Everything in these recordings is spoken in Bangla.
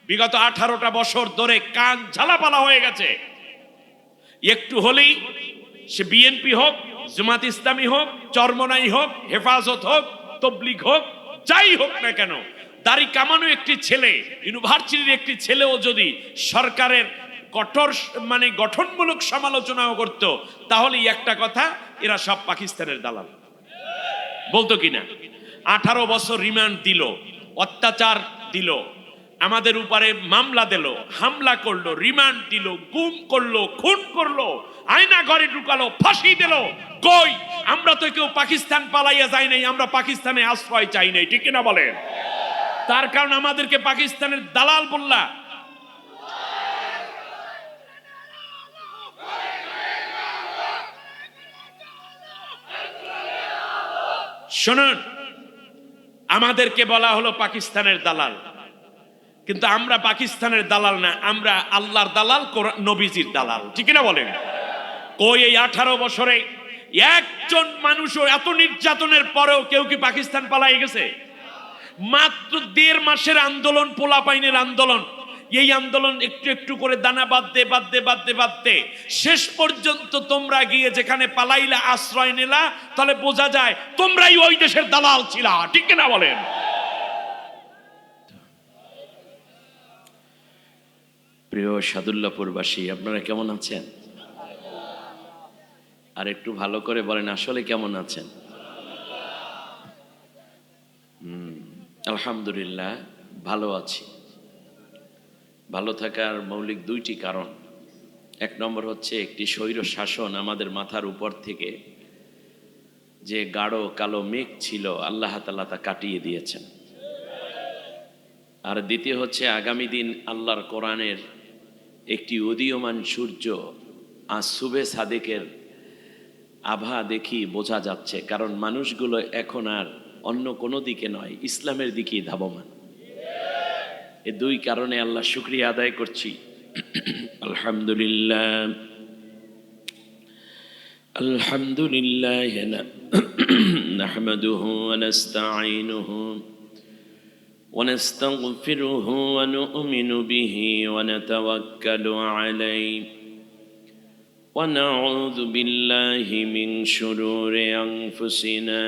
বিগত 18টা বছর ধরে কান ঝালাপালা হয়ে গেছে। একটু হলেই সে বিএনপি হোক, জামাত ইসলামী হোক, চরমনাই হোক, হেফাজত হোক, তবলিগ হোক, যাই হোক না কেন, দাড়ি কামানো একটি ছেলে, ইউনিভার্সিটির একটি ছেলেও যদি সরকারের কঠোর গঠনমূলক সমালোচনাও করত, তাহলে একটা কথা, এরা সব পাকিস্তানের দালাল বলতো কিনা। 18 বছর রিমান্ড দিল, অত্যাচার দিল, আমাদের উপরে মামলা দিল, হামলা করলো, রিমান্ড দিল, গুম করলো, খুন করলো, আয়না ঘরে ঢুকালো, ফাঁসি দিল। কই, আমরা তো কেউ পাকিস্তান পালাইয়া যাই নাই, আমরা পাকিস্তানে আশ্রয় চাই নাই, ঠিক কিনা বলেন? তার কারণ আমাদেরকে পাকিস্তানের দালাল বললা। শুনুন, আমাদেরকে বলা হলো পাকিস্তানের দালাল, কিন্তু আমরা পাকিস্তানের দালাল না, আমরা আল্লাহর দালাল, নবীজির দালাল, ঠিক না বলেন? কই এই 18 বছরে একজন মানুষও এত নির্যাতনের পরেও কেউ কি পাকিস্তান পালাই গেছে? মাত্র 1.5 মাসের আন্দোলন, পোলাপাইনের আন্দোলন, এই আন্দোলন একটু একটু করে দানা বাঁধতে শেষ পর্যন্ত তোমরা গিয়ে যেখানে পালাইলা, আশ্রয় নিলা, তাহলে বোঝা যায় তোমরাই ওই দেশের দালাল ছিলা, ঠিক না বলেন? প্রিয় সাদুল্লাহপুরবাসী, আপনারা কেমন আছেন? আর একটু ভালো করে বলেন, আসলে কেমন আছেন? আলহামদুলিল্লাহ ভালো আছি। ভালো থাকার মৌলিক 2টি কারণ। 1 নম্বর হচ্ছে, একটি স্বৈর শাসন আমাদের মাথার উপর থেকে যে গাঢ় কালো মেঘ ছিল, আল্লাহ তাআলা তা কাটিয়ে দিয়েছেন। আর দ্বিতীয় হচ্ছে, আগামী দিন আল্লাহর কোরআনের একটি উদীয়মান সূর্য, আজ সুবে সাদেকের আভা দেখি বোঝা যাচ্ছে, কারণ মানুষগুলো এখন আর অন্য কোনো দিকে নয়, ইসলামের দিকেই ধাবমান। এই 2 কারণে আল্লাহ শুকরিয়া আদায় করছি। আলহামদুলিল্লাহ, আলহামদুলিল্লাহ নাহমাদুহু ওয়া নাস্তাঈনুহু ওয়া নাস্তাগফিরুহু ওয়া নু'মিনু বিহি ওয়া নাতাওয়াক্কালু আলাইহি ওয়া নাউযু বিল্লাহি মিন শুরুরি আনফুসিনা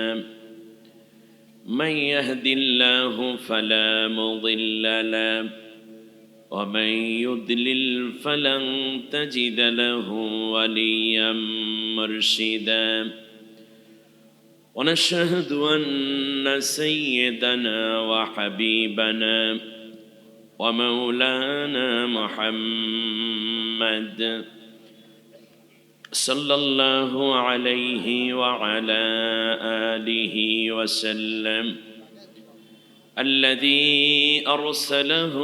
মান ইয়াহদিল্লাহু ফালা মুদিল্লা লাহু ওয়া মান ইউদ্লিল ফালান তাজিদা লাহু ওয়ালিয়্যাম মুরশিদা। ونشهد أن سيدنا وحبيبنا ومولانا محمد صلى الله عليه وعلى آله وسلم الذي أرسله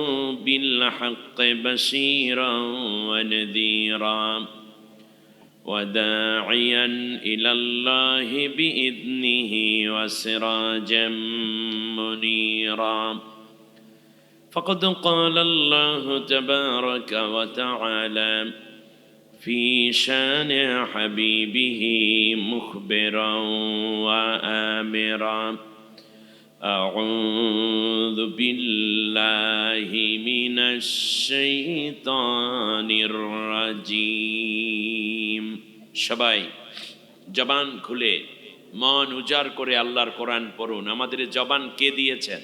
بالحق بشيرا ونذيرا وداعيا إلى الله بإذنه وسراجا منيرا. فقد قال الله تبارك وتعالى في شان حبيبه مخبرا وآمرا: أعوذ بالله من الشيطان الرجيم. সবাই জবান খুলে মন উজাড় করে আল্লাহর কোরআন পড়ুন। আমাদের জবান কে দিয়েছেন?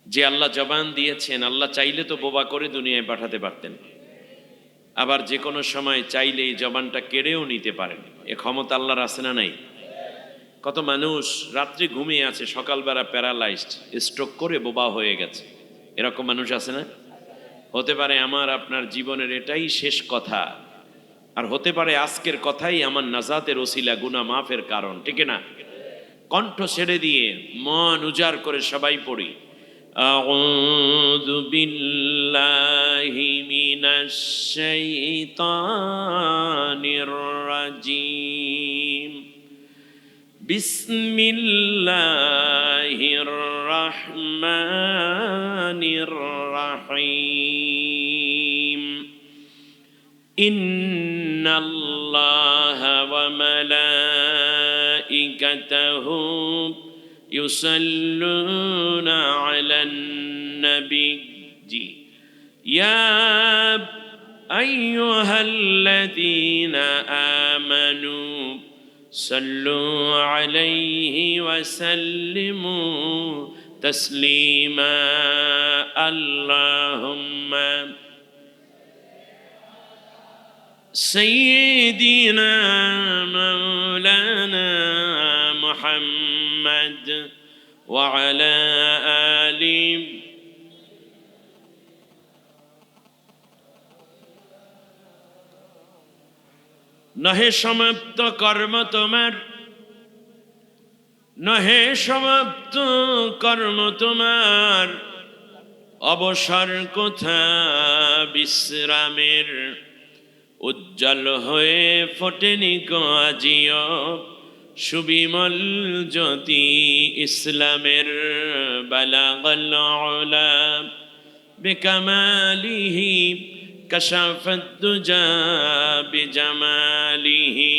যে আল্লাহ জবান দিয়েছেন, আল্লাহ চাইলে তো বোবা করে দুনিয়ায় পাঠাতে পারতেন, আবার যে কোনো সময় চাইলে এই জবানটা কেড়েও নিতে পারেন। এ ক্ষমতা আল্লাহর আছে না নাই? কত মানুষ রাত্রে ঘুমিয়ে আছে, সকালবেলা প্যারালাইজড, স্ট্রোক করে বোবা হয়ে গেছে, এরকম মানুষ আছে না? হতে পারে আমার আপনার জীবনের এটাই শেষ কথা, আর হতে পারে আজকের কথাই আমার নাজাতের ওসিলা, গুনাহ মাফের কারণ, ঠিক না? কণ্ঠ ছেড়ে দিয়ে মন উজাড় করে সবাই পড়ি। আউযু বিল্লাহি মিনাশ শাইতানির রাজিম। বিসমিল্লাহির রহমানির রহিম। ইন্নাল্লাহা ওয়া মালাইকাতাহু ইউসাল্লুনা আলান النبي يا أيها الذين آمنوا صلوا عليه وسلموا تسليما اللهم سيدنا مولانا محمد وعلى آله নহে সমাপ্ত কর্ম তোমার, নহে সমাপ্ত কর্ম তোমার, অবসর কোথা বিশ্রামের, উজ্জ্বল হয়ে ফোটেনি গো আজিও সুবিমল জ্যোতি ইসলামের। বালাগাল উলা বিকামালিহি কাশাফাদ দুজা বিজামালিহি।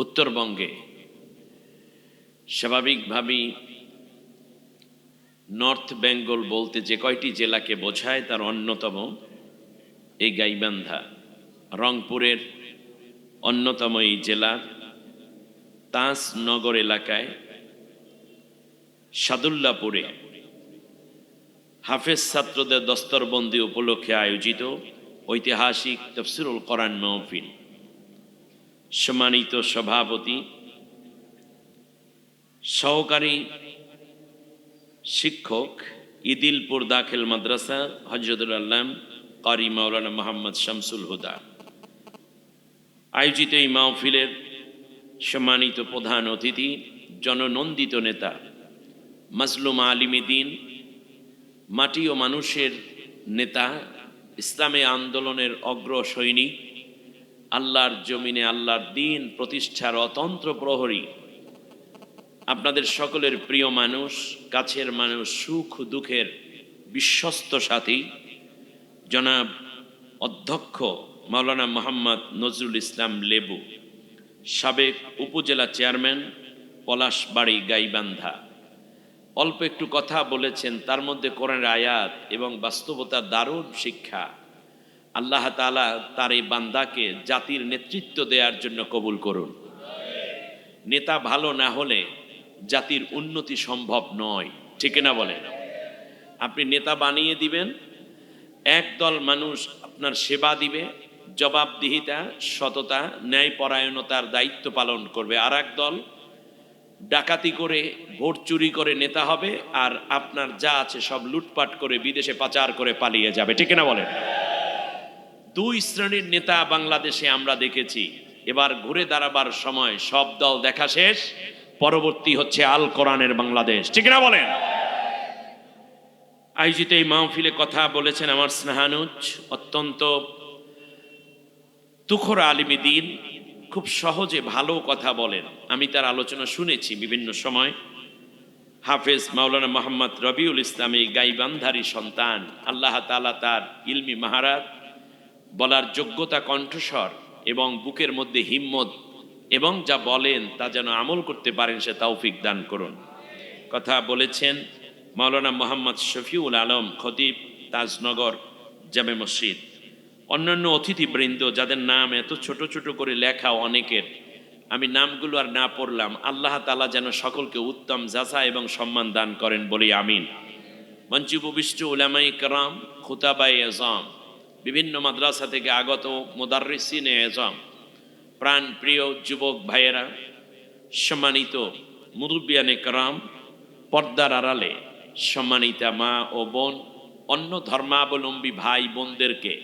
উত্তরবঙ্গে স্বাভাবিকভাবেই নর্থ বেঙ্গল বলতে যে কয়টি জেলাকে বোঝায় তার অন্যতম এই গাইবান্ধা। রংপুরের অন্যতম এই জেলার তাজনগর এলাকায় সাদুল্লাপুরে হাফেজ ছাত্রদের দস্তরবন্দি উপলক্ষে আয়োজিত ঐতিহাসিক তাফসীরুল কোরআন মাহফিল। সম্মানিত সভাপতি, সহকারী শিক্ষক, ইদিলপুর দাখিল মাদ্রাসা হযরতুল আল্লাম কারি মাওলানা মোহাম্মদ শামসুল হুদা আয়োজিত এই মাহফিলের সম্মানিত প্রধান অতিথি, জননন্দিত নেতা, মাজলুম আলিমে দ্বীন, মাটি ও মানুষের নেতা, ইসলামী আন্দোলনের অগ্র সৈনিক, আল্লাহর জমিনে আল্লাহর দ্বীন প্রতিষ্ঠার অতন্ত্র প্রহরী, আপনাদের সকলের প্রিয় মানুষ, কাছের মানুষ, সুখ দুঃখের বিশ্বস্ত সাথী জনাব অধ্যক্ষ মাওলানা মোহাম্মদ নজরুল ইসলাম লেবু, সাবেক উপজেলা চেয়ারম্যান, পলাশবাড়ি গাইবান্ধা, অল্প একটু কথা বলেছেন, তার মধ্যে কোরআনের আয়াত এবং বাস্তবতার দারুণ শিক্ষা। আল্লাহ তাআলা তার এই বান্দাকে জাতির নেতৃত্ব দেওয়ার জন্য কবুল করুন। নেতা ভালো না হলে জাতির উন্নতি সম্ভব নয়, ঠিক না বলেন? আপনি নেতা বানিয়ে দিবেন, একদল মানুষ আপনার সেবা দিবে, জবাবদিহিতা, সততা, ন্যায়পরায়ণতার দায়িত্ব পালন করবে, আর এক দল ডাকাতি করে ভোট চুরি করে নেতা হবে, আর আপনার যা আছে সব লুটপাট করে বিদেশে পাচার করে পালিয়ে যাবে, ঠিক না বলেন? দুই শ্রেণীর নেতা বাংলাদেশে আমরা দেখেছি। এবার ঘুরে দাঁড়াবার সময় সব দল দেখা শেষ, পরবর্তী হচ্ছে আল কোরআনের বাংলাদেশ, ঠিক না বলেন? আয়োজিত এই মাহফিলে কথা বলেছেন আমার স্নেহানুজ অত্যন্ত তুখর আলিমে দ্বীন, খুব সহজে ভালো কথা বলেন। আমি তার আলোচনা শুনেছি বিভিন্ন সময়। হাফেজ মাওলানা মোহাম্মদ রবিউল ইসলাম এই গাইবান্ধারী সন্তান, আল্লাহ তাআলা তার ইলমি মাহারাত, বলার যোগ্যতা, কণ্ঠস্বর এবং বুকের মধ্যে হিম্মত এবং যা বলেন তা যেন আমল করতে পারেন, সে তৌফিক দান করুন। কথা বলেছেন মাওলানা মোহাম্মদ শফিউল আলম, খতিব, তাজনগর জামে মসজিদ। অন্যান্য অতিথিবৃন্দ যাদের নাম এত ছোট ছোট করে লেখা অনেকের, আমি নামগুলো আর না পড়লাম। আল্লাহ তাআলা যেন সকলকে উত্তম যাচা এবং সম্মান দান করেন বলি আমিন। মঞ্চে উপবিষ্ট উলামায়ে কেরাম, খুতাবায়ে আযম, বিভিন্ন মাদ্রাসা থেকে আগত মুদাররিসিনে আযম, প্রাণ প্রিয় যুবক ভাইয়েরা, সম্মানিত মুরব্বিয়ানে কেরাম, পর্দার আড়ালে সম্মানিতা মা ও বোন, অন্য ধর্মাবলম্বী ভাই বোনদেরকে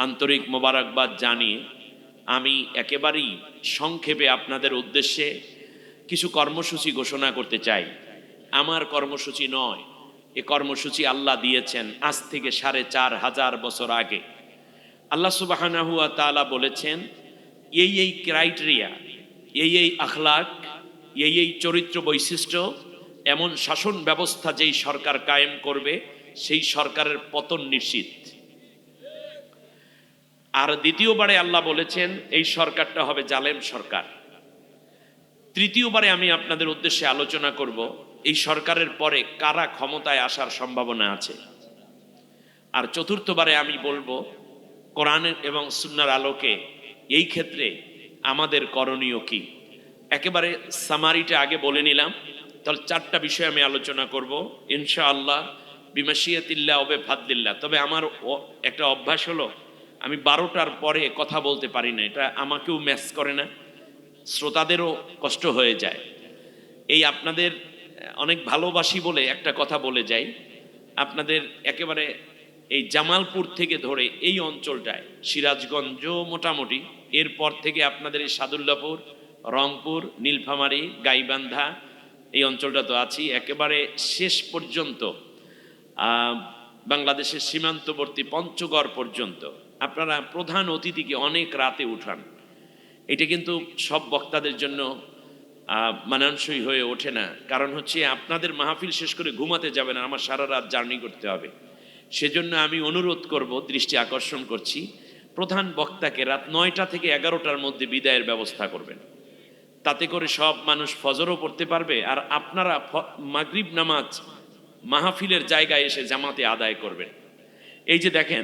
আন্তরিক মোবারকবাদ জানিয়ে আমি একেবারেই সংক্ষেপে আপনাদের উদ্দেশ্যে কিছু কর্মসূচি ঘোষণা করতে চাই। আমার কর্মসূচি নয়, এ কর্মসূচি আল্লাহ দিয়েছেন আজ থেকে ৪৫০০ বছর আগে। আল্লাহ সুবহানাহু ওয়া তাআলা বলেছেন, এই ক্রাইটেরিয়া, এই আখলাক, এই চরিত্র বৈশিষ্ট্য, এমন শাসন ব্যবস্থা যেই সরকার কায়েম করবে সেই সরকারের পতন নিশ্চিত। আর দ্বিতীয়বারে আল্লাহ বলেছেন এই সরকারটা হবে জালেম সরকার। তৃতীয়বারে আমি আপনাদের উদ্দেশ্যে আলোচনা করব এই সরকারের পরে কারা ক্ষমতায় আসার সম্ভাবনা আছে। আর চতুর্থবারে আমি বলবো কোরআনের এবং সুন্নাহর আলোকে এই ক্ষেত্রে আমাদের করণীয় কি। একেবারে সামারিটা আগে বলে নিলাম, তাহলে চারটা বিষয় আমি আলোচনা করব ইনশাআল্লাহ বিমাশিয়াতিল্লাহ ওবে ফাদলিল্লাহ। তবে আমার একটা অভ্যাস হলো আমি 12টার পরে কথা বলতে পারি না, এটা আমাকেও ম্যাচ করে না, শ্রোতাদেরও কষ্ট হয়ে যায়। এই আপনাদের অনেক ভালোবাসি বলে একটা কথা বলে যাই, আপনাদের একেবারে এই জামালপুর থেকে ধরে এই অঞ্চলটায় সিরাজগঞ্জ মোটামুটি, এরপর থেকে আপনাদের এই সাদুল্লাপুর, রংপুর, নীলফামারী, গাইবান্ধা এই অঞ্চলটা তো আছি, একেবারে শেষ পর্যন্ত বাংলাদেশের সীমান্তবর্তী পঞ্চগড় পর্যন্ত আপনারা প্রধান অতিথিকে অনেক রাতে উঠান। এটা কিন্তু সব বক্তাদের জন্য মানানসই হয়ে ওঠে না, কারণ হচ্ছে আপনাদের মাহফিল শেষ করে ঘুমাতে যাবেন, আমার সারা রাত জার্নি করতে হবে। সেজন্য আমি অনুরোধ করব, দৃষ্টি আকর্ষণ করছি, প্রধান বক্তাকে রাত 9টা থেকে 11টার মধ্যে বিদায়ের ব্যবস্থা করবেন। তাতে করে সব মানুষ ফজরও পড়তে পারবে, আর আপনারা মাগরিব নামাজ মাহফিলের জায়গায় এসে জামাতে আদায় করবেন। এই যে দেখেন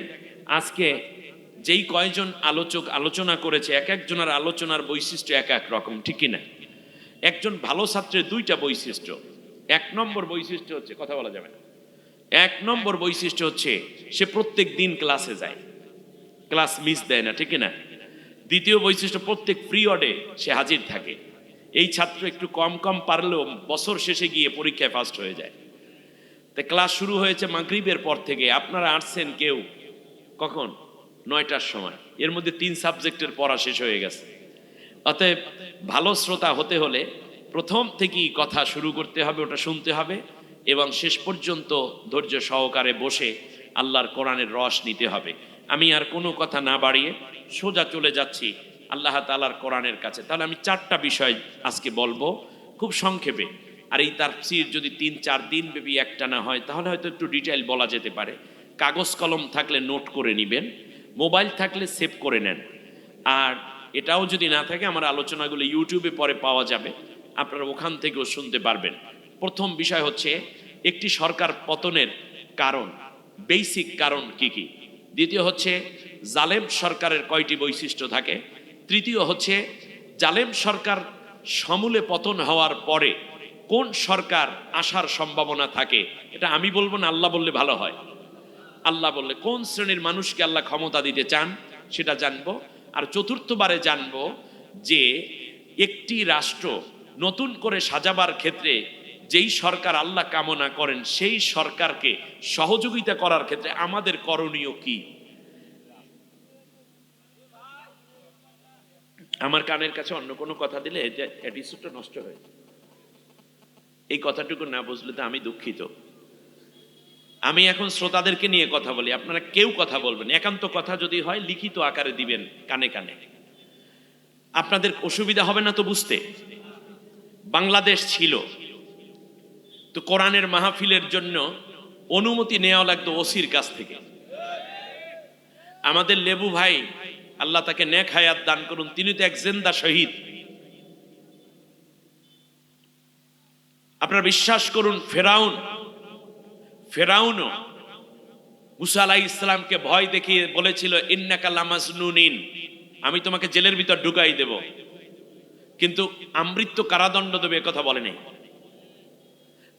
আজকে যেই কয়জন আলোচক আলোচনা করেছে, এক একজনের আলোচনার বৈশিষ্ট্য এক এক রকম, ঠিক কিনা? একজন ভালো ছাত্রের দুইটা বৈশিষ্ট্য। এক নম্বর বৈশিষ্ট্য হচ্ছে, কথা বলা যাবে না, এক নম্বর বৈশিষ্ট্য হচ্ছে সে প্রত্যেক দিন ক্লাসে যায়, ক্লাস মিস দেয় না, ঠিক কিনা? দ্বিতীয় বৈশিষ্ট্য, প্রত্যেক পিরিয়ডে সে হাজির থাকে। এই ছাত্র একটু কম কম পারলেও বছর শেষে গিয়ে পরীক্ষায় ফার্স্ট হয়ে যায়। তাই ক্লাস শুরু হয়েছে মাগরিবের পর থেকে, আপনারা আসছেন কেউ কখন? 9টার সময়, এর মধ্যে 3 সাবজেক্টের পড়া শেষ হয়ে গেছে। অতএব ভালো শ্রোতা হতে হলে প্রথম থেকেই কথা শুরু করতে হবে, ওটা শুনতে হবে, এবং শেষ পর্যন্ত ধৈর্য সহকারে বসে আল্লাহর কোরআনের রস নিতে হবে। আমি আর কোনো কথা না বাড়িয়ে সোজা চলে যাচ্ছি আল্লাহ তাআলার কোরআনের কাছে। তাহলে আমি 4টা বিষয় আজকে বলবো খুব সংক্ষেপে। আর এই তাফসীর যদি 3-4 দিন ব্যাপী একটা না হয় তাহলে হয়তো একটু ডিটেইল বলা যেতে পারে। কাগজ কলম থাকলে নোট করে নেবেন, মোবাইল থাকলে সেভ করে নেন। আর এটাও যদি না থাকে আমার আলোচনাগুলো ইউটিউবে পরে পাওয়া যাবে, আপনারা ওখান থেকেও শুনতে পারবেন। প্রথম বিষয় হচ্ছে একটি সরকার পতনের কারণ, বেসিক কারণ কি কি। দ্বিতীয় হচ্ছে জালেম সরকারের কয়টি বৈশিষ্ট্য থাকে। তৃতীয় হচ্ছে জালেম সরকার সমূলে পতন হওয়ার পরে কোন সরকার আসার সম্ভাবনা থাকে। এটা আমি বলবো না, আল্লাহ বললে ভালো হয়। আল্লাহ বললে কোন শ্রেণীর মানুষকে আল্লাহ ক্ষমতা দিতে চান সেটা জানবো। আর চতুর্থবারে জানবো যে একটি রাষ্ট্র নতুন করে সাজাবার ক্ষেত্রে যেই সরকার আল্লাহ কামনা করেন সেই সরকারকে সহযোগিতা করার ক্ষেত্রে আমাদের করণীয় কি। আমার কানের কাছে অন্য কোনো কথা দিলে এপিসোডটা নষ্ট হয়ে যায়। এই কথাটুকু না বুঝলে তো আমি দুঃখিত। আমি এখন শ্রোতাদেরকে নিয়ে কথা বলি, আপনারা কেউ কথা বলবেন। একান্ত কথা যদি হয় লিখিত আকারে দিবেন কানে কানে, আপনাদের অসুবিধা হবে না তো বুঝতে। বাংলাদেশ ছিল তো কোরআনের মাহফিলের জন্য অনুমতি নেওয়া লাগতো ওসির কাছ থেকে। আমাদের লেবু ভাই, আল্লাহ তাকে নেক হায়াত দান করুন, তিনি তো এক জিন্দা শহীদ। আপনারা বিশ্বাস করুন, ফেরাউনও মুসা আলাইহিস সালামকে ভয় দেখিয়ে বলেছিল ইন্নাকা লামাজনুনিন, আমি তোমাকে জেলের ভিতর ঢুকাই দেব, কিন্তু আমৃত্যু কারাদণ্ড দেবে কথা বলেনি।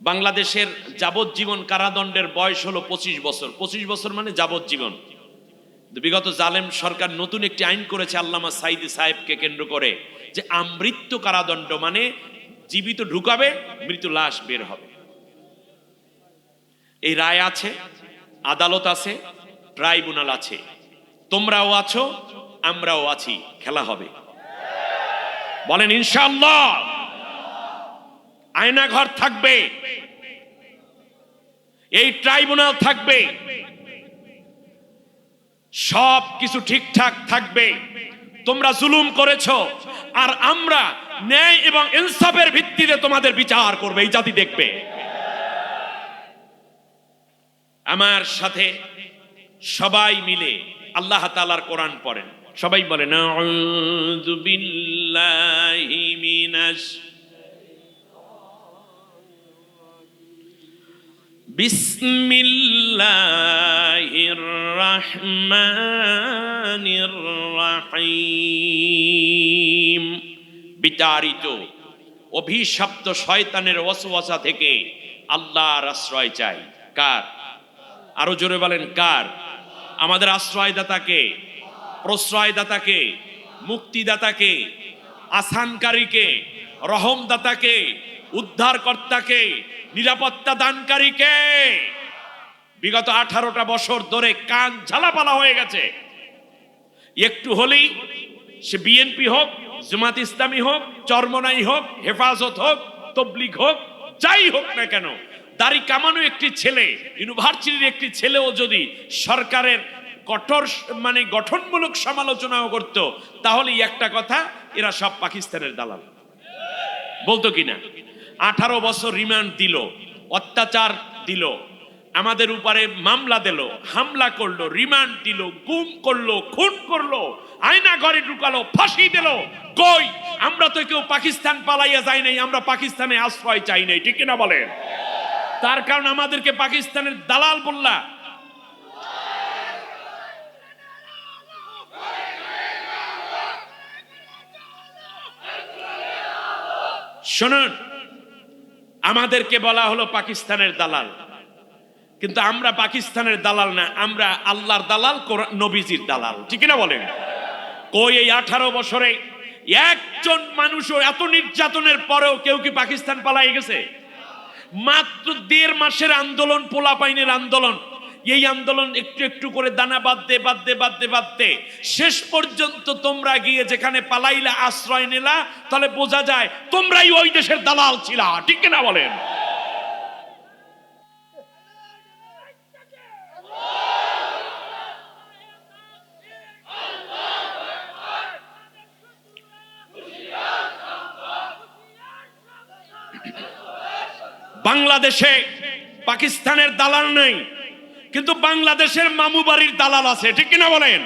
বাংলাদেশের যাবজ্জীবন কারাদণ্ডের বয়স হলো 25 বছর। 25 বছর মানে যাবজ্জীবন। বিগত জালেম সরকার নতুন একটি আইন করেছে আল্লামা সাইদি সাহেবকে কেন্দ্র করে, যে আমৃত্যু কারাদণ্ড মানে জীবিত ঢুকাবে, মৃত লাশ বের হবে। এই রায় আছে, আদালত আছে, ট্রাইব্যুনাল আছে, তোমরাও আছো, আমরাও আছি, খেলা হবে। বলেন ইনশাআল্লাহ। আয়নাঘর থাকবে, এই ট্রাইব্যুনাল থাকবে, সব কিছু ঠিকঠাক থাকবে। তোমরা জুলুম করেছো আর আমরা ন্যায় এবং ইনসাফের ভিত্তিতে তোমাদের বিচার করবে, এই জাতি দেখবে। আমার সাথে সবাই মিলে আল্লাহ তাআলার কোরআন পড়েন। সবাই বলেন আউযু বিল্লাহি মিনাশ বিসমিল্লাহির রহমানির রহিম। বিতাড়িত অভিশপ্ত শয়তানের ওয়াসওয়াসা থেকে আল্লাহর আশ্রয় চাই। কার? আরো জোরে বলেন কার? আমাদের আশ্রয়দাতাকে, প্রশ্রয়দাতাকে, মুক্তিদাতাকে, আসানকারীকে, রহমদাতাকে, উদ্ধারকর্তাকে, নিরাপত্তা দানকারীকে। বিগত 18টা বছর ধরে কান ঝালাপালা হয়ে গেছে। একটু হলেই সে বিএনপি হোক, জামাত ইসলামী হোক, চরমনাই হোক, হেফাজত হোক, তবলিগ হোক, যাই হোক না কেন, দাড়ি কামানো একটি ছেলে, ইউনিভার্সিটির একটি ছেলেও যদি সরকারের কঠোর গঠনমূলক সমালোচনাও করত, তাহলে একটা কথা, এরা সব পাকিস্তানের দালাল বলতো কিনা? 18 বছর রিমান্ড দিল, অত্যাচার দিল, আমাদের উপরে মামলা দিল, হামলা করলো, রিমান্ড দিল, গুম করলো, খুন করলো, আয়না ঘরে ঢুকালো, ফাঁসি দিল। কই? আমরা তো কেউ পাকিস্তান পালাইয়া যাই নাই, আমরা পাকিস্তানে আশ্রয় চাই নাই, ঠিক কিনা বলেন? তার কারণ আমাদেরকে পাকিস্তানের দালাল বললা। শুনুন, আমাদেরকে বলা হলো পাকিস্তানের দালাল, কিন্তু আমরা পাকিস্তানের দালাল না, আমরা আল্লাহর দালাল, নবীজির দালাল, ঠিক না বলেন? কই এই 18 বছরে একজন মানুষও এত নির্যাতনের পরেও কেউ কি পাকিস্তান পালাই গেছে? মাত্র 1.5 মাসের আন্দোলন, পোলাপাইনের আন্দোলন, এই আন্দোলন একটু একটু করে দানা বাঁধতে শেষ পর্যন্ত তোমরা গিয়ে যেখানে পালাইলা, আশ্রয় নিলা, তাহলে বোঝা যায় তোমরাই ওই দেশের দালাল ছিলা, ঠিক না বলেন? বাংলাদেশে পাকিস্তানের দালাল নেই, কিন্তু বাংলাদেশের মামু বাড়ির দালাল আছে, ঠিক কিনা বলেন?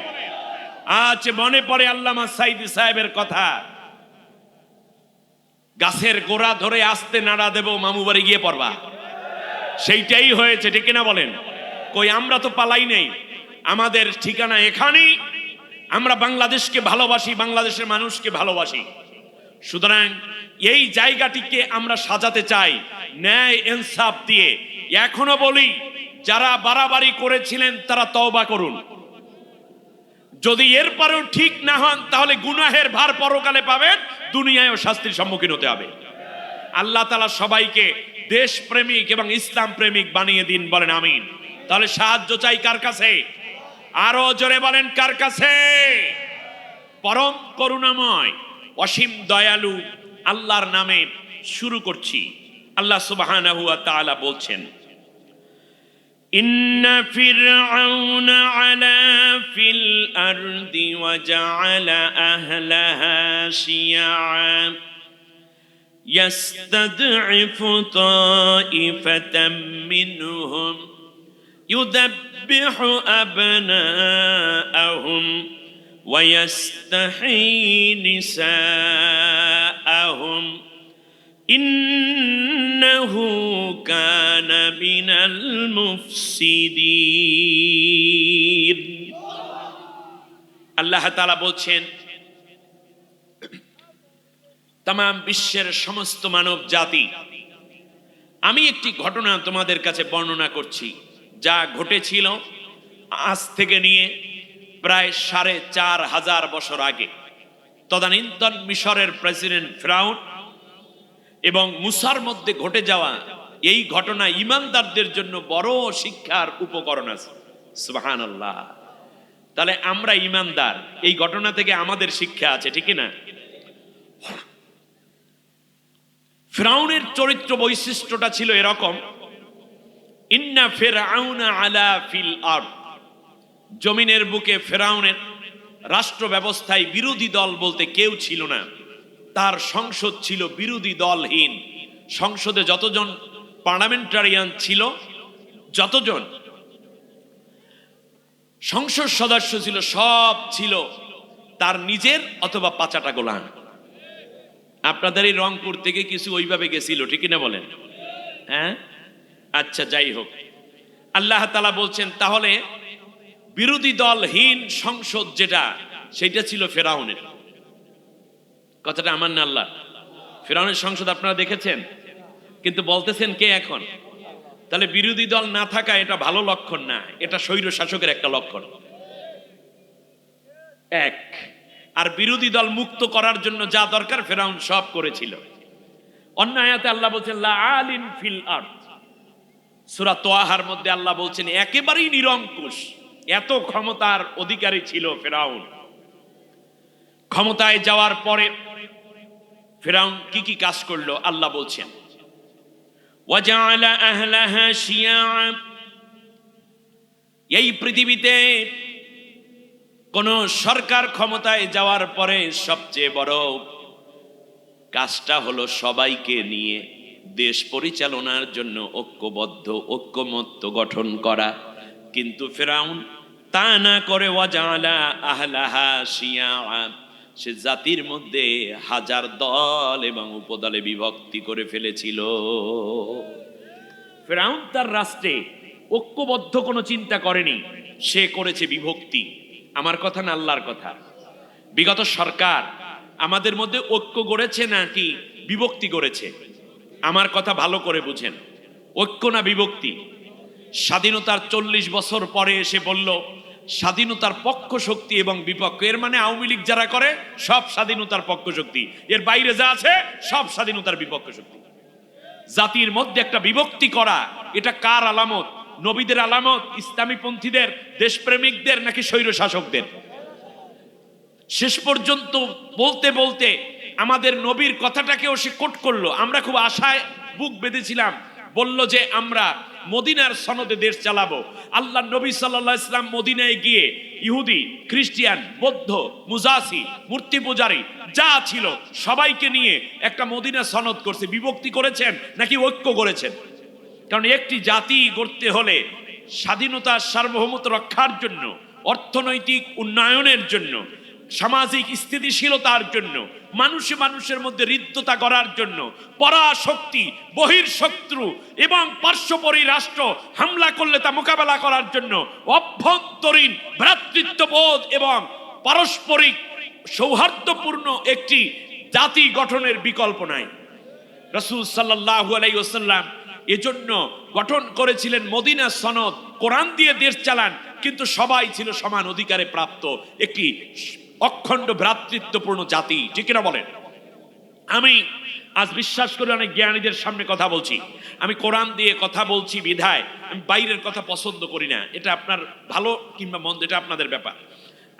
আজ মনে পড়ে আল্লামা সাইদি সাহেবের কথা, গাছের গোড়া ধরে আস্তে নাড়া দেব, মামু বাড়ি গিয়ে পড়বা। সেইটাই হয়েছে, ঠিক কিনা বলেন? কই আমরা তো পালাই নেই, আমাদের ঠিকানা এখানেই। আমরা বাংলাদেশকে ভালোবাসি, বাংলাদেশের মানুষকে ভালোবাসি। সুতরাং এই জায়গাটিকে আমরা সাজাতে চাই ন্যায় ইনসাফ দিয়ে। এখনো বলি, যারা বাড়াবাড়ি করেছিলেন তারা তওবা করুন। যদি এরপরেও ঠিক না হন, তাহলে গুনাহের ভার পরকালে পাবেন, দুনিয়ায়ও শাস্তির সম্মুখীন হতে হবে। আল্লাহ তাআলা সবাইকে দেশপ্রেমিক এবং ইসলাম প্রেমিক বানিয়ে দিন, বলেন আমিন। তাহলে সাহায্য চাই কার কাছে? আরো জোরে বলেন কার কাছে? পরম করুণাময়, অসীম দয়ালু আল্লাহর নামে শুরু করছি। আল্লাহ সুবহানাহু ওয়া তাআলা বলছেন, ইন্না ফিরআউনা আলা ফিল আরদি ওয়া জাআলা আহলাহা শিয়াআ ইয়াস্তাদঈফু তাইফাতাম মিনহুম ইউযাব্বিহু আবনাআহুম ওয়া ইয়াস্তাহয়ী নিসাআহুম ইন্নাহু কানা মিনাল মুফসিদিন। আল্লাহ তাআলা বলছেন, তামাম বিশ্বের সমস্ত মানব জাতি, আমি একটি ঘটনা তোমাদের কাছে বর্ণনা করছি, যা ঘটেছিল আজ থেকে নিয়ে প্রায় 4500 বছর আগে। তদানীন্তন মিশরের প্রেসিডেন্ট ফিরাউন এবং মুসার মধ্যে ঘটে যাওয়া এই ঘটনা ঈমানদারদের জন্য বড় শিক্ষার উপকরণ আছে। সুবহানাল্লাহ। তাহলে আমরা ঈমানদার, এই ঘটনা থেকে আমাদের শিক্ষা আছে, ঠিক না? ফিরাউনের চরিত্র বৈশিষ্ট্যটা ছিল এরকম, ইন্না ফিরআউনা আলা ফিল আরদ, জমিনের বুকে ফিরাউনের রাষ্ট্র ব্যবস্থায় বিরোধী দল বলতে কেউ ছিল না। তার সংসদ ছিল বিরোধী দলহীন। সংসদে যতজন পার্লামেন্টারিয়ান ছিল, যতজন সংসদ সদস্য ছিল, সব ছিল তার নিজের অথবা পাচাটা গোলাম। আপনাদের এই রংপুর থেকে কিছু ওইভাবে গেছিল, ঠিক না বলেন? হ্যাঁ, আচ্ছা, যাই হোক, আল্লাহ তাআলা বলছেন তাহলে বিরোধী দলহীন সংসদ যেটা, সেটা ছিল ফেরাউনের। কথাটা আমার না আল্লাহ। ফেরাউনের সংসদ আপনারা দেখেছেন, কিন্তু বলতেছেন কে এখন? তাহলে বিরোধী দল না থাকা এটা ভালো লক্ষণ না, এটা স্বৈর শাসকের একটা লক্ষণ। এক, আর বিরোধী দল মুক্ত করার জন্য যা দরকার ফেরাউন সব করেছিল। অন্য আয়াতে আল্লাহ বলছেন লা আলিন ফিল আরদ, সূরা তোয়াহার মধ্যে আল্লাহ বলছেন একেবারেই নিরঙ্কুশ, এত ক্ষমতার অধিকারী ছিল ফেরাউন। ক্ষমতায় যাওয়ার পরে ফেরাউন কি কি কাজ করলো আল্লাহ বলছেন ওয়াজআলা আহলাহা শিয়া, এই পৃথিবীতে কোন সরকার ক্ষমতায় যাওয়ার পরে সবচেয়ে বড় কাজটা হলো সবাইকে নিয়ে দেশ পরিচালনার জন্য ঐক্যবদ্ধ ঐক্যমত্য গঠন করা। কিন্তু ফেরাউন তা না করে ওয়াজআলা আহলাহা শিয়া, সে জাতির মধ্যে হাজার দল এবং উপদলে বিভক্তি করে ফেলেছিল। ফেরাউন তার রাষ্ট্রে ঐক্যবদ্ধ কোনো চিন্তা করেনি, সে করেছে বিভক্তি। আমার কথা না আল্লাহর কথা। বিগত সরকার আমাদের মধ্যে ঐক্য গড়েছে নাকি বিভক্তি গড়েছে? আমার কথা ভালো করে বুঝেন, ঐক্য না বিভক্তি? স্বাধীনতার 40 বছর পরে এসে বলল স্বাধীনতার পক্ষ শক্তি এবং বিপক্ষ, এর মানে আওয়ামী লীগ যারা করে সব স্বাধীনতার পক্ষ শক্তি, এর বাইরে যা আছে সব স্বাধীনতার বিপক্ষ শক্তি। জাতির মধ্যে একটা বিভক্তি করা, এটা কার আলামত? নবীদের আলামত, ইসলামী পন্থীদের, দেশপ্রেমিকদের, নাকি স্বৈর শাসকদের? শেষ পর্যন্ত বলতে বলতে আমাদের নবীর কথাটাকেও সে কোট করলো। আমরা খুব আশায় বুক বেঁধেছিলাম, বলল যে আমরা মদিনার সনদে দেশ চালাবো। আল্লাহ নবী সাল্লাল্লাহু আলাইহি ওয়াসাল্লাম মদিনায় গিয়ে ইহুদি, খ্রিস্টান, বৌদ্ধ, মুজাসি, মূর্তি পূজারী যা ছিল সবাইকে নিয়ে একটা মদিনা সনদ করছে। বিভক্তি করেছেন নাকি ঐক্য করেছেন? কারণ একটি জাতি গড়তে হলে স্বাধীনতার সার্বভৌমত্ব রক্ষার জন্য, অর্থনৈতিক উন্নয়নের জন্য, সামাজিক স্থিতিশীলতার জন্য, মানুষে মানুষের মধ্যে হৃদ্যতা করার জন্য, পরাশক্তি, বহির্শত্রু এবং পার্শ্ববর্তী রাষ্ট্র হামলা করলে তা মোকাবেলা করার জন্য অভ্যন্তরীণ ভ্রাতৃত্ববোধ এবং পারস্পরিক সৌহার্দ্যপূর্ণ একটি জাতি গঠনের বিকল্প নাই। রাসূল সাল্লাল্লাহু আলাইহি ওয়াসাল্লাম এজন্য গঠন করেছিলেন মদিনা সনদ, কোরআন দিয়ে দেশ চালান, কিন্তু সবাই ছিল সমান অধিকারে প্রাপ্ত একটি অখণ্ড ভ্রাতৃত্বপূর্ণ জাতি, ঠিক না বলেন? আমি আজ বিশ্বাস করে অনেক জ্ঞানীদের সামনে কথা বলছি, আমি কোরআন দিয়ে কথা বলছি বিধায় আমি বাইরের কথা পছন্দ করি না। এটা আপনার ভালো কিংবা মন্দ এটা আপনাদের ব্যাপার।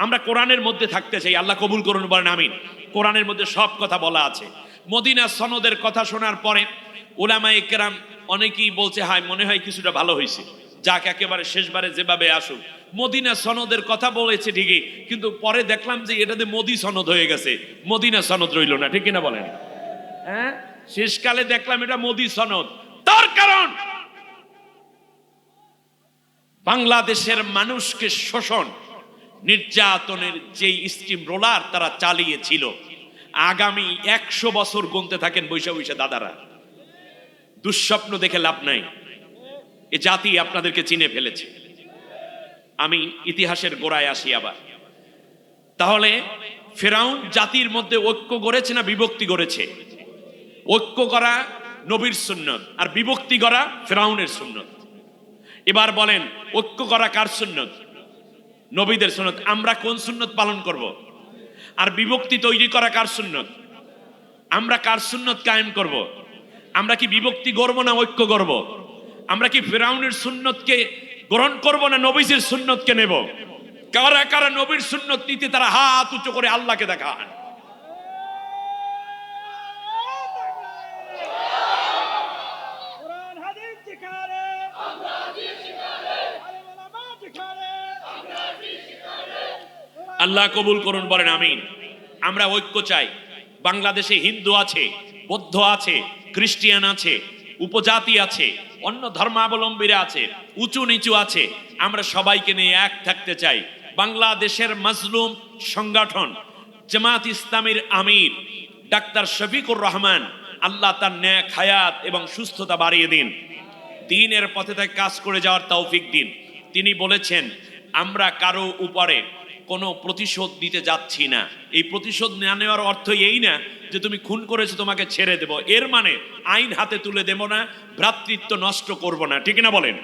আমরা কোরআনের মধ্যে থাকতে চাই, আল্লাহ কবুল করুন, বলেন আমিন। কোরআনের মধ্যে সব কথা বলা আছে। মদিনা সনদের কথা শোনার পরে উলামায়ে কেরাম অনেকেই বলছে হায় মনে হয় কিছুটা ভালো হয়েছে, যাক একেবারে শেষবারে যেভাবে আসুক। মদিনা সনদের কথা বলেছে ঠিকই, কিন্তু পরে দেখলাম যে এটাতে মোদি সনদ হয়ে গেছে, মদিনা সনদ রইল না, ঠিক কিনা বলেন? হ্যাঁ, শেষকালে দেখলাম এটা মোদি সনদ। তার কারণ বাংলাদেশের মানুষকে শোষণ নির্যাতনের যে স্টিম রোলার তারা চালিয়েছিল, আগামী 100 বছর গুনতে থাকেন বৈশা বৈশা দাদারা। দুঃস্বপ্ন দেখে লাভ নাই, এ জাতি আপনাদেরকে চিনে ফেলেছে। আমি ইতিহাসের গোড়ায় আসি আবার। তাহলে ফেরাউন জাতির মধ্যে ঐক্য গড়েছে না বিভক্তি গড়েছে? ঐক্য করা নবীর সুন্নত আর বিভক্তি করা ফেরাউনের সুন্নত। এবার বলেন ঐক্য করা কার সুন্নত? নবীদের সুন্নত। আমরা কোন সুন্নত পালন করব? আর বিভক্তি তৈরি করা কার সুন্নত? আমরা কার সুন্নত কায়েম করব? আমরা কি বিভক্তি গড়ব না ঐক্য গড়ব? আমরা কি ফেরাউনের সুন্নতকে গ্রহণ করব না নবীজির সুন্নতকে নেব? কারা কারা নবীর সুন্নত নিতে তারা হাত উঁচু করে আল্লাহকে দেখান। আল্লাহ কবুল করুন, বলেন আমিন। আমরা ঐক্য চাই। বাংলাদেশে হিন্দু আছে, বৌদ্ধ আছে, খ্রিস্টান আছে, উপজাতি আছে, অন্য ধর্মাবলম্বীরা আছে, উঁচু নিচু আছে, আমরা সবাইকে নিয়ে এক থাকতে চাই। বাংলাদেশের মাজলুম সংগঠন জামাত ইসলামীর আমির ডাক্তার শফিকুর রহমান, আল্লাহ তার নেক হায়াত এবং সুস্থতা বাড়িয়ে দিন, দ্বীনের পথে থেকে কাজ করে যাওয়ার তৌফিক দিন। তিনি বলেছেন, আমরা কারো উপরে কোনো প্রতিশোধ দিতে যাচ্ছি না। এই প্রতিশোধ না নেওয়ার অর্থ এই না যে তুমি খুন করেছো তোমাকে ছেড়ে দেব, এর মানে আইন হাতে তুলে দেব না, ভ্রাতৃত্ব নষ্ট করব না, ঠিক না বলেন?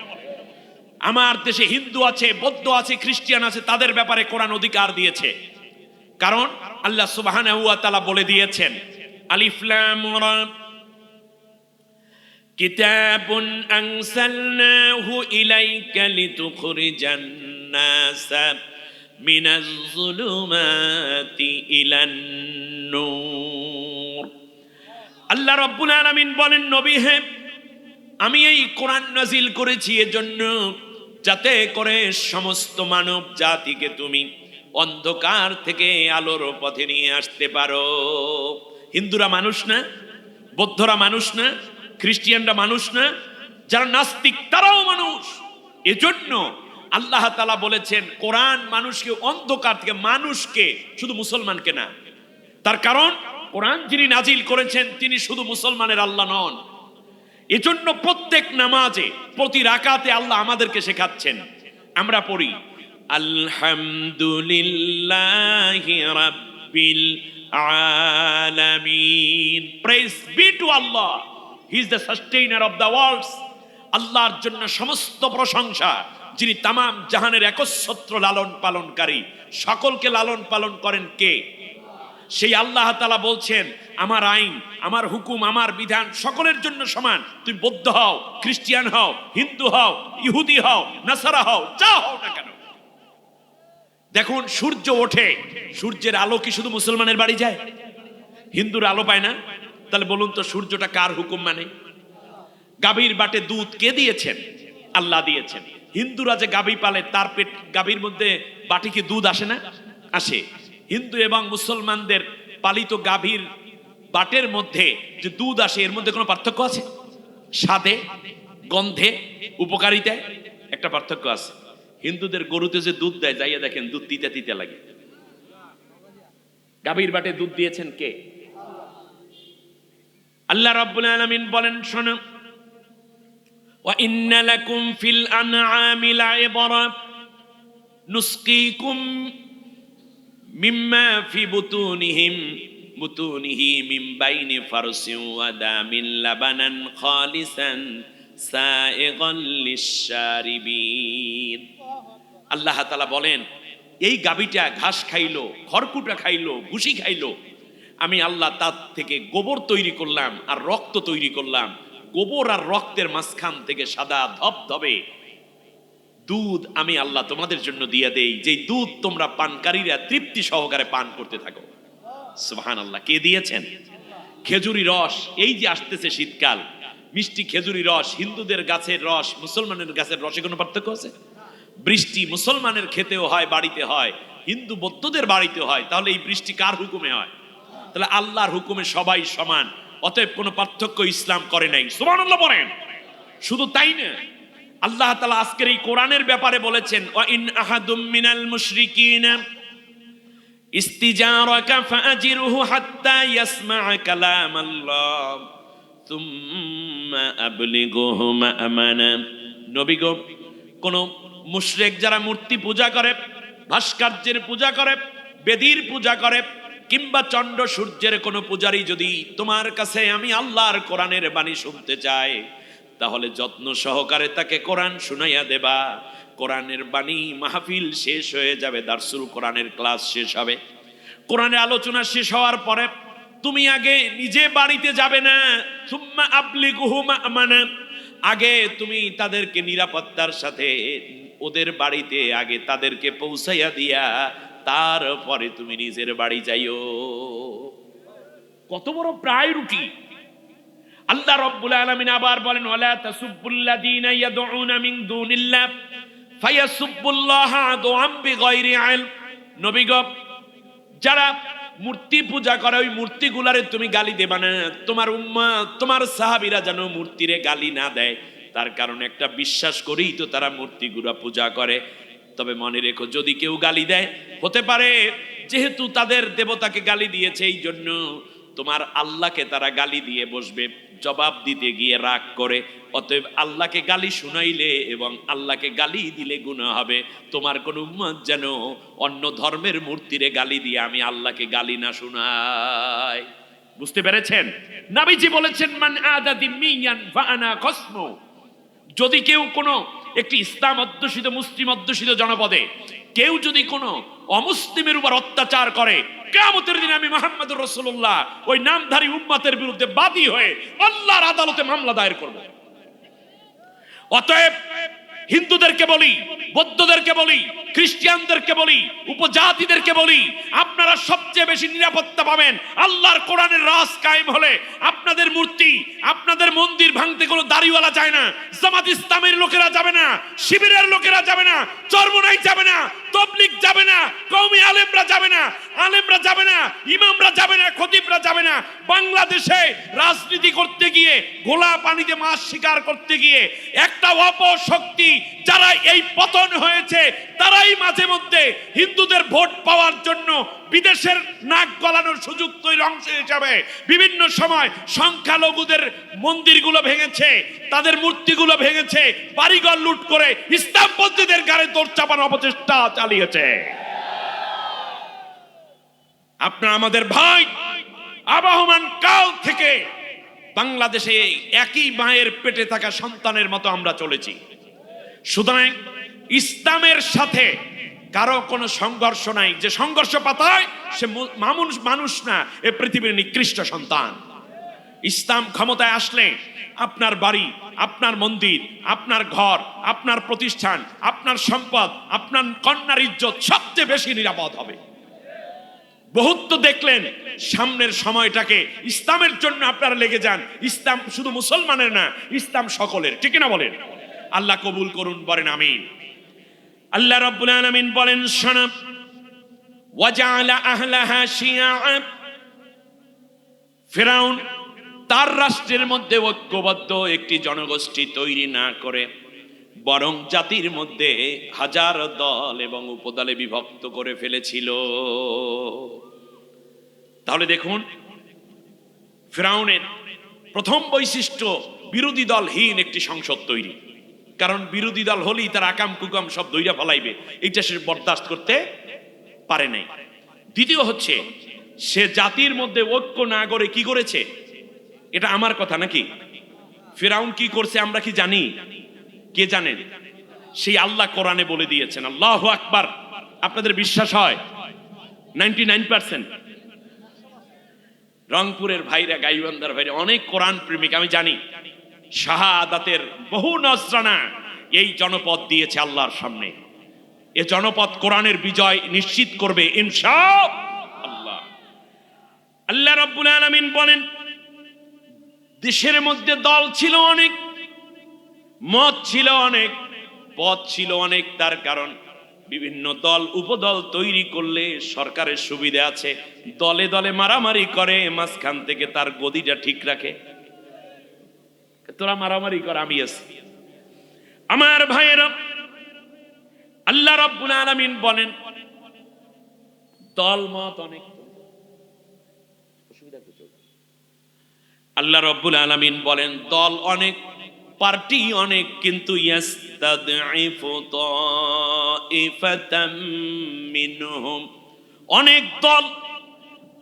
আমার দেশে হিন্দু আছে, বৌদ্ধ আছে, খ্রিস্টান আছে, তাদের ব্যাপারে কোরআন অধিকার দিয়েছে। কারণ আল্লাহ সুবহানাহু ওয়া তাআলা বলে দিয়েছেন, আলিফ লাম রা কিতাবুন আনসালনাহু ইলাইকা লিতুখরিজান নাসা মিনাজ যুলুমাতি ইলান নূর। আল্লাহ রাব্বুল আলামিন বলেন, নবী হে, আমি এই কোরআন নাজিল করেছি এজন্য যাতে করে সমস্ত মানব জাতিকে তুমি অন্ধকার থেকে আলোর পথে নিয়ে আসতে পারো। হিন্দুরা মানুষ না? বৌদ্ধরা মানুষ না? খ্রিস্টানরা মানুষ না? যারা নাস্তিক তারাও মানুষ। এজন্য আল্লাহ তাআলা বলেছেন কোরআন মানুষকে অন্ধকার থেকে, মানুষকে, শুধু মুসলমানকে না। তার কারণ কোরআন যিনি নাজিল করেছেন তিনি শুধু মুসলমানের আল্লাহ নন। এজন্য প্রত্যেক নামাজে, প্রতি রাকাতে আল্লাহ আমাদেরকে শেখাচ্ছেন। আমরা পড়ি আলহামদুলিল্লাহি রাব্বিল আলামিন, praise be to Allah, he is the sustainer of the worlds. আল্লাহর জন্য সমস্ত প্রশংসা, যিনি তামাম জাহানের একচ্ছত্র লালন পালনকারী। সকলকে লালন পালন করেন কে? সেই আল্লাহ তাআলা বলছেন, আমার আইন, আমার হুকুম, আমার বিধান সকলের জন্য সমান। তুমি বৌদ্ধ হও, খ্রিস্টান হও, হিন্দু হও, ইহুদি হও, নাসারা হও, যা হও না কেন। দেখুন সূর্য ওঠে, সূর্যের আলো কি শুধু মুসলমানের বাড়ি যায়? হিন্দুর আলো পায় না? তাহলে বলুন তো সূর্যটা কার হুকুম মানে? গাভীর বাটে দুধ কে দিয়েছেন? আল্লাহ দিয়েছেন। হিন্দুরা যে গাভী পালে তার পেট, গাভীর মধ্যে বাটি কি দুধ আসে না? আসে। হিন্দু এবং মুসলমানদের পালিত গাভীর বাটের মধ্যে যে দুধ আসে, এর মধ্যে কোনো পার্থক্য আছে? স্বাদে, গন্ধে, উপকারিতায় একটা পার্থক্য আছে। হিন্দুদের গরুতে যে দুধ দেয়, যাইয়া দেখেন দুধ তিতা তিতা লাগে। গাভীর বাটে দুধ দিয়েছেন কে? আল্লাহ রাব্বুল আলামিন বলেন, শোনো, ওয়া ইন্না লাকুম ফিল আনআমি লাইবরা নুসকিকুম মিম্মা ফি বুতুনিহি মিন বাইনি ফারসিন ওয়া দামিন লাবানান খালিসান সাইগান লিশ-শারিবিন। আল্লাহ তাআলা বলেন, এই গাভীটা ঘাস খাইলো, খড়কুটা খাইলো, ভুসি খাইলো, আমি আল্লাহ তার থেকে গোবর তৈরি করলাম আর রক্ত তৈরি করলাম। গোবর আর রক্তের মাঝখান থেকে সাদা ধবধবে দুধ আমি আল্লাহ তোমাদের জন্য দিয়ে দেই, যে দুধ তোমরা পানকারীরা তৃপ্তি সহকারে পান করতে থাকো। সুবহানাল্লাহ। কে দিয়েছেন? খেজুরি রস। এই যে আসতেছে শীতকাল, মিষ্টি খেজুরি রস, হিন্দুদের গাছের রস, মুসলমানের গাছের রসে কোনো পার্থক্য আছে? বৃষ্টি মুসলমানের খেতেও হয়, বাড়িতে হয়, হিন্দু বৌদ্ধদের বাড়িতে হয়, তাহলে এই বৃষ্টি কার হুকুমে হয়? তাহলে আল্লাহর হুকুমে সবাই সমান, অতএব কোনো পার্থক্য ইসলাম করে নাই। সুবহানাল্লাহ বলেন। শুধু তাই না, আল্লাহ তাআলা আজকের এই কোরআনের ব্যাপারে বলেছেন, ওয়া ইন আহাদুম মিনাল মুশরিকিনা ইস্তিজারাকা ফাআজিরহু হাত্তা ইয়াসমা'a কালামাল্লাহ সুম্মা আবলিগহু মা'মানা। নবী গো, কোন মুশরিক যারা মূর্তি পূজা করে, ভাস্কর্যের পূজা করে, বেদির পূজা করে, কিংবা চন্দ্র সূর্যের কোন পূজারী যদি তোমার কাছে আমি আল্লাহর কোরআনের বাণী শুনতে চাই, তাহলে যত্ন সহকারে তাকে কোরআন শুনাইয়া দেবা। কোরআনের বাণী মাহফিল শেষ হয়ে যাবে, দারসুল কোরআনের ক্লাস শেষ হবে, কোরআনের আলোচনা শেষ হওয়ার পরে তুমি আগে নিজে বাড়িতে যাবে না, সুম্মা আবলিগুহু মা'মানা, আগে তুমি তাদেরকে নিরাপত্তার সাথে ওদের বাড়িতে আগে তাদেরকে পৌঁছাইয়া দিয়া তারপরে তুমি নিজের বাড়ি যাইও। কত বড় প্রায়োরিটি! আল্লাহ রাব্বুল আলামিন আবার বলেন, ওয়ালা তাসুব্বুল্লাযীনা ইয়াদউনা মিন দুনিল্লাহ ফায়াসুব্বুল্লাহা আদওয়াম বিগাইরি ইলম। নবী গো, যারা মূর্তি পূজা করে ওই মূর্তিগুলারে তুমি গালি দেবা না। তোমার উম্মাত, তোমার সাহাবীরা যেন মূর্তিরে গালি না দেয়, তার কারণ একটা বিশ্বাস করেই তো তারা মূর্তিগুলা পূজা করে। তবে মনে রেখো, যদি কেউ গালি দেয়, হতে পারে যেহেতু তাদের দেবতাকে গালি দিয়েছে এই জন্য তোমার আল্লাহকে তারা গালি দিয়ে বসবে, জবাব দিতে গিয়ে রাগ করে। অতএব আল্লাহকে গালি শুনাইলে এবং আল্লাহকে গালি দিলে গুনাহ হবে। তোমার কোন উম্মত যেন অন্য ধর্মের মূর্তিরে গালি দিয়ে আমি আল্লাহকে গালি না শুনাই। বুঝতে পেরেছেন? নবীজি বলেছেন, মান আদা দিমিয়ান ফাআনা কসমু। যদি কেউ কোনো একটি ইসলাম অধ্যুষিত মুসলিম অধ্যুষিত জনপদে কেউ যদি কোনো অমুসলিমের উপর অত্যাচার করে, কিয়ামতের দিনে আমি মুহাম্মদুর রাসূলুল্লাহ ওই নামধারী উম্মতের বিরুদ্ধে বাদী হয়ে আল্লাহর আদালতে মামলা দায়ের করব। অতএব হিন্দুদেরকে বলি, বৌদ্ধদেরকে বলি, খ্রিস্টানদেরকে বলি, উপজাতিদেরকে বলি, আপনারা সবচেয়ে বেশি নিরাপত্তা পাবেন আল্লাহর কোরআনের রাজ কায়েম হলে। আপনাদের মূর্তি, আপনাদের মন্দির ভাঙতে কোনো দাড়িওয়ালা যায় না, জামাত ইসলামের লোকেরা যাবে না, শিবিরের লোকেরা যাবে না, চরমোনাই যাবে না, তাবলীগ যাবে না, কওমি আলেমরা যাবে না, আলেমরা যাবে না, ইমামরা যাবে না, খতিবরা যাবে না। বাংলাদেশে রাজনীতি করতে গিয়ে, ঘোলা পানিতে মাছ শিকার করতে গিয়ে একটা অপশক্তি যারা এই পতন হয়েছে, তারাই মাঝে মধ্যে হিন্দুদের ভোট পাওয়ার জন্য বিদেশের নাক গলানোর সুযোগ তৈরি অংশ হিসাবে বিভিন্ন সময় সংখ্যালঘুদের মন্দিরগুলো ভেঙেছে, তাদের মূর্তিগুলো ভেঙেছে, বাড়িঘর লুট করে ইসলামপন্থীদের গায়ে দোষ চাপানোর অপচেষ্টা চালিয়েছে। আপনারা আমাদের ভাই, আবহমান কাল থেকে বাংলাদেশে একই মায়ের পেটে থাকা সন্তানের মতো আমরা চলেছি। সুতরাং ইসলামের সাথে কারো কোনো সংঘর্ষ নাই। যে সংঘর্ষ পাতায় সে মানুষ না, এ পৃথিবীর নিকৃষ্ট সন্তান। ইসলাম ক্ষমতায় আসলে আপনার বাড়ি, আপনার মন্দির, আপনার ঘর, আপনার প্রতিষ্ঠান, আপনার সম্পদ, আপনার কন্যার ইজ্জত সবচেয়ে বেশি নিরাপদ হবে। বহুত তো দেখলেন, সামনের সময়টাকে ইসলামের জন্য আপনারা লেগে যান। ইসলাম শুধু মুসলমানের না, ইসলাম সকলের, ঠিক না বলেন? আল্লাহ কবুল করুন, বলেন আমিন। আল্লাহ রাব্বুল আলামিন বলেন, শোনো, ওয়াজআলা আহলাহা শিয়াআ। ফিরাউন তার রাষ্ট্রের মধ্যে ঐক্যবদ্ধ একটি জনগোষ্ঠী তৈরি না করে বরং জাতির মধ্যে হাজার দল এবং উপদলে বিভক্ত করে ফেলেছিল। তাহলে দেখুন, ফিরাউনের প্রথম বৈশিষ্ট্য বিরোধী দলহীন একটি সংসদ তৈরি। কারণ বিরোধী দল হলেই তার আকাম কুকাম সব দইরা ফলাইবে, এইটা সে বরদাস্ত করতে পারে নাই। দ্বিতীয় হচ্ছে, সে জাতির মধ্যে ঐক্য না করে কি করেছে? এটা আমার কথা নাকি? ফিরাউন কি করছে আমরা কি জানি? কে জানেন? সেই আল্লাহ কোরআনে বলে দিয়েছেন। আল্লাহু আকবার। আপনাদের বিশ্বাস হয়? 99%। রংপুরের ভাইরা, গাইবান্ধার ভাইরা অনেক কোরআন প্রেমিক, আমি জানি। শাহাদাতের বহু নজরানা এই জনপদ দিয়েছে আল্লাহর সামনে। এ জনপদ কোরআনের বিজয় নিশ্চিত করবে ইনশাআল্লাহ। আল্লাহ রাব্বুল আলামিন বলেন, দেশের মধ্যে দল ছিল অনেক, মত ছিল অনেক, পথ ছিল অনেক। তার কারণ বিভিন্ন দল উপদল তৈরি করলে সরকারের সুবিধা আছে। দলে দলে মারামারি করে, মাঝখান থেকে তার গদিটা ঠিক রাখে। তোরা মারামারি কর, আমি আছি। আমার ভাইয়েরা, আল্লাহ রাব্বুল আলামিন বলেন, দল মত অনেক। আল্লাহ রাব্বুল আলামিন বলেন, দল অনেক, পার্টি অনেক, কিন্তু ইয়াস্তাদঈফু তাইফাতাম মিনহুম। অনেক দল,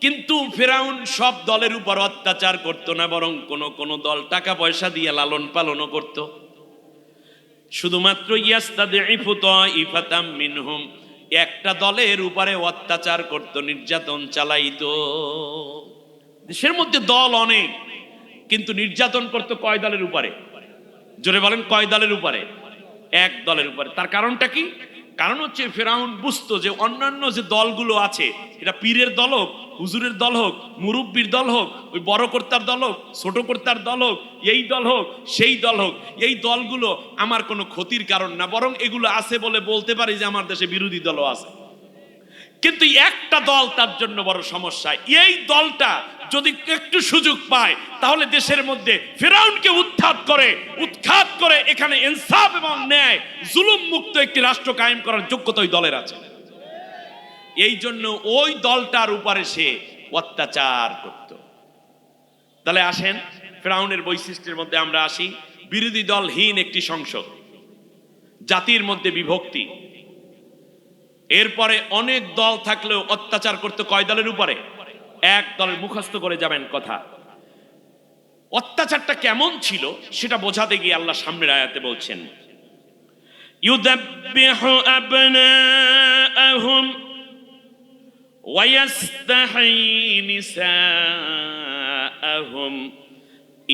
কিন্তু ফিরাউন সব দলের উপর অত্যাচার করত না, বরং কোন কোন দল টাকা পয়সা দিয়ে লালন পালনও করত। শুধুমাত্র ইয়াস্তাদঈফু তাইফাতাম মিনহুম, একটা দলের উপরে অত্যাচার করত, নির্যাতন চালাইতো। দেশের মধ্যে দল অনেক, কিন্তু নির্যাতন করত কয় দলের উপরে? জোরে বলেন, কয় দলের উপরে? এক দলের উপরে। তার কারণটা কি? কারণ হচ্ছে ফিরাউন বুঝতো যে অন্যান্য যে দলগুলো আছে, এটা পীরের দল হোক, হুজুরের দল হোক, মুরব্বীর দল হোক, ওই বড় কর্তার দল হোক, ছোট কর্তার দল হোক, এই দল হোক, সেই দল হোক, এই দলগুলো আমার কোনো ক্ষতির কারণ না, বরং এগুলো আছে বলে বলতে পারি যে আমার দেশে বিরোধী দলও আছে। কিন্তু একটা দল তার জন্য বড় সমস্যা। এই দলটা যদি একটু সুযোগ পায় তাহলে দেশের মধ্যে ফিরআউনকে উৎখাত করে এখানে ইনসাফ এবং ন্যায় জুলুম মুক্ত একটি রাষ্ট্র কায়েম করার যোগ্যতা ওই দলের আছে। এই জন্য ওই দলটার উপরে সে অত্যাচার করত। তাহলে আসেন ফিরআউনের বৈশিষ্ট্যের মধ্যে আমরা আসি। বিরোধী দলহীন একটি সংসদ, জাতির মধ্যে বিভক্তি, এরপরে অনেক দল থাকলেও অত্যাচার করতে কয় দলের উপরে? এক দলের। মুখস্থ করে যাবেন কথা। অত্যাচারটা কেমন ছিল সেটা বোঝাতে গিয়ে আল্লাহ সামনের আয়াতে বলছেন, ইউযাব্বিহু আবনাআহুম ওয়া ইস্তাহয়ী নিসাআহুম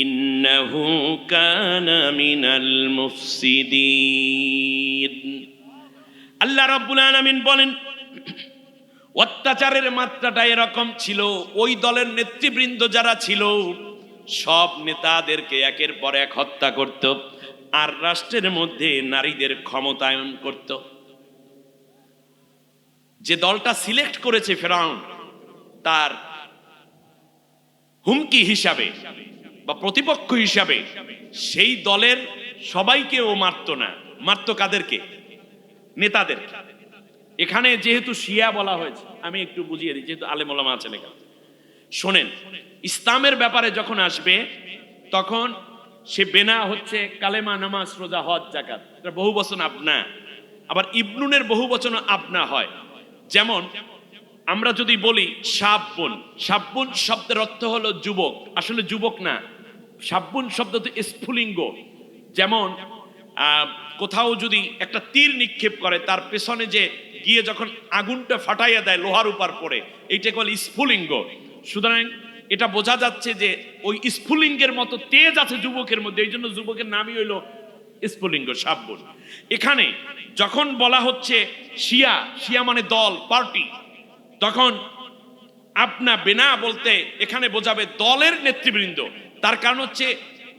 ইন্নাহু কানা মিনাল মুফসিদিন। আল্লাহ রাব্বুল আলামিন বলেন, অত্যাচারের মাত্রাটা এরকম ছিল, ওই দলের নেতৃবৃন্দ যারা ছিল সব নেতাদেরকে একের পর এক হত্যা করত, আর রাষ্ট্রের মধ্যে নারীদের ক্ষমতায়ন করত। যে দলটা সিলেক্ট করেছে ফিরআউন, তার হুমকি হিসাবে বা প্রতিপক্ষ হিসাবে সেই দলের সবাইকে ও মারত না। মারত কাদেরকে? নেতাদের। এখানে যেহেতু শিয়া বলা হয়েছে, আমি একটু বুঝিয়ে দিই, যেহেতু আলেম ওলামা আছেন এখানে। শোনেন, ইসলামের ব্যাপারে যখন আসবে তখন সে বেনা হচ্ছে কালেমা, নামাজ, রোজা, হজ, যাকাত, এটা বহু বচন আপনা। আবার ইবনুনের বহু বচন আপনা হয়। যেমন আমরা যদি বলি শাবুন, শাবুন শব্দের অর্থ হলো যুবক, আসলে যুবক না। শাবুন শব্দ তো স্ফুলিঙ্গ। যেমন কোথাও যদি একটা তীর নিক্ষেপ করে, তার পেছনে যে গিয়ে যখন আগুনটা ফাটাইয়া দেয় লোহার উপর পড়ে, এইটাকে বলে স্ফুলিঙ্গ। সুতরাং এটা বোঝা যাচ্ছে যে ওই স্ফুলিঙ্গের মতো তেজ আছে যুবকের মধ্যে, এই জন্য যুবকের নামই হইলো স্ফুলিঙ্গ, শাবুন। এখানে যখন বলা হচ্ছে শিয়া, শিয়া মানে দল, পার্টি, তখন আপনা বেনা বলতে এখানে বোঝাবে দলের নেতৃবৃন্দ। তার কারণ হচ্ছে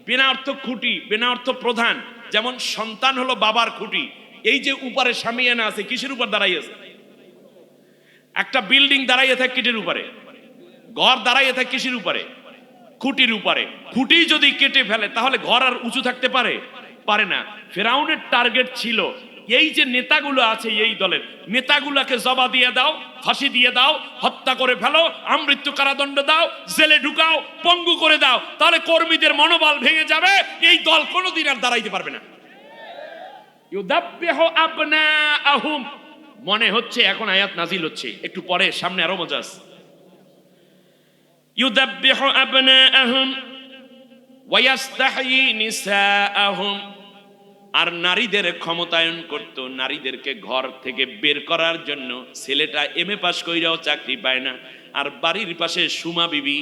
বেনা অর্থ খুঁটি, বেনা অর্থ প্রধান। যেমন সন্তান হলো বাবার খুঁটি। এই যে উপরে শামিয়ানা আছে, কিসের উপর দাঁড়াইয়ে আছে? একটা বিল্ডিং দাঁড়াইয়ে থাকে কিসের উপরে? ঘর দাঁড়াইয়ে থাকে কিসের উপরে? খুঁটির উপরে। খুঁটি যদি কেটে ফেলে তাহলে ঘর আর উঁচু থাকতে পারে? পারে না। ফিরআউনের টার্গেট ছিল এই যে নেতাগুলো আছে, এই দলের নেতাগুলোকে জবা দিয়ে দাও, ফাঁসি দিয়ে দাও, হত্যা করে ফেলো, আমৃত্যু কারাদণ্ড দাও, জেলে ঢুকাও, পঙ্গু করে দাও, তাহলে কর্মীদের মনোবল ভেঙে যাবে, এই দল কোনোদিন আর দাঁড়াইতে পারবে না। ইউযাব্বিহু আবনাআহুম, মনে হচ্ছে এখন আয়াত নাজিল হচ্ছে, একটু পরে সামনে আরো মজা আছে। ইউযাব্বিহু আবনাআহুম ওয়া ইস্তাহয়ী নিসাআহুম, আর নারীদের ক্ষমতায়ন করত। নারীদেরকে ঘর থেকে বের করার জন্য ছেলেটা এমএ পাস কইরাও চাকরি পায় না, আর বাড়ির পাশে সুমা বিবি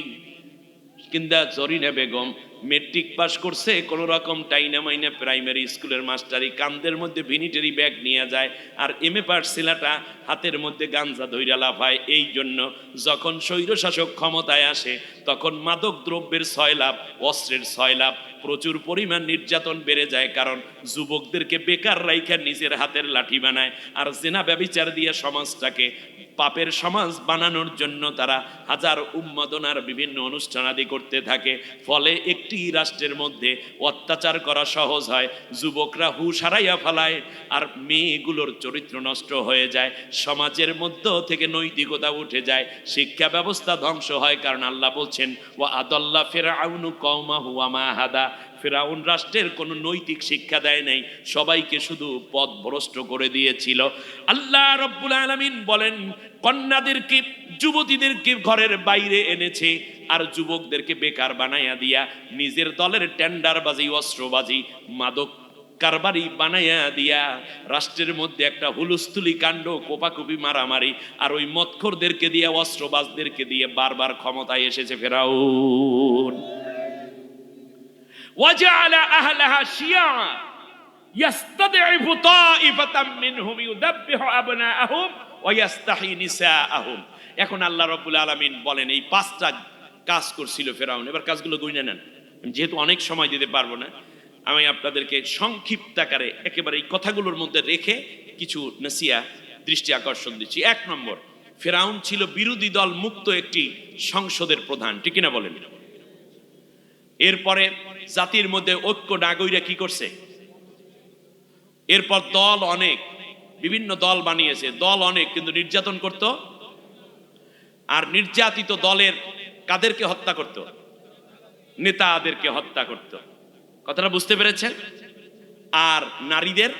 কিংবা জরিনা বেগম মেট্রিক পাস করছে কোন রকম টাইনা মাইনা প্রাইমারি স্কুলের মাস্টারি, কান্দের মধ্যে ভিনিটারি ব্যাগ নিয়ে যায়, আর এমএ পাস ছেলেটা হাতের মধ্যে গাঞ্জা ধইরা লাফায়। এই জন্য যখন স্বৈরশাসক ক্ষমতায় আসে তখন মাদক দ্রব্যের সয়লাভ, অস্ত্রের সয়লাভ, প্রচুর পরিমাণ নির্যাতন বেড়ে যায়। কারণ যুবকদেরকে বেকার রাইখা নিজের হাতের লাঠি বানায়, আর জেনা ব্যভিচার দিয়ে সমাজটাকে পাপের সমাজ বানানোর জন্য তারা হাজার উন্মাদনার বিভিন্ন অনুষ্ঠানাদি করতে থাকে। ফলে একটি রাষ্ট্রের মধ্যে অত্যাচার করা সহজ হয়, যুবকরা হুঁশ হারাইয়া ফেলায়, আর মেয়েগুলোর চরিত্র নষ্ট হয়ে যায়, সমাজের মধ্য থেকে নৈতিকতা উঠে যায়, শিক্ষা ব্যবস্থা ধ্বংস হয়। কারণ আল্লাহ বলছেন, ওয়া আদাল্লা ফিরআউনু কওমাহু ওয়া মা হাদা, ফিরআউন রাষ্ট্রের কোনো নৈতিক শিক্ষা দেয় নাই, সবাইকে শুধু পথভ্রষ্ট করে দিয়েছিল। আল্লাহ রাব্বুল আলামিন বলেন, কন্যাদেরকে, যুবতীদেরকে ঘরের বাইরে এনেছে, আর যুবকদেরকে বেকার বানাইয়া দিয়া নিজের দলের টেন্ডারবাজি, অস্ত্রবাজি, মাদক কারবারি বানাইয়া দিয়া রাষ্ট্রের মধ্যে একটা হুলস্থুলি কাণ্ড, কোপাকুপি, মারামারি, আর ওই মদখোরদেরকে দিয়ে, অস্ত্রবাজদেরকে দিয়ে বারবার ক্ষমতায় এসেছে ফিরআউন। وجعل أهلها شيعا يستضعف طائفة منهم يذبح أبناءهم ويستحيي نساءهم। এখন আল্লাহ রাব্বুল আলামিন বলেন এই পাঁচটা কাজ করছিল ফিরআউন। এবার কাজগুলো গুনে নেন, যেহেতু অনেক সময় দিতে পারবো না, আমি আপনাদেরকে সংক্ষিপ্ত আকারে একেবারে এই কথাগুলোর মধ্যে রেখে কিছু নসিহত, দৃষ্টি আকর্ষণ দিচ্ছি। এক নম্বর, ফেরাউন ছিল বিরোধী দল মুক্ত একটি সংসদের প্রধান, ঠিক কিনা বলেন? এরপরে জাতির মধ্যে ঐক্য নাগরিকরা কি করছে? এরপর দল অনেক, বিভিন্ন দল বানিয়েছে, দল অনেক, কিন্তু নির্যাতন করত। আর নির্যাতিত দলের কাদেরকে হত্যা করত? নেতাদেরকে হত্যা করত। কথাটা বুঝতে পেরেছেন? আর নারীদের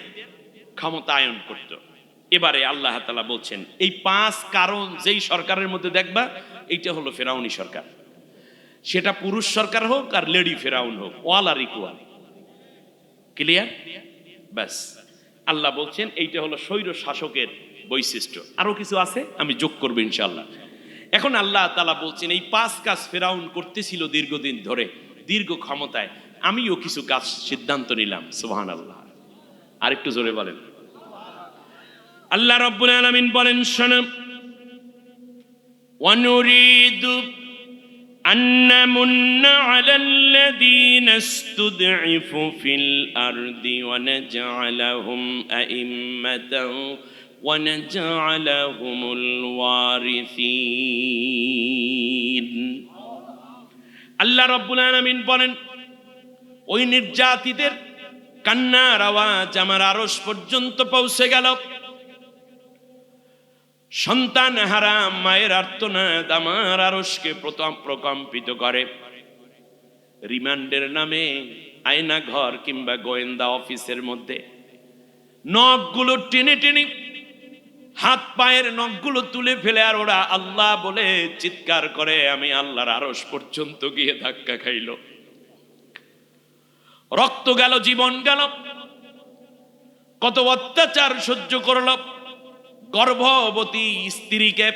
ক্ষমতায়ন করত। এবারে আল্লাহ তাআলা বলছেন এই 5 কারণ যেই সরকারের মধ্যে দেখবা এইটা হলো ফেরাউনি সরকার। সেটা পুরুষ সরকার হোক আর লেডি ফেরাউন হোক, অল আর ইকুয়াল। ক্লিয়ার? ব্যাস, আল্লাহ বলছেন এইটা হলো স্বৈর শাসকের বৈশিষ্ট্য। আরো কিছু আছে, আমি যোগ করবো ইনশাআল্লাহ। এখন আল্লাহ তাআলা বলছেন এই 5 কাজ ফেরাউন করতেছিল দীর্ঘদিন ধরে, দীর্ঘ ক্ষমতায়, আমিও কিছু কাজ সিদ্ধান্ত নিলাম। সুবহানাল্লাহ। আর একটু জোরে বলেন। আল্লাহ রাব্বুল আলামিন বলেন, শোনো, ওয়ানুরিদু আন্নামুন্না আলাল্লাযীনা ইসতুদঈফু ফিল আরদি ওয়া নাজআলাহুম আইম্মাতাও ওয়া নাজআলাহুমুল ওয়ারিসিন। আল্লাহ রাব্বুল আলামিন বলেন ওই নির্যাতিতদের কান্নার আওয়াজ আমার আরশ পর্যন্ত পৌঁছে গেল। সন্তান হারা মায়ের আর্তনাদ আমার আরশকে প্রকম্পিত করে। রিমান্ডের নামে আয়না ঘর কিংবা গোয়েন্দা অফিসের মধ্যে নখগুলো টেনে টেনে, হাত পায়ের নখগুলো তুলে ফেলে আর ওরা আল্লাহ বলে চিৎকার করে, আমি আল্লাহর আরশ পর্যন্ত গিয়ে ধাক্কা খাইল। রক্ত গেল, জীবন গেল, কত অত্যাচার সহ্য করল। গর্ভবতী স্ত্রীকে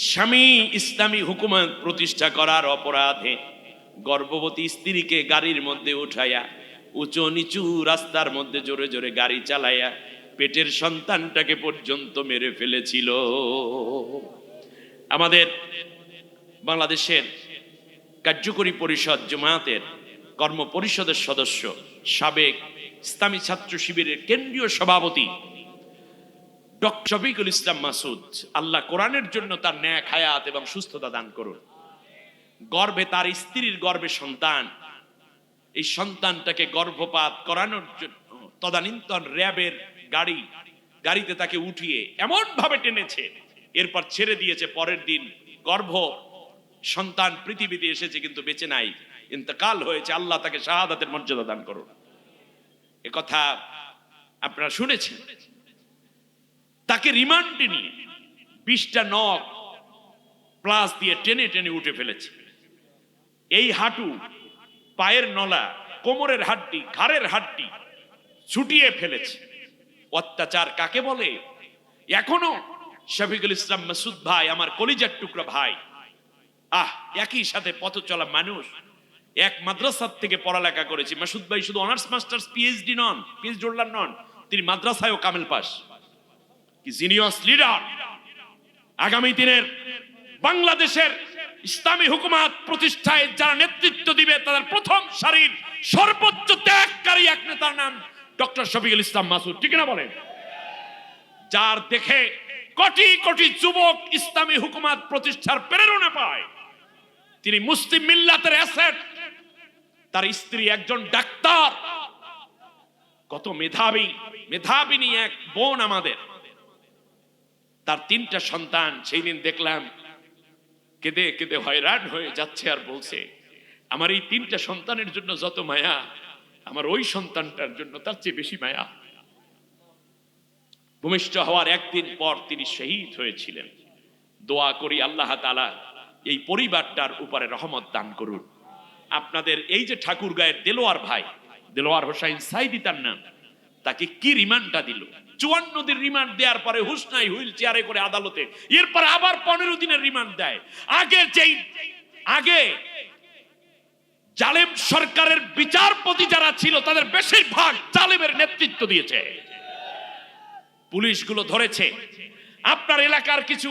স্বামী ইসলামী হুকুমত প্রতিষ্ঠা করার অপরাধে গর্ভবতী স্ত্রীকে গাড়ির মধ্যে উঠাইয়া উঁচু নিচু রাস্তার মধ্যে জোরে জোরে গাড়ি চালাইয়া পেটের সন্তানটাকে পর্যন্ত মেরে ফেলেছিল। আমাদের বাংলাদেশের কার্যকরী পরিষদ জামায়াতের কর্ম পরিষদের সদস্য, সাবেক ইসলামী ছাত্র শিবিরের কেন্দ্রীয় সভাপতি ডক্টর শফিকুল ইসলাম মাসুদ, আল্লাহ কোরআনের জন্য তার ন্যাক হায়াত এবং সুস্থতা দান করুন। গর্ভে তার স্ত্রীর গর্ভে সন্তান, এই সন্তানটাকে গর্ভপাত করানোর জন্য তদানীন্তন র্যাবের গাড়িতে তাকে উঠিয়ে এমন ভাবে টেনেছে, এরপর ছেড়ে দিয়েছে। পরের দিন গর্ভ সন্তান পৃথিবীতে এসেছে কিন্তু বেঁচে নাই, ইন্তেকাল হয়েছে। আল্লাহ তাকে শাহাদাতের মর্যাদা দান করুন। এ কথা আপনারা শুনেছেন। তাকে রিমান্ডে নিয়ে 20টা নখ প্লাস দিয়ে টেনে টেনে উঠে ফেলেছে। এই হাঁটু, পায়ের নলা, কোমরের হাড্ডি, ঘাড়ের হাড্ডি ছুটিয়ে ফেলেছে। অত্যাচার কাকে বলে? এখনো শফিকুল ইসলাম মাসুদ ভাই, আমার কলিজার টুকরা ভাই, একই সাথে পথ চলা মানুষ, এক মাদ্রাসার থেকে পড়ালেখা করেছে। মাসুদ ভাই শুধু অনার্স মাস্টার্স পিএইচডি নন, পিএইচডি হোল্ডার নন, তিনি মাদ্রাসায়ও কামেল পাস। কি জিনিয়াস লিডার! আগামী দিনের বাংলাদেশের ইসলামী হুকুমত প্রতিষ্ঠায় যারা নেতৃত্ব দিবে তাদের প্রথম সারির সর্বোচ্চ ত্যাগকারী এক নেতার নাম ডক্টর শফিকুল ইসলাম মাসুদ, ঠিক না বলেন? যার দেখে কোটি কোটি যুবক ইসলামী হুকুমত প্রতিষ্ঠার প্রেরণা পায়। তিনি মুসলিম মিল্লাতের অ্যাসেট। তার স্ত্রী একজন ডাক্তার, কত মেধাবিনী এক বোন আমাদের। তার 3টা সন্তান। সেই দিন দেখলাম কেঁদে কেঁদে হয়রান হয়ে যাচ্ছে আর বলছে, আমার এই 3টা সন্তানের জন্য যত মায়া, আমার ওই সন্তানটার জন্য তার চেয়ে বেশি মায়া। ভূমিষ্ঠ হওয়ার একদিন পর তিনি শহীদ হয়েছিলেন। দোয়া করি আল্লাহ তাআলা এই পরিবারটার উপরে রহমত দান করুন। আপনাদের এই যে ঠাকুরগাঁয়ের দেলোয়ার ভাই, দেলোয়ার হোসাইন সাইদি তার নাম, তাকে কি রিমান্ডটা দিল? 54 দিন রিমান্ড দেওয়ার পরে হুঁশ নাই, হুইল চেয়ারে করে আদালতে, এরপরে আবার 15 দিনের রিমান্ড দেয়। আগে জালেম সরকারের বিচারপতি যারা ছিল তাদের বেশিরভাগ জালেমের নেতৃত্ব দিয়েছে। পুলিশগুলো ধরেছে। আপনার এলাকার কিছু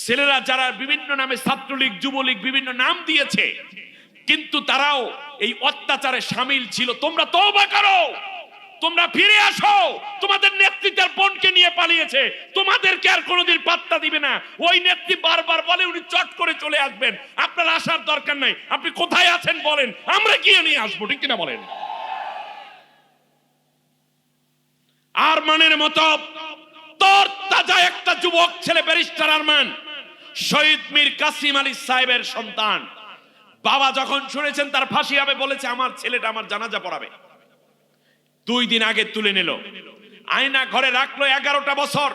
ছেলেরা যারা বিভিন্ন নামে ছাত্রলীগ, যুবলীগ বিভিন্ন নাম দিয়েছে, কিন্তু তারাও এই অত্যাচারে সামিল ছিল। তোমরা তওবা করো, তোমরা ফিরে আসো। তোমাদের নেতৃত্বের বোনকে নিয়ে পালিয়েছে, তোমাদেরকে আর কোনোদিন পাত্তা দিবে না। ওই নেত্রী বারবার বলে উনি চট করে চলে আসবেন, আপনার আসার দরকার নাই, আপনি কোথায় আছেন বলেন, আমরা গিয়ে নিয়ে আসবো, ঠিক কিনা বলেন? আরমানের মতো তোর তাজা একটা যুবক ছেলে ব্যারিস্টার আরমান, শহীদ মীর কাসিম আলী সাহেবের সন্তান। বাবা যখন শুনেছেন তার ফাঁসি হবে, বলেছে আমার ছেলেটা আমার জানাজা পড়াবে। 2 দিন আগে তুলে নিল, আয়না ঘরে রাখলো 11টা বছর,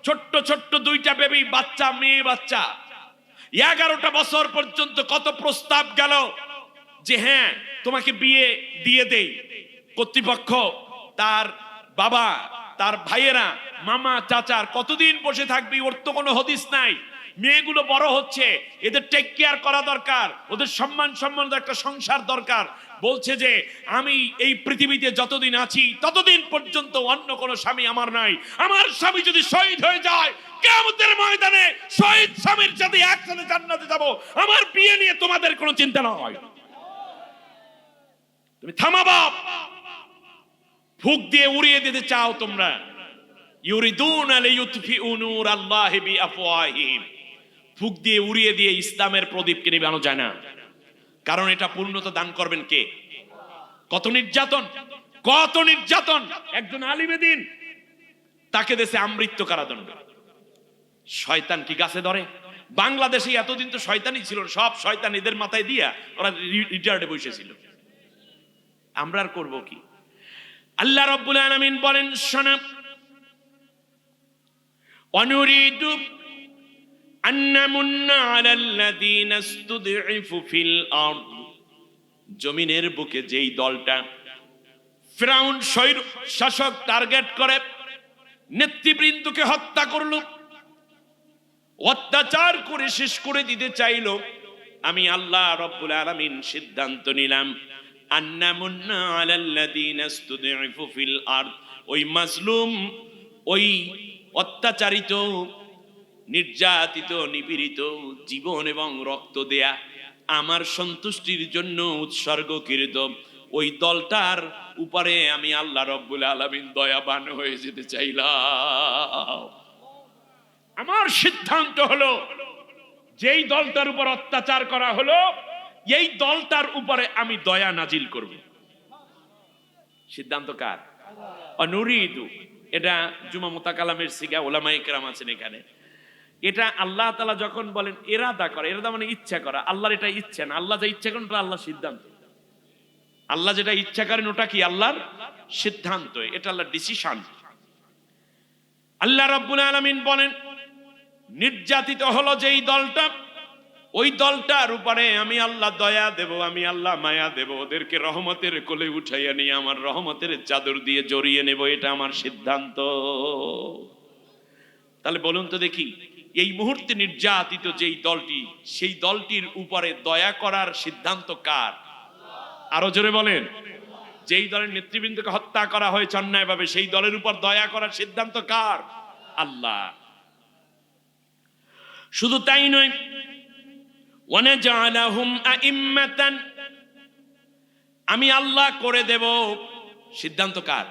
ছোট্ট ছোট্ট 2টা বেবি বাচ্চা, মেয়ে বাচ্চা। 11টা বছর পর্যন্ত কত প্রস্তাব গেল যে হ্যাঁ তোমাকে বিয়ে দিয়ে দেই। কর্তৃপক্ষ, তার বাবা, তার ভাইয়েরা, মামা, চাচার কতদিন বসে থাকবি, ওর তো কোনো হদিস নাই। মেয়েগুলো বড় হচ্ছে, এদের টেক কেয়ার করা দরকার, ওদের সম্মান একটা সংসার দরকার। বলছে যে আমি এই পৃথিবীতে যতদিন আছি ততদিন পর্যন্ত অন্য কোনো স্বামী আমার নাই। আমার স্বামী যদি শহীদ হয়ে যায়, কিয়ামতের ময়দানে শহীদ স্বামীর সাথে একসাথে জান্নাতে যাব। আমার বিয়ে নিয়ে তোমাদের কোনো চিন্তা নয়। তুমি থামা বাপ, ফুঁক দিয়ে উড়িয়ে দিতে চাও তোমরা। ইউরিদুনা লিইউতফিউ নূরাল্লাহি বিআফওয়াহিহিম, ফুঁক দিয়ে উড়িয়ে দিয়ে ইসলামের প্রদীপকে নিভানো যায় না। কারণ এটা পূর্ণতা দান করবেন কে? কত নির্যাতন, কত নির্যাতন। একজন আলিমে দ্বীন, তাকে দেশে আমৃত্যু কারাদণ্ড। শয়তান কি গাছে ধরে? বাংলাদেশে এতদিন তো শয়তানই ছিল, সব শয়তান এদের মাথায় দিয়া ওরা রিটায়ার্ডে বসেছিল। আমরা আর করবো কি? আল্লাহ রাব্বুল আলামিন বলেন, শোনা, অনুরিদু আন্নামুন্না আলাল্লাযীনা ইসতুদঈফু ফিল আরদ, জমিনের বুকে যেই দলটা ফিরাউন শাসক টার্গেট করে নেতৃবৃন্দকে হত্যা করলো, অত্যাচার করে শেষ করে দিতে চাইলো, আমি আল্লাহ রাব্বুল আলামিন সিদ্ধান্ত নিলাম আন্নামুন্না আলাল্লাযীনা ইসতুদঈফু ফিল আরদ, ওই মাজলুম, ওই অত্যাচারিত, নির্যাতিত, নিপীড়িত, জীবন এবং রক্ত দেয়া, আমার সন্তুষ্টির জন্য উৎসর্গকৃত ওই দলটার উপরে আমি আল্লাহ রাব্বুল আলামিন দয়াবান হয়ে যেতে চাইলাম। আমার সিদ্ধান্ত হলো যেই দলটার উপর অত্যাচার করা হলো, এই দলটার উপরে আমি দয়া নাজিল করব। সিদ্ধান্ত কার? অনুরিদু, এটা জুমা মুতাকালামের সিগা, ওলামায়ে কেরাম আছেন এখানে। এটা আল্লাহ তাআলা যখন বলেন ইরাদা করা, ইরাদা মানে ইচ্ছা করা, আল্লাহর এটা ইচ্ছা না। আল্লাহ যা ইচ্ছা করেন ওটা আল্লাহর সিদ্ধান্ত। আল্লাহ যেটা ইচ্ছা করেন ওটা কি? আল্লাহর সিদ্ধান্ত, এটা আল্লাহর ডিসিশন। আল্লাহ রাব্বুল আলামিন বলেন, নির্যাতিত হলো যেই দলটা, ওই দলটার উপরে আমি আল্লাহ দয়া দেব, আমি আল্লাহ মায়া দেব, ওদেরকে রহমতের কোলে উঠাইয়া নিয়ে আমার রহমতের চাদর দিয়ে জড়িয়ে নেব, এটা আমার সিদ্ধান্ত। তাহলে বলুন তো দেখি, এই মুহূর্তে নির্যাতিত যেই দলটি, সেই দলটির উপরে দয়া করার সিদ্ধান্ত কার? আরো জোরে বলেন। যেই দলের নেতৃবৃন্দকে হত্যা করা হয়েছে অন্যায়ভাবে, সেই দলের উপর দয়া করার সিদ্ধান্ত কার? আল্লাহ। শুধু তাই নয়, ওয়ানাজআলাহুম আইম্মাতান, আমি আল্লাহ করে দেব। সিদ্ধান্ত কার?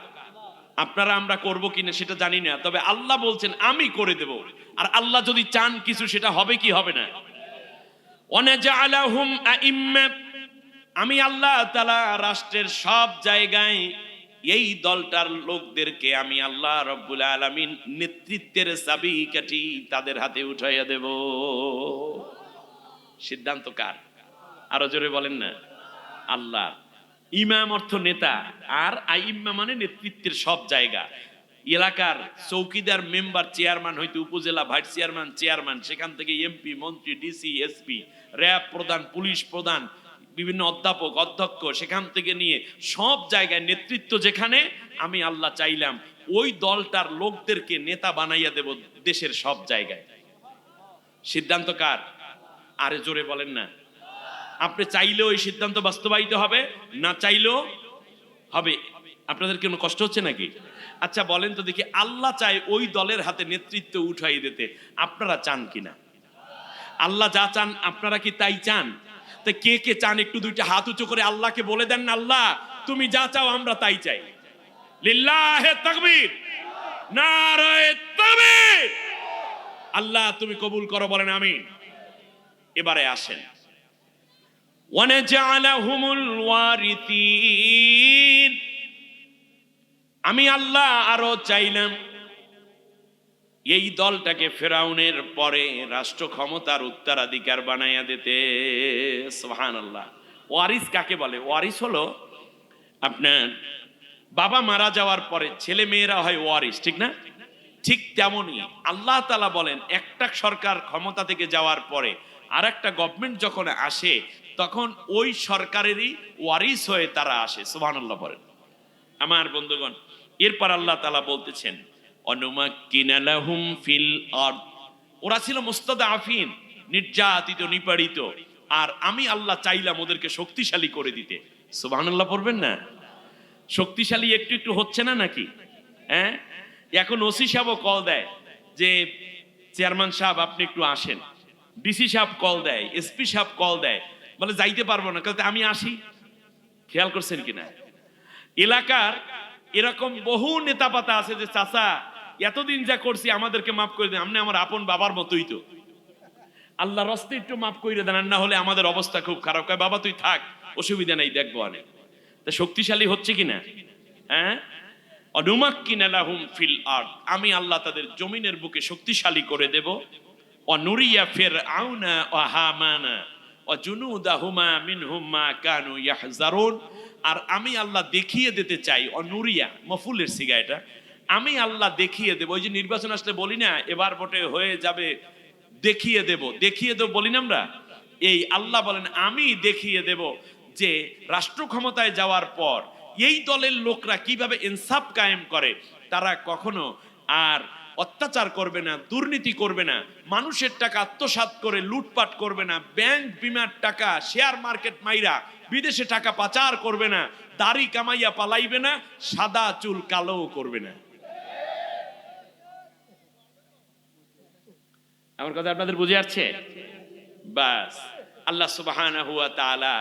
আপনারা আমরা করব কিনা সেটা জানি না, তবে আল্লাহ বলছেন আমি করে দেব। আর আল্লাহ যদি চান কিছু, সেটা হবে কি হবে না? ওয়ানাজআলাহুম আইম্মা, আমি আল্লাহ তাআলা রাষ্ট্রের সব জায়গায় এই দলটার লোকদেরকে আমি আল্লাহ রাব্বুল আলামিন নেতৃত্বের চাবিকাঠি তাদের হাতে উঠাইয়া দেব। সিদ্ধান্ত কার? আরো জোরে বলেন না। আল্লাহ। ইমাম অর্থ নেতা, আর আইম্মা মানে নেতৃত্বের সব জায়গা। এলাকার চৌকিদার, মেম্বার, চেয়ারম্যান হইতে উপজেলা ভাইস চেয়ারম্যান, চেয়ারম্যান, সেখান থেকে এমপি, মন্ত্রী, ডিসি, এসপি, র্যাব প্রধান, পুলিশ প্রধান, বিভিন্ন অধ্যাপক, অধ্যক্ষ, সেখান থেকে নিয়ে সব জায়গায় নেতৃত্ব যেখানে, আমি আল্লাহ চাইলাম ওই দলটার লোকদেরকে নেতা বানাইয়া দেব দেশের সব জায়গায়। সিদ্ধান্ত কার? আরে জোরে বলেন না। আপনি চাইলেও এই সিদ্ধান্ত বাস্তবায়িত হবে, না চাইলেও হবে। আপনাদের কোনো কষ্ট হচ্ছে নাকি? আচ্ছা বলেন তো দেখি, আল্লাহ চায় ওই দলের হাতে নেতৃত্ব উঠাই দিতে, আপনারা চান কিনা? আল্লাহ যা চান আপনারা কি তাই চান? তা কে কে চান একটু দুইটা হাত উঁচু করে আল্লাহকে বলে দেন না, আল্লাহ তুমি যা চাও আমরা তাই চাই। লিল্লাহে তাকবীর, নারায়ে তাকবীর। আল্লাহ তুমি কবুল করো, বলেন আমিন। এবারে আসেন, ওয়ানাজআলাহুমুল ওয়ারিথিন, আমি আল্লাহ আরো চাইলাম এই দলটাকে ফেরাউনের পরে রাষ্ট্র ক্ষমতার উত্তরাধিকার বানাইয়া দিতে। সুবহানাল্লাহ। ওয়ারিস কাকে বলে? ওয়ারিস হলো আপনার বাবা মারা যাওয়ার পরে ছেলে মেয়েরা হয় ওয়ারিস, ঠিক না? ঠিক তেমনই আল্লাহ তাআলা বলেন একটা সরকার ক্ষমতা থেকে যাওয়ার পরে আর একটা গভর্নমেন্ট যখন আসে তখন ওই সরকারেরই ওয়ারিস হয়ে তারা আসে। সুবহানাল্লাহ বলেন আমার বন্ধুগণ। এরপর আল্লাহ তাআলা বলতেছেন অনুমাক্কিনা লাহুম ফিল আরদ, ওরা ছিল মুস্তাদআফিন, নির্যাতিত নিপীড়িত, আর আমি আল্লাহ চাইলাম ওদেরকে শক্তিশালী করে দিতে। সুবহানাল্লাহ পড়বেন না? শক্তিশালী একটু একটু হচ্ছে না নাকি? হ্যাঁ, এখন ওসি সাহেবও কল দেয় যে চেয়ারম্যান সাহেব আপনি একটু আসেন, ডিসি সাহেব কল দেয়, এসপি সাহেব কল দেয়, বলে যাইতে পারবো না, কারণ আমি আসি। খেয়াল করছেন কিনা? এলাকার এরকম বহু নেতা পাতা আছে যে চাচা এতদিন যা করছি আমাদেরকে মাফ করে দেন, আপনি আমার আপন বাবার মতোই তো, আল্লাহর রাস্তায় একটু মাফ করে দেন, না হলে আমাদের অবস্থা খুব খারাপ। কয় বাবা তুই থাক, অসুবিধা নাই, দেখবো অনেক। তা শক্তিশালী হচ্ছে কিনা? হ্যাঁ, অনুমাক্কিনা লাহুম ফিল আরদ, আমি আল্লাহ তাদের জমিনের বুকে শক্তিশালী করে দেব। অনুরিয়া ফিরআউনা ওয়া হামানা ওয়া জুনুদাহুমা মিনহুম মা কানু ইয়াহজারুন, আর আমি আল্লাহ দেখিয়ে দিতে চাই। অনুরিয়া মফুলের সিগা এটা, আমি আল্লাহ দেখিয়ে দেব। ওই যে নির্বাচন আসলে বলি না এবার ভোটে হয়ে যাবে, দেখিয়ে দেব, দেখিয়ে দেব বলি না আমরা, এই আল্লাহ বলেন আমি দেখিয়ে দেব যে রাষ্ট্র ক্ষমতায় যাওয়ার পর এই দলের লোকরা কিভাবে ইনসাফ কায়েম করে। তারা কখনো আর অত্যাচার করবে না, দুর্নীতি করবে না, মানুষের টাকা আত্মসাৎ করে লুটপাট করবে না, ব্যাংক বিমার টাকা শেয়ার মার্কেট মাইরা বিদেশে টাকা পাচার করবে না, দাড়ি কামাইয়া পালাইবে না, সাদা চুল কালো করবে না। আমার কথা আপনাদের বুঝে আসছে? বাস, আল্লাহ সুবহানাহু ওয়া তাআলা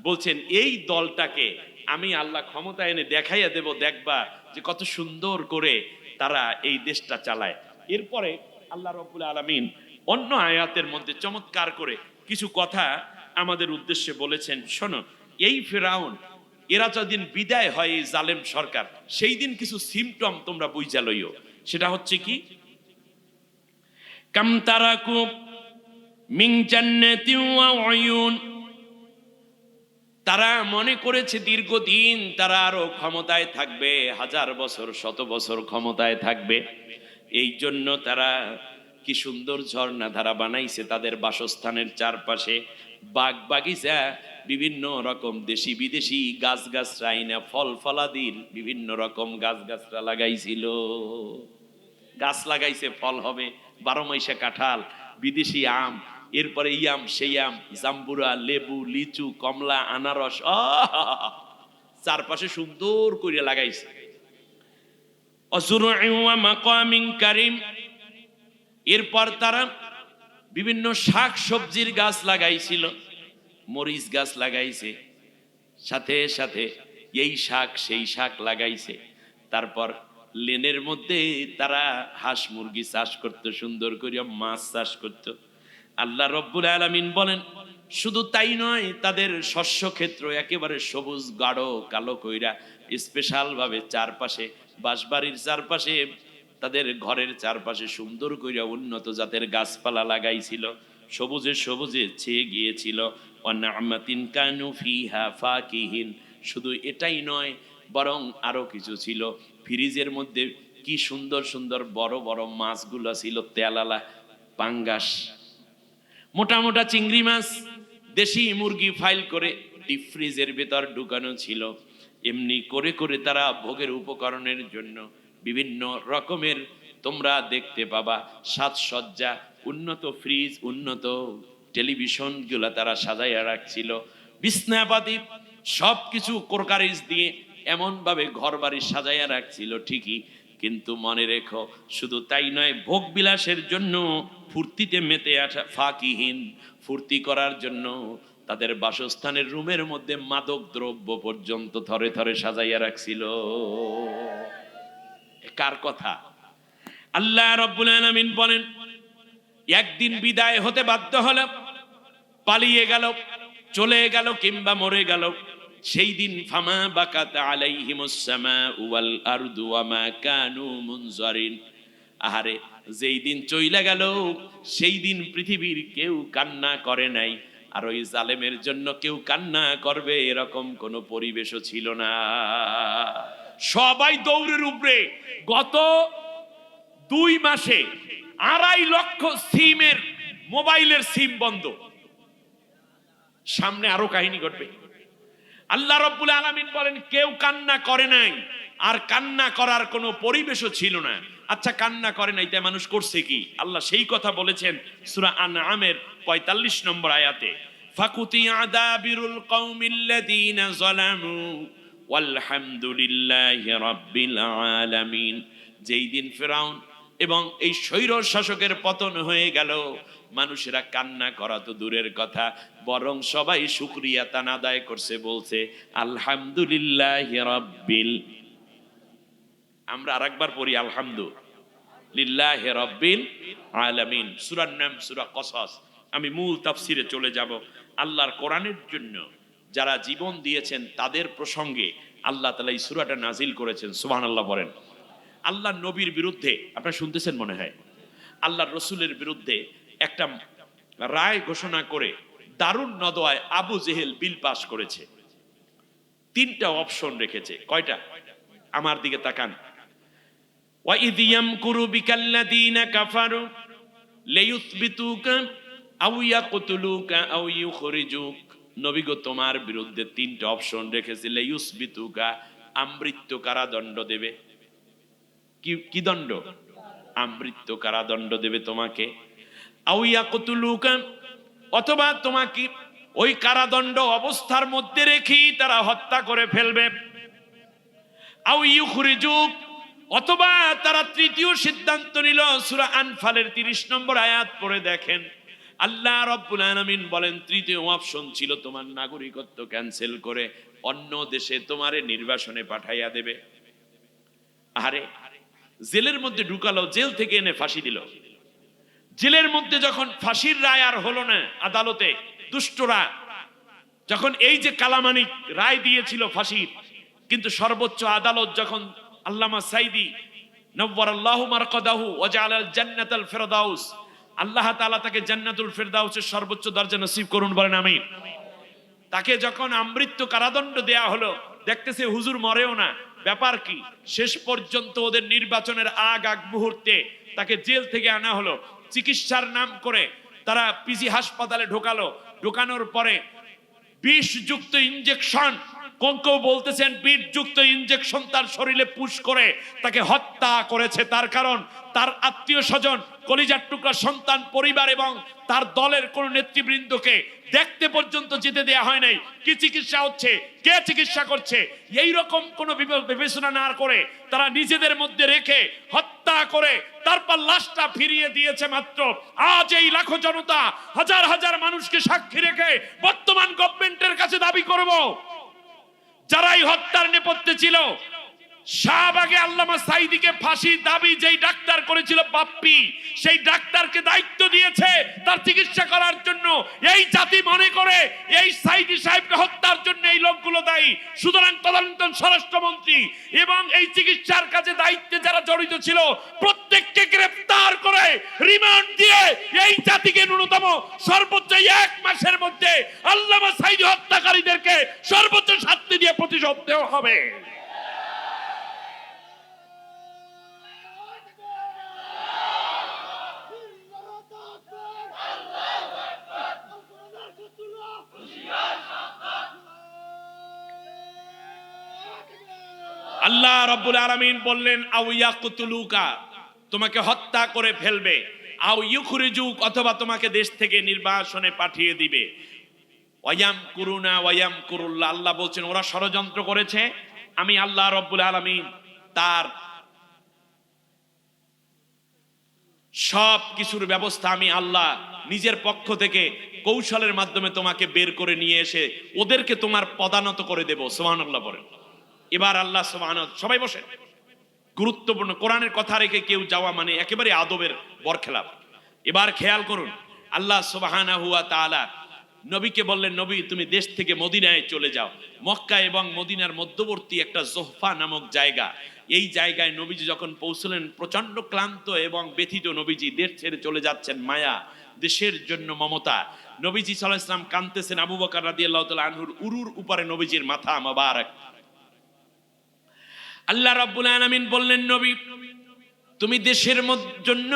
বলছেন এই দলটাকে আমি আল্লাহ ক্ষমতা এনে দেখাইয়া দেব, দেখবা যে কত সুন্দর করে তারা এই দেশটা চালায়। এরপরে আল্লাহ রাব্বুল আলামিন অন্য আয়াতের মধ্যে চমৎকার করে কিছু কথা আমাদের উদ্দেশ্যে বলেছেন। শোনো, এই ফেরাউন এরা যতদিন বিদায় হয় এই জালেম সরকার, সেই দিন কিছু সিমটম তোমরা বুঝা লইও। সেটা হচ্ছে কি, কাম তারাকু মিন জান্নাতিন ওয়া উয়ুন, তারা মনে করেছে দীর্ঘদিন তারা আরো ক্ষমতায় থাকবে, হাজার বছর শত বছর ক্ষমতায় থাকবে। এই জন্য তারা কি সুন্দর ঝর্ণা ধারা বানাইছে তাদের বাসস্থানের চারপাশে, বাগ বাগিচা, বিভিন্ন রকম দেশি বিদেশি গাছ গাছরা আইনা ফল ফলাদির বিভিন্ন রকম গাছ গাছরা লাগাইছিল। গাছ লাগাইছে ফল হবে, 12 মাসে কাঁঠাল, বিদেশি আম, এরপরে ইয়াম সেই আম, জাম্বুরা, লেবু, লিচু, কমলা, আনারস, চারপাশে সুন্দর করে লাগাইছে। অজুরুইন ওয়া মাকামিন কারীম, এরপর তারা বিভিন্ন শাক সবজির গাছ লাগাইছিল, মরিচ গাছ লাগাইছে, সাথে সাথে এই শাক সেই শাক লাগাইছে। তারপর লেনের মধ্যে তারা হাঁস মুরগি চাষ করতো, সুন্দর করে মাছ চাষ করতো। আল্লাহ রব্বুল আলামিন বলেন শুধু তাই নয়, তাদের শস্য ক্ষেত্র একেবারে সবুজ গাঢ় কালো কইরা স্পেশাল ভাবে চারপাশে বাঁশবাড়ির চারপাশে তাদের ঘরের চারপাশে সুন্দর কইরা উন্নত জাতের গাছপালা লাগাইছিল, সবুজে সবুজে ছেয়ে গিয়েছিল। ওয়ানামাতিন কানু ফিহা ফাকিহিন, শুধু এটাই নয় বরং আরো কিছু ছিল। ফ্রিজের মধ্যে কি সুন্দর সুন্দর বড় বড় মাছগুলো ছিল, তেলালা পাঙ্গাস, মোটা মোটা চিংড়ি মাছ, দেশি মুরগি ফাইল করে ডিপ ফ্রিজের ভেতর ঢুকানো ছিল। এমনি করে করে তারা ভোগের উপকরণের জন্য বিভিন্ন রকমের তোমরা দেখতে পাবা সাজসজ্জা, উন্নত ফ্রিজ, উন্নত টেলিভিশন গুলা তারা সাজাইয়া রাখছিল, বিছনাপাতি সবকিছু কোরকারিজ দিয়ে এমন ভাবে ঘর বাড়ি সাজাইয়া রাখছিল ঠিকই, কিন্তু মনে রেখো শুধু তাই নয়, ভোগ বিলাসের জন্য ফুর্তিতে মেতে আসা ফাকিহীন, ফুর্তি করার জন্য তাদের বাসস্থানের রুমের মধ্যে মাদক দ্রব্য পর্যন্ত থরে থরে সাজাইয়া রাখছিল। কার কথা? আল্লাহ রাব্বুল আলামিন বলেন, একদিন বিদায় হতে বাধ্য হলো, পালিয়ে গেল, চলে গেল কিংবা মরে গেল, সেই দিন ফামা বাকাত আলাইহিমুস সামাউ ওয়াল আরদু ওয়া মা কানু মুনজারিন। আহারে, যেই দিন চইলা গেল সেই দিন পৃথিবীর কেউ কান্না করে নাই, আর ওই জালেমের জন্য কেউ কান্না করবে এরকম কোনো পরিবেশও ছিল না। সবাই দৌড়ের উপরে। গত 2 মাসে 2.5 লক্ষ সিমের মোবাইলের সিম বন্ধ। সামনে আরো কাহিনী ঘটবে। আল্লাহ রাব্বুল আলামিন বলেন কেউ কান্না করে নাই, আর কান্না করার কোনো পরিবেশও ছিল না। আচ্ছা, কান্না করে নাই তাই মানুষ করছে কি? আল্লাহ সেই কথা বলেছেন সূরা আনআমের 45 নম্বর আয়াতে, ফাকুতি আদাবিরুল কওমিল্লাযীনা যালামু ওয়ালহামদুলিল্লাহি রাব্বিল আলামিন। যেই দিন ফিরআউন এবং এই স্বৈর শাসকের পতন হয়ে গেল, মানুষেরা কান্না করা তো দূরের কথা, বরং সবাই শুকরিয়া তান আদায় করছে, বলছে আলহামদুলিল্লাহি রাব্বিল। আমরা আরেকবার পড়ি আলহামদুলিল্লাহি রাব্বিল আলামিন। সূরার নাম সূরা কসস। আমি মূল তাফসিরে চলে যাব। আল্লাহর কোরআনের জন্য যারা জীবন দিয়েছেন তাদের প্রসঙ্গে আল্লাহ তাআলা এই সূরাটা নাজিল করেছেন। সুবহানাল্লাহ বলেন। আল্লাহ নবীর বিরুদ্ধে, আপনারা শুনতেছেন মনে হয়, আল্লাহর রাসূলের বিরুদ্ধে একটা রায় ঘোষণা করে দারুন নদওয়ায় আবু জেহেল বিল পাস করেছে। 3টা অপশন রেখেছে। কয়টা? আমার দিকে তাকান। ওয়া ইয ইয়ামকুরু বিকাল্লাযীনা কাফারু লিয়ুসবিতুকা আও ইয়াকতুলুকা আও ইউখরিজুক। নবী গো, তোমার বিরুদ্ধে 3টা অপশন রেখেছে। লিয়ুসবিতুকা, আমৃত্যু কারাদণ্ড দেবে। কি দণ্ড? আমৃত্যু কারাদণ্ড দেবে তোমাকে। আও ইয়াকতুলুকা, অথবা তোমাকে ওই কারাদণ্ড অবস্থার মধ্যে রেখেই তারা হত্যা করে ফেলবে। আও ইউখরিজুক, অথবা তারা 3য় সিদ্ধান্ত নিল। সূরা আনফালের 30 নম্বর আয়াত পড়ে দেখেন, আল্লাহ রাব্বুল আলামিন বলেন 3য় অপশন ছিল তোমার নাগরিকত্ব ক্যান্সেল করে অন্য দেশে তোমারে নির্বাসনে পাঠাইয়া দেবে। আরে, জেলের মধ্যে ঢুকালো, জেল থেকে এনে ফাঁসি দিল। জেলের মধ্যে যখন ফাঁসির রায় আর হলো না আদালতে, দুষ্টরা যখন এই যে কালামানিক রায় দিয়েছিল ফাঁসির, কিন্তু সর্বোচ্চ আদালত যখন আল্লামা সাইদি নওয়ারাল্লাহু মারকাদাহু ওয়া জাআলাল জান্নাতাল ফিরদাউস, আল্লাহ তাআলা তাকে জান্নাতুল ফিরদাউসের সর্বোচ্চ দরজা নসিব করুন, বলেন আমিন। তাকে যখন আমৃত্যু কারাদণ্ড দেয়া হলো, দেখতেছে হুজুর মরেও না, ব্যাপার কি? শেষ পর্যন্ত ওদের নির্বাচনের আগ মুহূর্তে তাকে জেল থেকে আনা হলো। চিকিৎসার নাম করে তারা পিজি হাসপাতালে ঢোকালো। ঢোকানোর পরে বিষযুক্ত ইনজেকশন, কেউ বলতেছেন বিষযুক্ত ইনজেকশন তার শরীরে পুশ করে তাকে হত্যা করেছে। তার কারণ তার আত্মীয় স্বজন, কলিজার টুকরা সন্তান, পরিবার এবং তার দলের কোন নেতৃবৃন্দকে দেখতে পর্যন্ত যেতে দেয়া হয় নাই। কি চিকিৎসা হচ্ছে, কে চিকিৎসা করছে, এই রকম কোন বিবেচনা না করে তারা নিজেদের মধ্যে রেখে হত্যা করে তারপর লাশটা ফিরিয়ে দিয়েছে মাত্র। আজ এই লাখো জনতা, হাজার হাজার মানুষকে সাক্ষী রেখে বর্তমান গভর্নমেন্টের কাছে দাবি করব, যারা এই হত্যার নেপথ্যে ছিল, শাহবাগে আল্লামা সাইদিকে ফাঁসি দাবি যেই ডাক্তার করেছিল বাপ্পি, সেই ডাক্তারকে দায়িত্ব দিয়েছে তার চিকিৎসা করার জন্য। এই জাতি মনে করে এই সাইদি সাহেবকে হত্যার জন্য এই লোকগুলো দায়ী। সুতরাং তদানীন্তন স্বরাষ্ট্রমন্ত্রী এবং এই চিকিৎসার কাজে দায়িত্বে যারা জড়িত ছিল প্রত্যেককে গ্রেফতার করে রিমান্ড দিয়ে এই জাতিকে ন্যূনতম সর্বোচ্চ 1 মাসের মধ্যে আল্লামা সাইদি হত্যাকারীদেরকে সর্বোচ্চ শাস্তি দিয়ে প্রতিশোধ দেওয়া হবে। আল্লাহ রাব্বুল আলামিন বললেন আও ইয়াকতুলুকা, তোমাকে হত্যা করে ফেলবে, আও ইউখরিজুক, অথবা তোমাকে দেশ থেকে নির্বাসনে পাঠিয়ে দিবে। ওয়ায়ামকুরুনা ওয়ায়ামকুরুল্লাহ, আল্লাহ বলছেন ওরা ষড়যন্ত্র করেছে, আমি আল্লাহ রাব্বুল আলামিন তার সব কিছুর ব্যবস্থা আমি আল্লাহ নিজের পক্ষ থেকে কৌশলের মাধ্যমে তোমাকে বের করে নিয়ে এসে ওদেরকে তোমার পদানত করে দেব। সুবহানাল্লাহ বলেন। এবার আল্লাহ সুবহানাহু, সবাই বসেন। গুরুত্বপূর্ণ কোরআনের কথা রেখে কেউ যাওয়া মানে একেবারে আদবের বরখেলাপ। এবার খেয়াল করুন, আল্লাহ সুবহানাহু ওয়া তাআলা নবীকে বললেন, নবী তুমি দেশ থেকে মদিনায় চলে যাও। মক্কা এবং মদিনার মধ্যবর্তী একটা জোহফা নামক জায়গা, এই জায়গায় নবীজি যখন পৌঁছলেন, প্রচন্ড ক্লান্ত এবং ব্যথিত নবীজি দেশ ছেড়ে চলে যাচ্ছেন। মায়া, দেশের জন্য মমতা, নবীজি সাল্লাল্লাহু আলাইহি ওয়াসাল্লাম কাঁদতেছেন। আবু বকর রাদিয়াল্লাহু তাআলা আনহুর উরুর উপরে নবীজির মাথা মোবারক। আল্লাহ রাব্বুল আলামিন বললেন, নবী তুমি দেশের জন্য,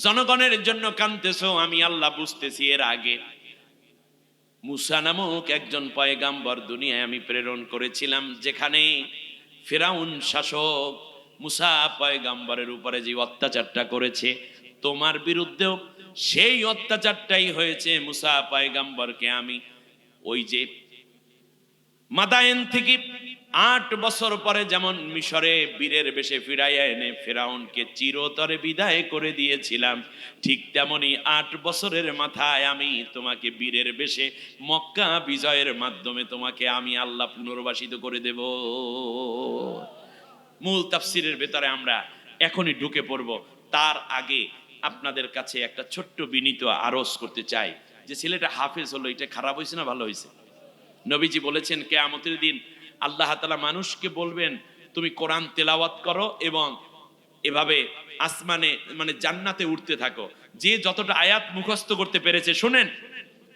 জনগণের জন্য কাঁদতেছো, আমি আল্লাহ বুঝতেছি। এর আগে মুসা নামক একজন পয়গাম্বর দুনিয়ায় আমি প্রেরণ করেছিলাম, যেখানে ফিরাউন শাসক মুসা পয়গাম্বরের উপরে যে অত্যাচারটা করেছে, তোমার বিরুদ্ধেও সেই অত্যাচারটাই হয়েছে। মুসা পয়গাম্বরকে আমি ওই যে মাদায়েন থেকে 8 বছর পরে যেমন মিশরে বীরের বেশে ফিরাইয়া এনে ফেরাউনকে চিরতরে বিদায় করে দিয়েছিলাম, ঠিক তেমনি 8 বছরের মাথায় আমি তোমাকে বীরের বেশে মক্কা বিজয়ের মাধ্যমে তোমাকে আমি আল্লাহ পুনর্বাসিত করে দেব। মূল তাফসিরের ভেতরে আমরা এখনই ঢুকে পড়ব। তার আগে আপনাদের কাছে একটা ছোট্ট বিনীত আরজ করতে চাই, যে ছেলেটা হাফেজ হলো, এটা খারাপ হয়েছে না ভালো হয়েছে? নবীজি বলেছেন কিয়ামতের দিন আল্লাহ তাআলা মানুষকে বলবেন, তুমি কোরআন তেলাওয়াত করো এবং এভাবে আসমানে মানে জান্নাতে উঠতে থাকো। যে যতটা আয়াত মুখস্থ করতে পেরেছে, শুনেন,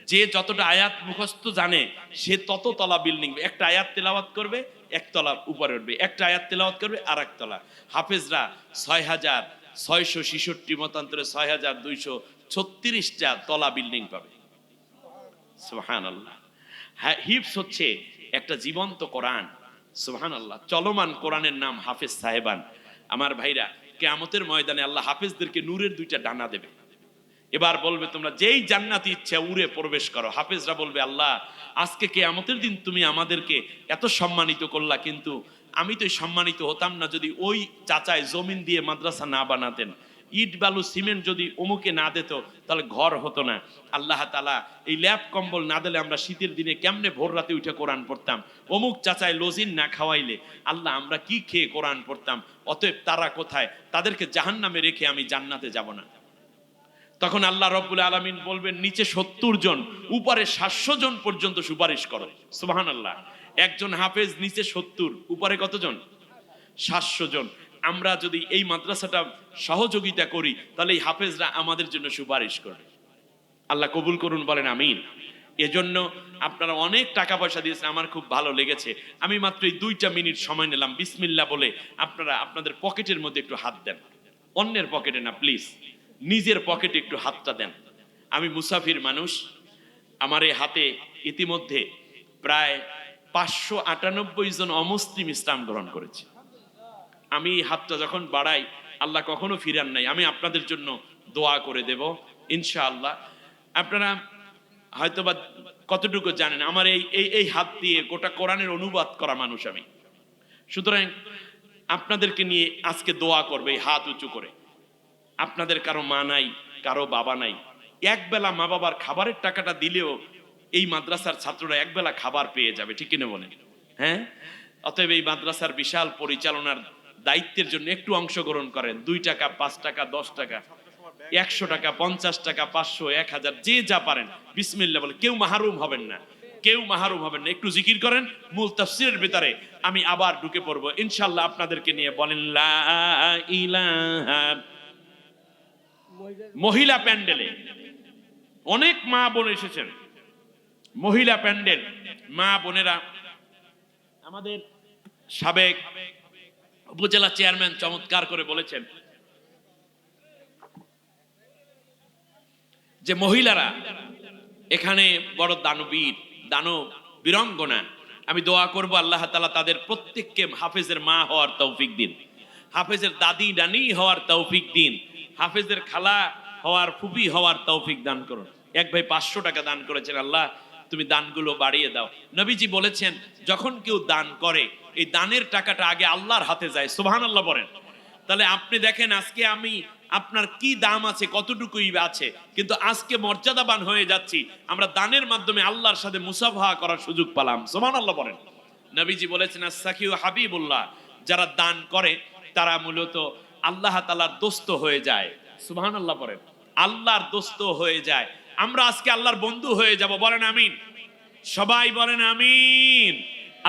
যে যতটা আয়াত মুখস্থ জানে সে তত তলা বিল্ডিং। একটা আয়াত তেলাওয়াত করবে, একতলা উপরে উঠবে, একটা আয়াত তেলাওয়াত করবে আর একতলা। হাফেজরা 6666 মতান্তরে 6236টা তলা বিল্ডিং পাবে। সুবহানাল্লাহ। হিফজ হচ্ছে একটা জীবন্ত কোরআন। সুবহানাল্লাহ। চলমান কোরআনের নাম হাফেজ সাহেবান। আমার ভাইরা, কিয়ামতের ময়দানে আল্লাহ হাফেজদেরকে নূরের 2টা ডানা দেবে। এবার বলবে তোমরা যেই জান্নাতে ইচ্ছা উড়ে প্রবেশ করো। হাফেজরা বলবে, আল্লাহ আজকে কিয়ামতের দিন তুমি আমাদেরকে এত সম্মানিত করলা, কিন্তু আমি তো সম্মানিত হতাম না যদি ওই চাচায় জমিন দিয়ে মাদ্রাসা না বানাতেন, ইট বালু সিমেন্ট যদি অমুকে না দিত, তাহলে ঘর হতো না। আল্লাহ তাআলা এই ল্যাপ কম্বল না দিলে আমরা শীতের দিনে কেমনে ভোর রাতে উঠে কোরআন পড়তাম, অমুক চাচায় লজিন না খাওয়াইলে আল্লাহ আমরা কি খেয়ে কোরআন পড়তাম। অতএব তারা কোথায়, তাদেরকে জাহান্নামে রেখে আমি জান্নাতে যাব না। তখন আল্লাহ রাব্বুল আলামিন বলবেন, নিচে 70 জন, উপরে 700 জন পর্যন্ত সুপারিশ করো। সুবহানাল্লাহ। একজন হাফেজ নিচে 70, উপরে কতজন? 700 জন। আমরা যদি এই মাদ্রাসাটা সহযোগিতা করি, তাহলে এই হাফেজরা আমাদের জন্য সুপারিশ করবে। আল্লাহ কবুল করুন, বলেন আমিন। এজন্য আপনারা অনেক টাকা পয়সা দিয়েছেন, আমার খুব ভালো লেগেছে। আমি মাত্র এই 2টা মিনিট সময় নিলাম, বিসমিল্লাহ বলে আপনারা আপনাদের পকেটের মধ্যে একটু হাত দেন। অন্যের পকেটে না, প্লিজ নিজের পকেটে একটু হাতটা দেন। আমি মুসাফির মানুষ, আমার এই হাতে ইতিমধ্যে প্রায় 598 জন অমুসলিম ইসলাম গ্রহণ করেছে। আমি এই হাতটা যখন বাড়াই, আল্লাহ কখনো ফিরান নাই। আমি আপনাদের জন্য দোয়া করে দেব ইনশাআল্লাহ। আপনারা হয়তোবা কতটুকু জানেন, আমার এই হাত দিয়ে গোটা কোরআনের অনুবাদ করা মানুষ আমি। সুতরাং আপনাদেরকে নিয়ে আজকে দোয়া করবে এই হাত উঁচু করে। আপনাদের কারো মা নাই, কারো বাবা নাই, একবেলা মা বাবার খাবারের টাকাটা দিলেও এই মাদ্রাসার ছাত্ররা একবেলা খাবার পেয়ে যাবে, ঠিক কিনা বলেন? হ্যাঁ। অতএব এই মাদ্রাসার বিশাল পরিচালনার দায়িত্বের জন্য একটু অংশগ্রহণ করেন। 2 টাকা, 5 টাকা, 10 টাকা, 100 টাকা, 50 টাকা, 500, 1000, যে যা পারেন বিসমিল্লাহ বলে। কেউ মাহরুম হবেন না, কেউ মাহরুম হবেন না। একটু জিকির করেন। মূল তাফসীরের ভিতরে আমি আবার ঢুকে পড়বো ইনশাআল্লাহ আপনাদেরকে নিয়ে। বলেন লা ইলাহা। মহিলা প্যান্ডেলে অনেক মা বোন এসেছেন। মহিলা প্যান্ডেল, মা বোনেরা, আমাদের সাবেক উপজেলা চেয়ারম্যান চমৎকার করে বলেছেন যে মহিলারা এখানে বড় দানবীর, দানব বীরঙ্গনা। আমি দোয়া করব আল্লাহ তাআলা তাদের প্রত্যেককে হাফেজের মা হওয়ার তৌফিক দিন, হাফেজের দাদি নানি হওয়ার তৌফিক দিন, হাফেজের খালা হওয়ার, ফুফি হওয়ার তৌফিক দান করুন। এক ভাই 500 টাকা দান করেছেন, আল্লাহ তুমি দানগুলো বাড়িয়ে দাও। নবীজি বলেছেন যখন কেউ দান করে এই দানের টাকাটা আগে আল্লাহর হাতে যায়। সুবহানাল্লাহ বলেন। তাহলে আপনি দেখেন আজকে আমি আপনার কি দাম আছে, কতটুকুই আছে, কিন্তু আজকে মর্যাদাবান হয়ে যাচ্ছি আমরা দানের মাধ্যমে আল্লাহর সাথে মুসাফা করার সুযোগ পেলাম। সুবহানাল্লাহ বলেন। নবীজি বলেছেন আস-সাখিউ হাবিবুল্লাহ, যারা দান করে তারা মূলত আল্লাহ তাআলার দোস্ত হয়ে যায়। সুবহানাল্লাহ বলেন। আল্লাহর দোস্ত হয়ে যায়। আমরা আজকে আল্লাহর বন্ধু হয়ে যাব, বলেন আমিন। সবাই বলেন আমিন।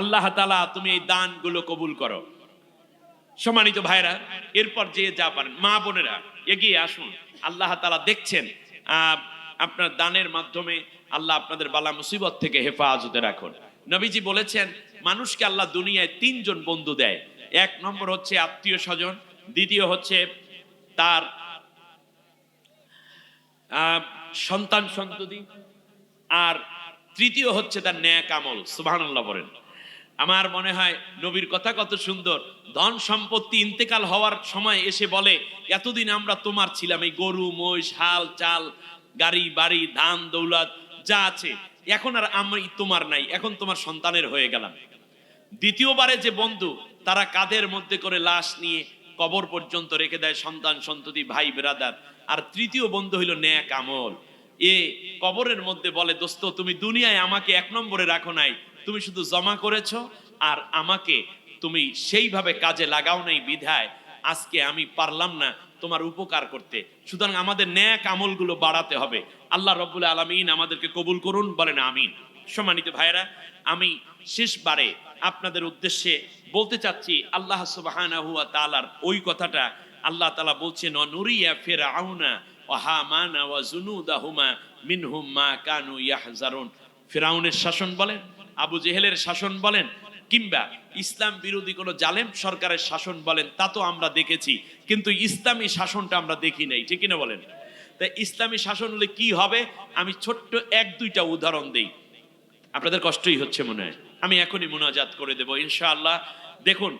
আল্লাহ তাআলা তুমি এই দানগুলো কবুল করো। সম্মানিত ভাইরা, এরপর যে যা পারেন মা বোনেরা এগিয়ে আসুন। আল্লাহ তাআলা দেখছেন আপনার দানের মাধ্যমে আল্লাহ আপনাদের বালা মুসিবত থেকে হেফাজতে রাখুন। নবীজি বলেছেন মানুষকে আল্লাহ দুনিয়ায় তিনজন বন্ধু দেয়। এক নম্বর হচ্ছে আত্মীয় স্বজন, দ্বিতীয় হচ্ছে তার সন্তান সন্ততি, আর তৃতীয় হচ্ছে তার নেক আমল। সুবহানাল্লাহ বলেন। আমার মনে হয় নবীর কথা কত সুন্দর। ধন সম্পত্তি ইন্তেকাল হওয়ার সময় এসে বলে এতদিন আমরা তোমার ছিলাম, এই গরু মহিষ হাল চাল গাড়ি বাড়ি ধান দৌলত যা আছে এখন আর আমি তোমার নাই, এখন তোমার সন্তানের হয়ে গেলাম। দ্বিতীয়বারে যে বন্ধু তারা কাঁধের মধ্যে করে লাশ নিয়ে কবর পর্যন্ত রেখে দেয় সন্তান সন্ততি ভাই বেরাদার। আর তৃতীয় বন্ধু হইল নেক আমল। এ কবরের মধ্যে বলে দোস্ত তুমি দুনিয়ায় আমাকে এক নম্বরে রাখো নাই, তুমি শুধু জমা করেছো আর আমাকে তুমি সেইভাবে কাজে লাগাও নাই বিধায় আজকে আমি পারলাম না তোমার উপকার করতে। সুতরাং আমাদের নেক আমলগুলো বাড়াতে হবে। আল্লাহ রাব্বুল আলামিন আমাদেরকে কবুল করুন, বলেন আমিন। সম্মানিত ভাইরা, আমি শেষবারে আপনাদের উদ্দেশ্যে বলতে চাচ্ছি আল্লাহ সুবহানাহু ওয়া তাআলার ওই কথাটা আল্লাহ তাআলা বলছেন নুরিয়া ফিরআউনা ওয়া হামানা ওয়া জুনুদাহুমা মিনহুম মা কানু ইয়াহজারুন। ফিরআউনের শাসন বলেন, আবু জেহেলের শাসন বলেন, কিংবা ইসলাম বিরোধী কোনো জালেম সরকারের শাসন বলেন, তা তো আমরা দেখেছি, কিন্তু ইসলামী শাসনটা আমরা দেখি নাই, ঠিক কিনা বলেন? তাই ইসলামী শাসন হলে কি হবে আমি ছোট্ট এক দুইটা উদাহরণ দেই। আপনাদের কষ্টই হচ্ছে মনে হয়, আমি এখনই মুনাজাত করে দেব ইনশাআল্লাহ। দেখুন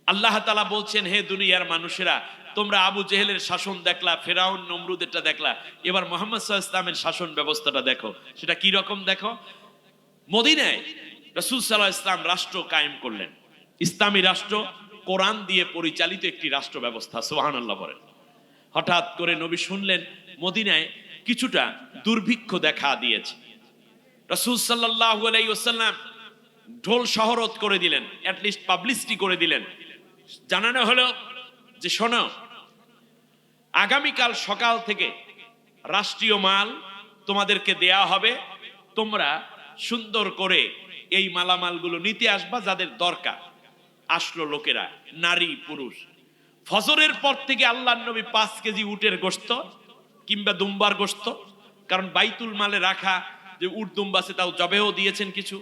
আল্লাহ তাআলা বলছেন হে দুনিয়ার মানুষেরা, তোমরা আবু জেহেলের শাসন দেখলা, ফেরাউন নমরুদেরটা দেখলা, এবার মুহাম্মদ সাল্লাল্লাহু আলাইহি ওয়াসাল্লামের শাসন ব্যবস্থাটা দেখো, সেটা কি রকম দেখো। মদিনায় রাসূল সাল্লাল্লাহু আলাইহি ওয়াসাল্লাম রাষ্ট্র কায়েম করলেন, ইসলামী রাষ্ট্র, কোরআন দিয়ে পরিচালিত একটি রাষ্ট্র ব্যবস্থা। সুবহানাল্লাহ বলেন। হঠাৎ করে নবী শুনলেন মদিনায় কিছুটা দুর্ভিক্ষ দেখা দিয়েছে। রাসূল সাল্লাল্লাহু আলাইহি ওয়াসাল্লাম ঢোল শহরত করে দিলেন, অ্যাট লিস্ট পাবলিসিটি করে দিলেন। জানানো হলো যে শোনো, আগামীকাল সকাল থেকে রাষ্ট্রীয় মাল তোমাদেরকে দেয়া হবে, তোমরা সুন্দর করে এই মালামালগুলো নিতে আসবা যাদের দরকার। আসলো লোকেরা, নারী পুরুষ। ফজরের পর থেকে আল্লাহর নবী 5 কেজি উটের গোশত কিংবা দুম্বার গোশত, কারণ বাইতুল মালে রাখা যে উট দুম্বা আছে তাও জবেও দিয়েছেন কিছু।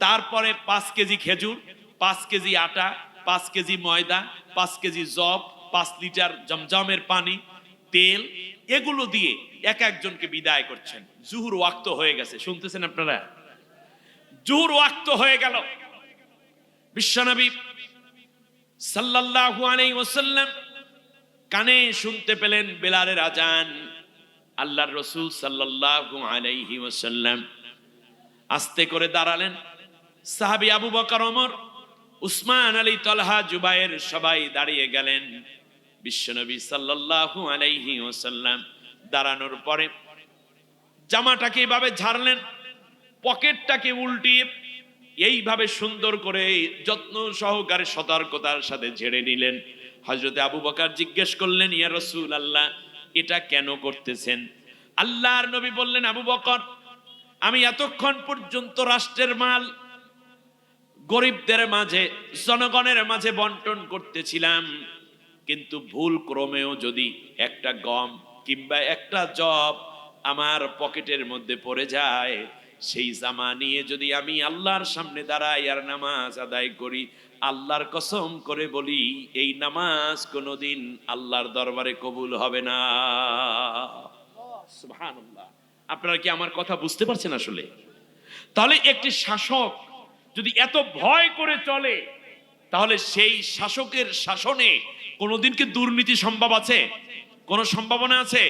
তারপরে 5 কেজি খেজুর, 5 কেজি আটা, 5 কেজি ময়দা, 5 কেজি জব, 5 লিটার জমজমের পানি, তেল, এগুলো দিয়ে এক একজনকে বিদায় করছেন। জুহুর ওয়াক্ত হয়ে গেছে, শুনতেছেন আপনারা? জুহুর ওয়াক্ত হয়ে গেল। বিশ্বনবী সাল্লাল্লাহু আলাইহি ওয়াসাল্লাম কানে শুনতে পেলেন বেলালের আজান। আল্লাহর রাসূল সাল্লাল্লাহু আলাইহি ওয়াসাল্লাম আস্তে করে দাঁড়ালেন। সাহাবী আবু বকর, ওমর, উসমান, আলী, তালহা, জুবায়ের সবাই দাঁড়িয়ে গেলেন। বিশ্বনবী সাল্লাল্লাহু আলাইহি ওয়াসাল্লাম দাঁড়ানোর পরে জামাটাকে এভাবে ঝাড়লেন, পকেটটাকে উল্টিয়ে এইভাবে সুন্দর করে যত্ন সহকারে সতর্কতার সাথে ঝেড়ে নিলেন। হযরতে আবু বকর জিজ্ঞেস করলেন, ইয়া রাসূলুল্লাহ, এটা কেন করতেছেন? আল্লাহর নবী বললেন, আবু বকর, আমি এতক্ষণ পর্যন্ত রাষ্ট্রের মাল গরিবদের মাঝে, জনগণের মাঝে বন্টন করতেছিলাম, কিন্তু ভুল ক্রমেও যদি একটা গম কিংবা একটা জব আমার পকেটের মধ্যে পড়ে যায়, সেই জামা নিয়ে যদি আমি আল্লাহর সামনে দাঁড়াই আর নামাজ আদায় করি, আল্লাহর কসম করে বলি এই নামাজ কোনোদিন আল্লাহর দরবারে কবুল হবে না। সুবহানাল্লাহ। আপনারা কি আমার কথা বুঝতে পারছেন আসলে? তাহলে একটি শাসক যদি এত ভয় করে চলে, তাহলে সেই শাসকের শাসনে কোনোদিন কি দুর্নীতি সম্ভব আছে? কোন সম্ভাবনা আছে?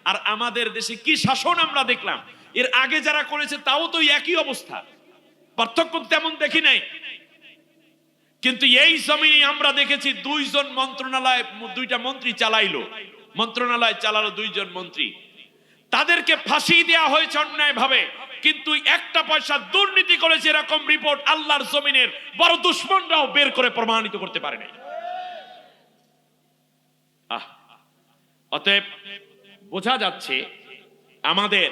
আর আমাদের দেশে কি শাসন আমরা দেখলাম, এর আগে যারা করেছে তাও তো একই অবস্থা, পার্থক্য তেমন দেখি নাই। কিন্তু এই জমিনে আমরা দেখেছি দুইটা মন্ত্রী চালাইলো, মন্ত্রণালয় চালালো দুইজন মন্ত্রী, তাদেরকে ফাঁসি দেওয়া হয়েছে অন্যায় ভাবে, কিন্তু একটা পয়সা দুর্নীতি করেছে এরকম রিপোর্ট আল্লাহর জমিনের বড় দুশ্মনরাও বের করে প্রমাণিত করতে পারে না। অতএব বোঝা যাচ্ছে আমাদের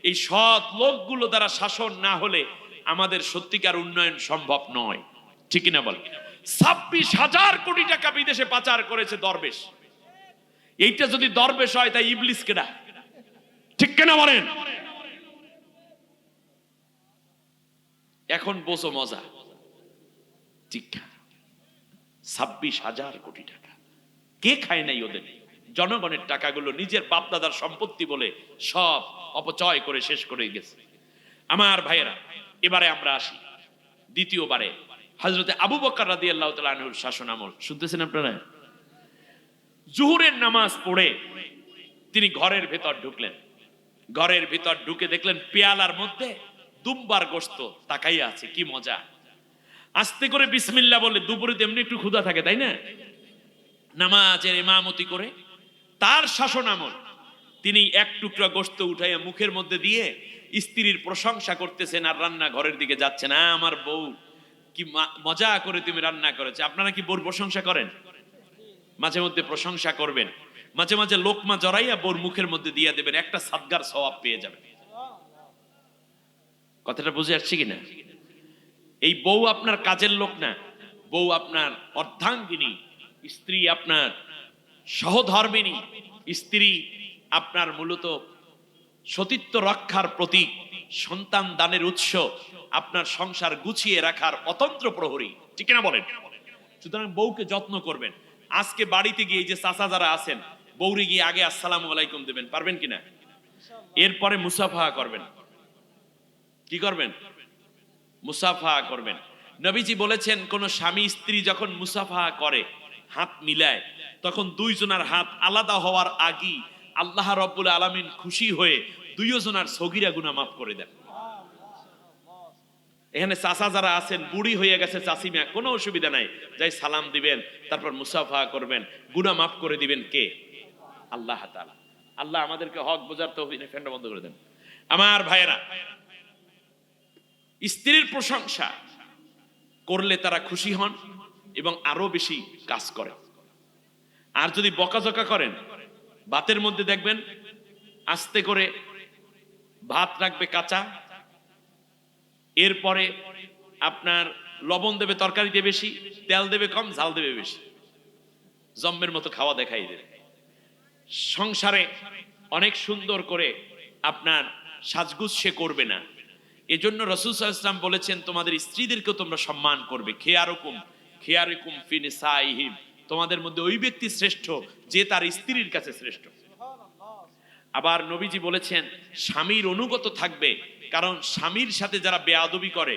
এই সৎ লোকগুলো দ্বারা শাসন না হলে আমাদের সত্যিকার উন্নয়ন সম্ভব নয়, ঠিক কিনা বল? 26,000 কোটি টাকা বিদেশে পাচার করেছে দরবেশ। এইটা যদি দরবেশ হয় তাই ইবলিস কেডা, ঠিক কিনা বলেন? এখন বোঝো মজা, ঠিক? 26,000 কোটি টাকা কে খায় নাই? ওদের জনগণের টাকাগুলো নিজের বাপদাদার সম্পত্তি বলে সব অপচয় করে শেষ করে গেছে। আমার ভাইয়েরা, এবারে আমরা আসি দ্বিতীয়বারে হযরতে আবু বকর রাদিয়াল্লাহু তাআলা আনহুর শাসন আমল। শুনতেছেন আপনারা? জোহরের নামাজ পড়ে তিনি ঘরের ভেতর ঢুকলেন। ঘরের ভিতর ঢুকে দেখলেন পেয়ালার মধ্যে দুম্বার গোশত তাকাইয়া আছে, কি মজা। আস্তে করে বিসমিল্লাহ বলে, দুপুরে তেমনি একটু ক্ষুধা থাকে তাই না, নামাজের ইমামতি করে তার শাসন আমল তিনি এক টুকরা গোশত উঠাইয়া মুখের মধ্যে দিয়ে স্ত্রীর প্রশংসা করতেছেন আর রান্না ঘরের দিকে যাচ্ছেন। আমার বউ কি মজা করে তুমি রান্না করেছে। আপনারা কি বউর প্রশংসা করেন? মাঝে মধ্যে প্রশংসা করবেন, মাঝে মাঝে লোকমা জড়াইয়া বউর মুখের মধ্যে দিয়ে দেবেন, একটা সাদগার সওয়াব পেয়ে যাবেন। কথাটা বুঝে আসছে কিনা? এই বউ আপনার কাজের লোক না, বউ আপনার অর্ধাঙ্গিনী, স্ত্রী আপনার সহধর্মিনী, স্ত্রী আপনার মূলত সতীত্ব রক্ষার প্রতীক, সন্তান দানের উৎস, আপনার সংসার গুছিয়ে রাখার অতন্ত্র প্রহরী, ঠিক কিনা বলেন? সুতরাং বউকে যত্ন করবেন। আজকে বাড়িতে গিয়ে যে চাচা যারা আছেন, বউরে গিয়ে আগে আসসালামু আলাইকুম দেবেন, পারবেন কিনা? এরপরে মুসাফা করবেন। কি করবেন? মুসাফা করবেন। নবীজি বলেছেন কোন স্বামী স্ত্রী যখন মুসাফা করে, হাত মিলায়, তখন দুইজনের হাত আলাদা হওয়ার আগেই আল্লাহ রাব্বুল আলামিন খুশি হয়ে দুইজনের সগীরা গুনাহ মাফ করে দেন। এখানে চাচা যারা আছেন, বুড়ি হয়ে গেছে চাচিমা, কোনো অসুবিধা নাই, যাই সালাম দিবেন, তারপর মুসাফা করবেন, গুনাহ মাফ করে দিবেন কে? আল্লাহ তাআলা। আল্লাহ আমাদেরকে হক বোঝার তৌফিক। ফ্যানটা বন্ধ করে দেন। আমার ভাইয়েরা, স্ত্রীর প্রশংসা করলে তারা খুশি হন এবং আরো বেশি কাজ করে। আর যদি বকাঝকা করেন, ভাতের মধ্যে দেখবেন আস্তে করে ভাত রাখবে কাঁচা, এরপরে আপনার লবণ দেবে তরকারিতে বেশি, তেল দেবে কম, ঝাল দেবে বেশি, জম্মের মতো খাওয়া দেখাই দেবে। সংসারে অনেক সুন্দর করে আপনার সাজগুজ সে করবে না। এজন্য রাসূল সাল্লাল্লাহু আলাইহি ওয়াসাল্লাম বলেছেন, তোমাদের স্ত্রীদেরকে তোমরা সম্মান করবে। খিয়ারুকুম ফি নিসাইহিম, তোমাদের মধ্যে ওই ব্যক্তি শ্রেষ্ঠ যে তার স্ত্রীর কাছে শ্রেষ্ঠ। আবার নবীজি বলেছেন স্বামীর অনুগত থাকবে, কারণ স্বামীর সাথে যারা বেয়াদবি করে,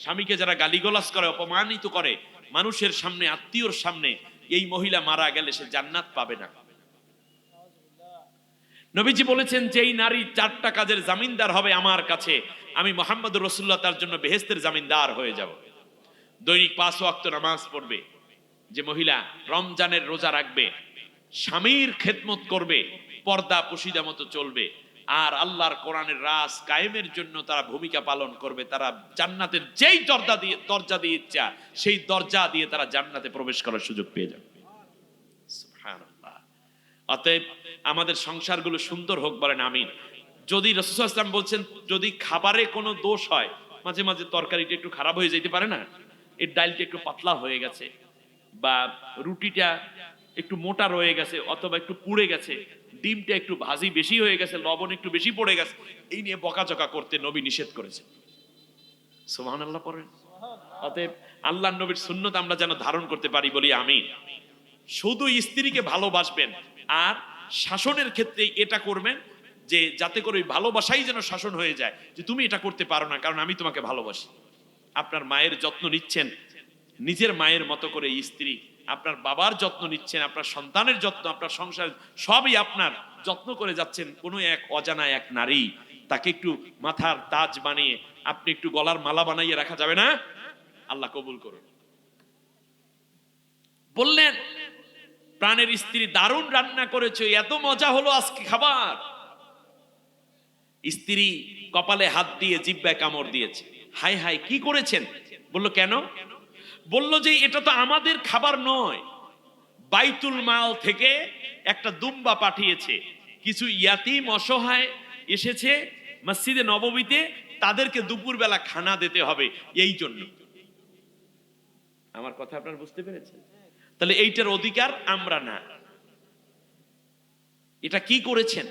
স্বামীকে যারা গালিগালাজ করে, অপমানিত করে মানুষের সামনে, আত্মীয়র সামনে, এই মহিলা মারা গেলে সে জান্নাত পাবে না। নবীজি বলেছেন যেই নারী 4টা কাজের জামিনদার হবে আমার কাছে, আমি মুহাম্মদুর রাসূলুল্লাহ তার জন্য বেহেশতের জামিনদার হয়ে যাব। দৈনিক 5 ওয়াক্ত নামাজ পড়বে, যে মহিলা রমজানের রোজা রাখবে, স্বামীর খেদমত করবে, পর্দা পুশিদা মতো চলবে, আর আল্লাহর কোরআনের রাজ কায়েমের জন্য তারা ভূমিকা পালন করবে, তারা জান্নাতের যেই দরজা দিয়ে ইচ্ছা সেই দরজা দিয়ে তারা জান্নাতে প্রবেশ করার সুযোগ পেয়ে যাবে। সুবহানাল্লাহ। অতএব আমাদের সংসারগুলো সুন্দর হোক, বলেন আমিন। যদি রাসূল সাল্লাল্লাহু আলাইহি ওয়াসাল্লাম বলছেন, যদি খাবারে কোনো দোষ হয়, মাঝে মাঝে তরকারিটা একটু খারাপ হয়ে যেতে পারে না, এর ডালটা একটু পাতলা হয়ে গেছে, বা রুটিটা একটু মোটা রয়ে গেছে, অথবা একটু পুড়ে গেছে, ডিমটা একটু ভাজি বেশি হয়ে গেছে, লবণ একটু বেশি পড়ে গেছে, এই নিয়ে বকাঝকা করতে নবী নিষেধ করেছেন। সুবহানাল্লাহ পড়েন। অতএব আল্লাহর নবীর সুন্নাত আমরা যেন ধারণ করতে পারি, বলি আমিন। শুধু স্ত্রীকে ভালোবাসবেন, আর শাসনের ক্ষেত্রে এটা করবেন যে যাতে করে ভালোবাসাই যেন শাসন হয়ে যায়, যে তুমি এটা করতে পারো না কারণ আমি তোমাকে ভালোবাসি। আপনার মায়ের যত্ন নিচ্ছেন নিজের মায়ের মতো করে স্ত্রী, আপনার বাবার যত্ন নিচ্ছেন, আপনার সন্তানের যত্ন, আপনার সংসার সবই আপনার যত্ন করে যাচ্ছেন। কোনো এক অজানা এক নারী, তাকে একটু মাথার তাজ বানিয়ে আপনি একটু গলার মালা বানাইয়ে রাখা যাবে না? আল্লাহ কবুল করুন। বললেন, প্রাণের স্ত্রী, দারুণ রান্না করেছো, এত মজা হলো আজকে খাবার। স্ত্রী কপালে হাত দিয়ে জিহ্বায় কামড় দিয়েছে। হাই হাই, কি করেছেন? বলল, কেন? বলল যে এটা তো আমাদের খাবার নয়, বাইতুল মাল থেকে একটা দুম্বা পাঠিয়েছে, কিছু ইয়াতিম অসহায় এসেছে মসজিদে নববীতে, তাদেরকে দুপুরবেলা খানা দিতে হবে, এই জন্য। আমার কথা আপনারা বুঝতে পেরেছেন? তাহলে এইটার অধিকার আমরা না। এটা কি করেছেন?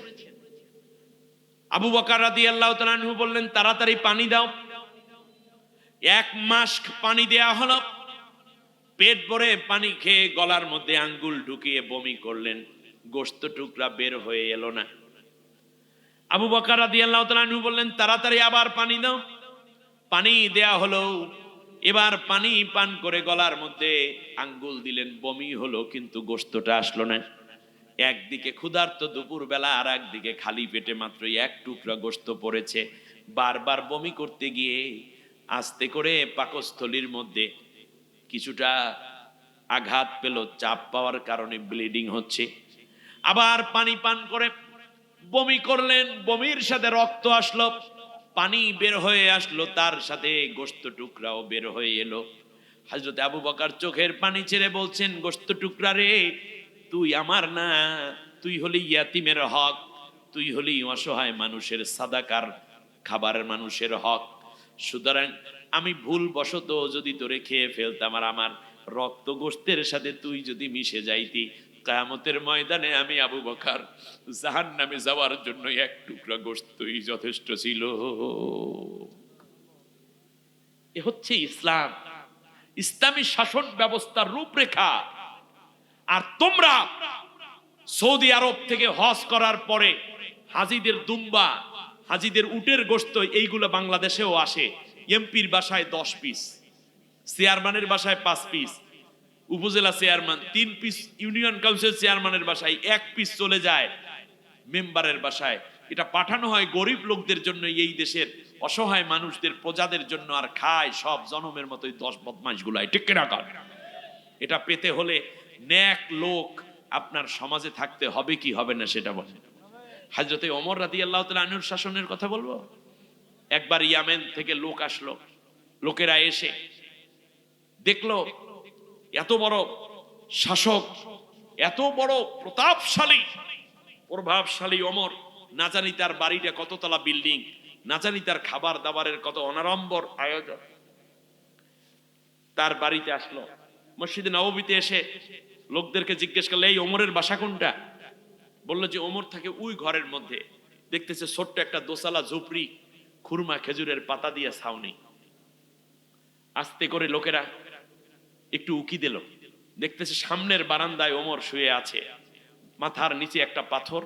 আবু বকর রাদিয়াল্লাহু তাআলা আনহু বললেন, তাড়াতাড়ি পানি দাও। 1 মাস পানি দেয়া হলো। পেট ভরে পানি খেয়ে গলার মধ্যে আঙ্গুল ঢুকিয়ে বমি করলেন, গোশত টুকরা বের হয়ে এলো না। আবু বকর রাদিয়াল্লাহু তাআলা আনহু বললেন, তাড়াতাড়ি আবার পানি দাও। পানি দেয়া হলো। এবার পানি পান করে গলার মধ্যে আঙ্গুল দিলেন, বমি হলো, কিন্তু গোশতটা আসলো না। একদিকে ক্ষুধার্ত দুপুরবেলা, আর একদিকে খালি পেটে মাত্র 1 টুকরা গোশত পড়েছে। বারবার বমি করতে গিয়ে আস্তে করে পাকস্থলীর মধ্যে কিছুটা আঘাত পেল, চাপ পাওয়ার কারণে ব্লিডিং হচ্ছে। আবার পানি পান করে বমি করলেন, বমির সাথে রক্ত আসলো, পানি বের হয়ে আসলো, তার সাথে গোশত টুকরাও বের হয়ে এলো। হযরত আবু বকর চোখের পানি ছেড়ে বলছেন, গোশত টুকরা রে, তুই আমার না, তুই হলি ইয়াতিমের হক, তুই হলি অসহায় মানুষের সাদাকার খাবারের মানুষের হক। সুতরাং আমি ভুল বশত যদি তোরে খেয়ে ফেলতাম, আর আমার রক্ত গোশতের সাথে তুই যদি মিশে যাইতি, কিয়ামতের ময়দানে আমি আবু বকর জাহান্নামে যাওয়ার জন্য 1 টুকরা গোশতই যথেষ্ট ছিল। এ হচ্ছে ইসলাম, ইসলামী শাসন ব্যবস্থার রূপরেখা। আর তোমরা সৌদি আরব থেকে হজ করার পরে হাজিদের দুম্বা, হাজিদের উটের গোশত, এইগুলো বাংলাদেশেও আসে। এমপির বাসায় 10 পিস, চেয়ারম্যানের বাসায় 5 পিস, উপজেলা চেয়ারম্যান 3 পিস, ইউনিয়ন কাউন্সিল চেয়ারম্যানের বাসায় 1 পিস চলে যায় মেম্বারের বাসায়। এটা পাঠানো হয় গরিব লোকদের জন্য, এই দেশের অসহায় মানুষদের, প্রজাদের জন্য, আর খায় সব জনমের মতোই 10 বদমাইশ গুলাই। ঠিক কিনা? এটা পেতে হলে নেক লোক আপনার সমাজে থাকতে হবে কি হবে না সেটা বলেন। হযরতে ওমর রাদিয়াল্লাহু তাআলা আনহুর শাসনের কথা বলবো। একবার ইয়ামেন থেকে লোক আসলো, লোকেরা এসে দেখলো এত বড় শাসক, এত বড় প্রভাবশালী ওমর, না জানি তার বাড়িটা কততলা বিল্ডিং, না জানি তার খাবার দাবারের কত অনাড়ম্বর আয়োজন। তার বাড়িতে আসলো, মসজিদে নববীতে এসে লোকদেরকে জিজ্ঞেস করলে, এই ওমরের বাসা কোনটা? বললো যে ওমর থাকে ওই ঘরের মধ্যে। দেখতেছে ছোট্ট একটা দোসালা ঝুপড়ি, খুরমা খেজুরের পাতা দিয়ে ছাউনি। আস্তে করে লোকেরা একটু উকি দিল, দেখতেছে সামনের বারান্দায় ওমর শুয়ে আছে, মাথার নিচে একটা পাথর,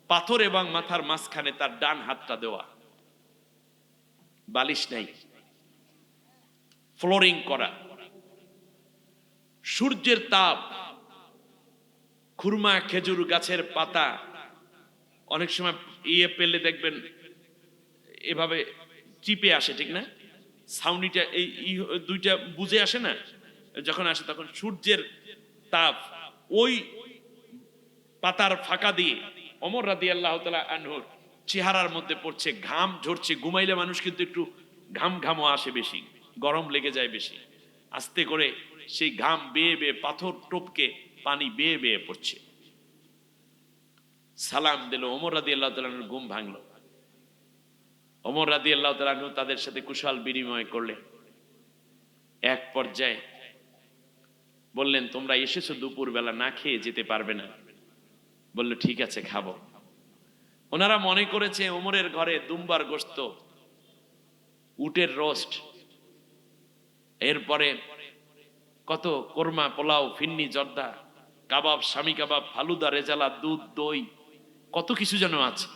পাথর এবং মাথার মাঝখানে তার ডান হাতটা দেওয়া, বালিশ নাই, ফ্লোরিং করা, সূর্যের তাপ, খুরমা খেজুর গাছের পাতা, অনেক সময় পেলে দেখবেন এভাবে চিপে আসে, ঠিক না? ছাউনিটা এই দুইটা বুঝে আসে না, যখন আসে তখন সূর্যের তাপ ওই পাতার ফাঁকা দিয়ে ওমর রাদিয়াল্লাহু তাআলা আনহুর চেহারার মধ্যে পড়ছে, ঘাম ঝরছে। ঘুমাইলে মানুষ কিন্তু একটু ঘামও আসে বেশি, গরম লেগে যায় বেশি। আস্তে করে সেই ঘাম বেয়ে বেয়ে, পাথর টপকে পানি বেয়ে বেয়ে পড়ছে। সালাম দিল, ওমর রাদিয়াল্লাহু তাআলা আনহুর ঘুম ভাঙলো। ওমর রাদিয়াল্লাহু তাআলা আনহু তাদের সাথে কুশল বিনিময় করলেন। এক পর্যায়ে বললেন, তোমরা এসেছো দুপুরবেলা, না খেয়ে যেতে পারবে না? বলল, ঠিক আছে, খাবো। ওনারা মনে করেছে ওমরের ঘরে দুম্বার গোশত, উটের রোস্ট, এরপরে কত কোরমা, পোলাও, ফিন্নি, জর্দা, কাবাব, স্বামী কাবাব, ফালুদা, রেজালা, দুধ, দই, কত কিছু যেন আছে।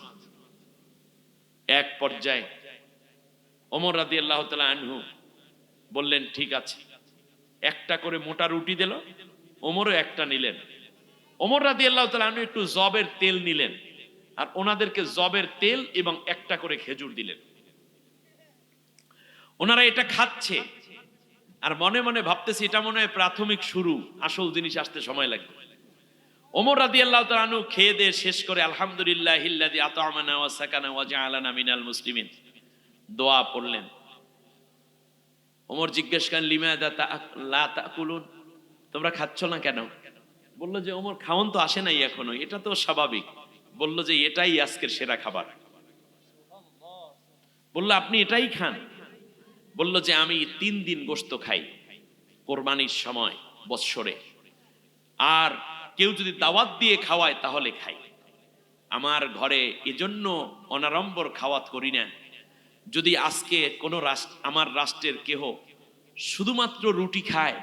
এক পর্যায়ে ওমর রাদিয়াল্লাহু তাআলা আনহু বললেন, ঠিক আছে। একটা করে মোটা রুটি দিল, ওমরও একটা নিলেন। ওমর রাদিয়াল্লাহু তাআলা আনহু একটু জবের তেল নিলেন, আর ওনাদেরকে জবের তেল এবং একটা করে খেজুর দিলেন। ওনারা এটা খাচ্ছে, আর মনে মনে ভাবতেছি এটা মনে হয় প্রাথমিক শুরু, আসল জিনিস আসতে সময় লাগবে। ওমর রাদিয়াল্লাহু তাআলা আনহু খেয়ে দিয়ে শেষ করে আলহামদুলিল্লাহিল্লাযী আত'আমানা ওয়া সাকানা ওয়া জাআলানা মিনাল মুসলিমিন দোয়া পড়লেন। ওমর জিজ্ঞেস করেন লিমাযা লা তাকুলুন, তোমরা খাচ্ছ না কেন? বলল যে ওমর খাওন তো আসে নাই এখনো, এটা তো স্বাভাবিক। বলল যে এটাই আজকের সেরা খাবার। বলল আপনি এটাই খান? বলল যে আমি 3 দিন গোশত খাই কোরবানির সময় বৎসরে, আর কেউ যদি দাওয়াত দিয়ে খাওয়ায় তাহলে খাই। আমার ঘরে এজন্য অনারম্বর খাওয়াত করি না। যদি আজকে কোনো আমার রাষ্ট্রের কেহ শুধুমাত্র রুটি খায়,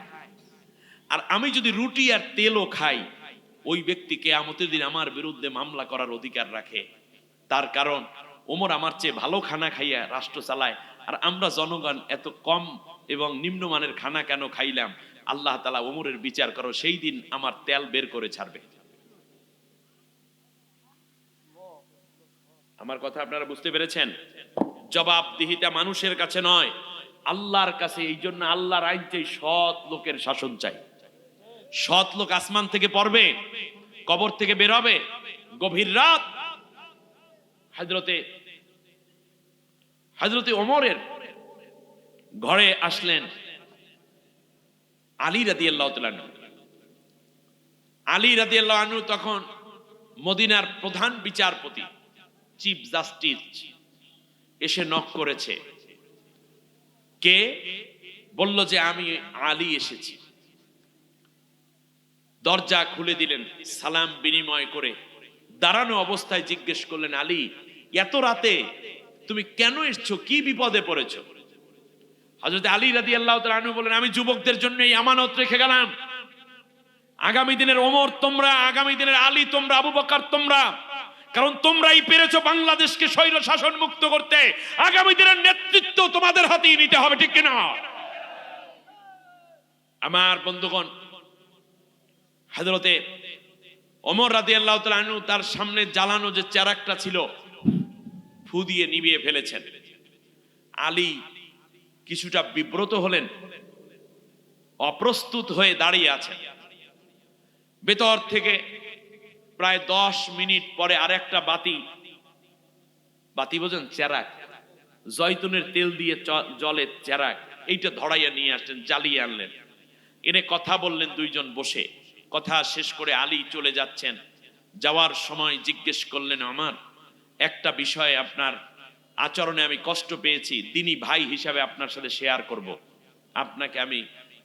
আর আমি যদি রুটি আর তেলও খাই, ওই ব্যক্তি কিয়ামতের দিন আমার বিরুদ্ধে মামলা করার অধিকার রাখে। তার কারণ ওমর আমার চেয়ে ভালো খানা খাইয়া রাষ্ট্র চালায়, আর আমরা জনগণ এত কম এবং নিম্নমানের খানা কেন খাইলাম? আল্লাহ তাআলা ওমরের বিচার করো, সেই দিন আমার তেল বের করে ছাড়বে। আমার কথা আপনারা বুঝতে পেরেছেন? জবাবদিহিতা মানুষের কাছে নয়, আল্লাহর কাছে। এই জন্য আল্লাহর আইন চাই, সৎ লোকের শাসন চাই। সৎ লোক আসমান থেকে পড়বে, কবর থেকে বের হবে, গভীর রাত হযরতে ওমরের ঘরে আসলেন আলী রাদিয়াল্লাহু তাআলা আনহু। আলী রাদিয়াল্লাহু আনহু তখন মদিনার প্রধান বিচারপতি, চিফ জাস্টিস, এসে নক করেছে। কে? বলল যে আমি আলী এসেছি। দরজা খুলে দিলেন, সালাম বিনিময় করে দাঁড়ানো অবস্থায় জিজ্ঞেস করলেন, আলী এত রাতে তুমি কেন এসছো? কি বিপদে পড়েছো? হযরত আলী রাদিয়াল্লাহু তাআলা আনহু বলেন, আমি যুবকদের জন্য এই আমানত রেখে গেলাম। আগামী দিনের ওমর তোমরা, আগামী দিনের আলী তোমরা, আবু বকর তোমরা, কারণ তোমরাই পেরেছো বাংলাদেশকে স্বৈর শাসন মুক্ত করতে। আগামী দিনের নেতৃত্ব তোমাদের হাতেই নিতে হবে, ঠিক কিনা? আমার বন্ধুগণ, হযরতে ওমর রাদিয়াল্লাহু তাআলা আনহু তার সামনে জ্বালানো যে চেরাকটা ছিল ফু দিয়ে নিভিয়ে ফেলেছেন। আলী কিছুটা বিব্রত হলেন, অপ্রস্তুত হয়ে দাঁড়িয়ে আছেন। ভেতর থেকে প্রায় 10 মিনিট পরে আরেকটা বাতি বোঝেন, চেরাক, জয়তুনের তেল দিয়ে জলে চেরাক, এইটা ধরাইয়া নিয়ে আসলেন, জ্বালিয়ে আনলেন, এনে কথা বললেন দুইজন বসে। কথা শেষ করে আলী চলে যাচ্ছেন। যাওয়ার সময় জিজ্ঞেস করলেন, আমার একটা বিষয়ে আপনার আচরণে আমি কষ্ট পেয়েছি, দিনী ভাই হিসাবে আপনার সাথে শেয়ার করব, আপনাকে আমি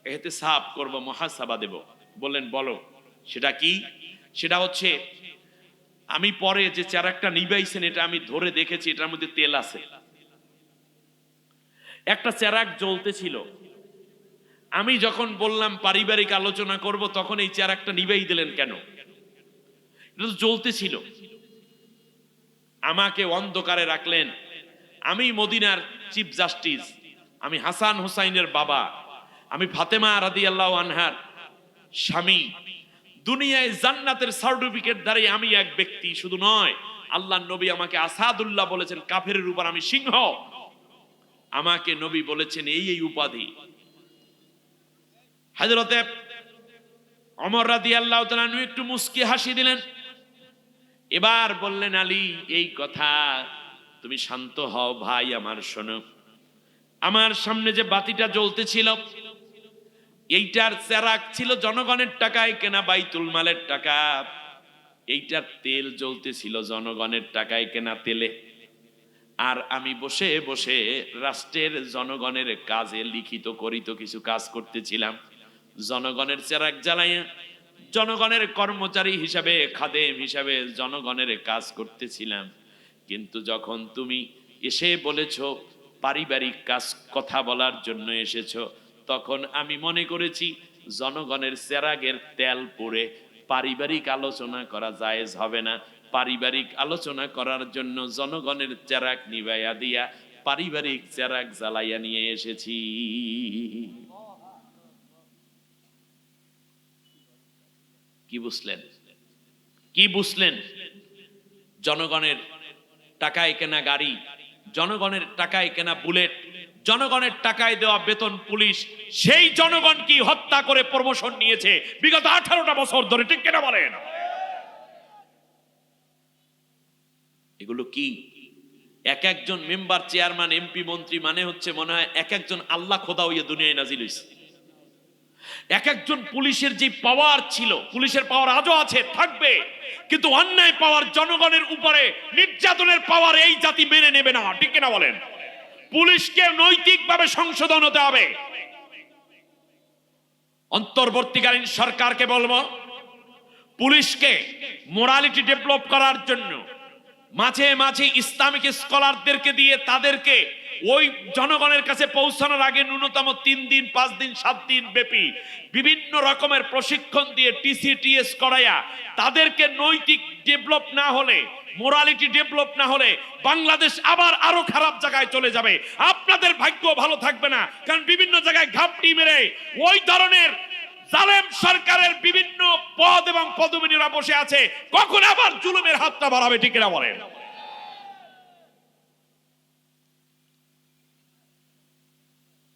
ইহতিসাব করব, মুহাসাবা দেব। বললেন বলো। সেটা কি? সেটা হচ্ছে আমি পরে যে চেরাকটা নিবাইছেন এটা আমি ধরে দেখেছি, এটার মধ্যে তেল আছে। একটা চেরাক জ্বলতেছিল, আমি যখন বললাম পারিবারিক আলোচনা করব, তখন এই চেরাকটা নিবাই দিলেন কেন? এটা তো জ্বলতেছিল। আমাকে অন্ধকারে রাখলেন। আমি মদিনার চিফ জাস্টিস, আমি হাসান হুসাইনের বাবা, আমি ফাতেমা রাদিয়াল্লাহু আনহার স্বামী। দুনিয়ায় জান্নাতের সার্টিফিকেট দাঁড়িয়ে আমি এক ব্যক্তি, শুধু নয়, আল্লাহর নবী আমাকে আসাদুল্লাহ বলেছেন, কাফেরের উপর আমি সিংহ। আমাকে নবী বলেছেন এই এই উপাধি। হযরতে ওমর রাদিয়াল্লাহু তাআলা আনহু একটু মুস্কি হাসি দিলেন। এবার বললেন, আলী এই কথা, তুমি শান্ত হও ভাই আমার, শোনো। আমার সামনে যে বাতিটা জ্বলতেছিল, এইটার চেরাক ছিল জনগণের টাকায় কেনা, বাইতুল মালের টাকা। এইটার তেল জ্বলতেছিল জনগণের টাকায় কেনা তেলে। আর আমি বসে বসে রাষ্ট্রের জনগণের কাজে লিখিত করিত কিছু কাজ করতেছিলাম। জনগণের চেরাক জ্বালাইয়া জনগণের কর্মচারী হিসাবে, খাদেম হিসাবে জনগণের কাজ করতেছিলাম। কিন্তু যখন তুমি এসে বলেছো পারিবারিক কাজ কথা বলার জন্য এসেছো, তখন আমি মনে করেছি জনগণের চেরাগের তেল পড়ে পারিবারিক আলোচনা করা জায়েজ হবে না। পারিবারিক আলোচনা করার জন্য জনগণের চেরাগ নিভাইয়া দিয়া পারিবারিক চেরাগ জ্বালাইয়া নিয়ে এসেছি। কি বুঝলেন? কি বুঝলেন? জনগণের টাকায় কেনা গাড়ি, জনগণের টাকায় কেনা বুলেট, জনগণের টাকায় দেওয়া বেতন পুলিশ সেই জনগণ কি হত্যা করে প্রমোশন নিয়েছে বিগত 18টা বছর ধরে, ঠিক কিনা বলেন? এগুলো কি? এক একজন মেম্বার, চেয়ারম্যান, এমপি, মন্ত্রী মানে হচ্ছে মনে হয় এক একজন আল্লাহ খোদা হইয়া দুনিয়ায় নাজিল হইছে। এক একজন পুলিশের যে পাওয়ার ছিল, পুলিশের পাওয়ার আজও আছে, থাকবে, কিন্তু অন্যায় পাওয়ার, জনগণের উপরে নির্যাতনের পাওয়ার এই জাতি মেনে নেবে না, ঠিক কিনা বলেন? পুলিশকে নৈতিকভাবে সংশোধন হতে হবে। অন্তর্বর্তীকালীন সরকারকে বলবো, পুলিশকে মোরালিটি ডেভেলপ করার জন্য মাঝে মাঝে ইসলামিক স্কলারদেরকে দিয়ে তাদেরকে ওই জনগণের কাছে পৌঁছানোর আগে ন্যূনতম 3 দিন 5 দিন 7 দিন ব্যাপী বিভিন্ন রকমের প্রশিক্ষণ দিয়ে টিসিটিএস করায়া, তাদেরকে নৈতিক ডেভেলপ না হলে, মোরালিটি ডেভেলপ না হলে বাংলাদেশ আবার আরো খারাপ জায়গায় চলে যাবে। আপনাদের ভাগ্য ভালো থাকবে না, কারণ বিভিন্ন জায়গায় ঘাপটি মেরে ওই ধরনের জালেম সরকারের বিভিন্ন পদ এবং পদবীরা বসে আছে, কখন আবার জুলুমের হাতটা বাড়াবে, ঠিক কিনা বলেন?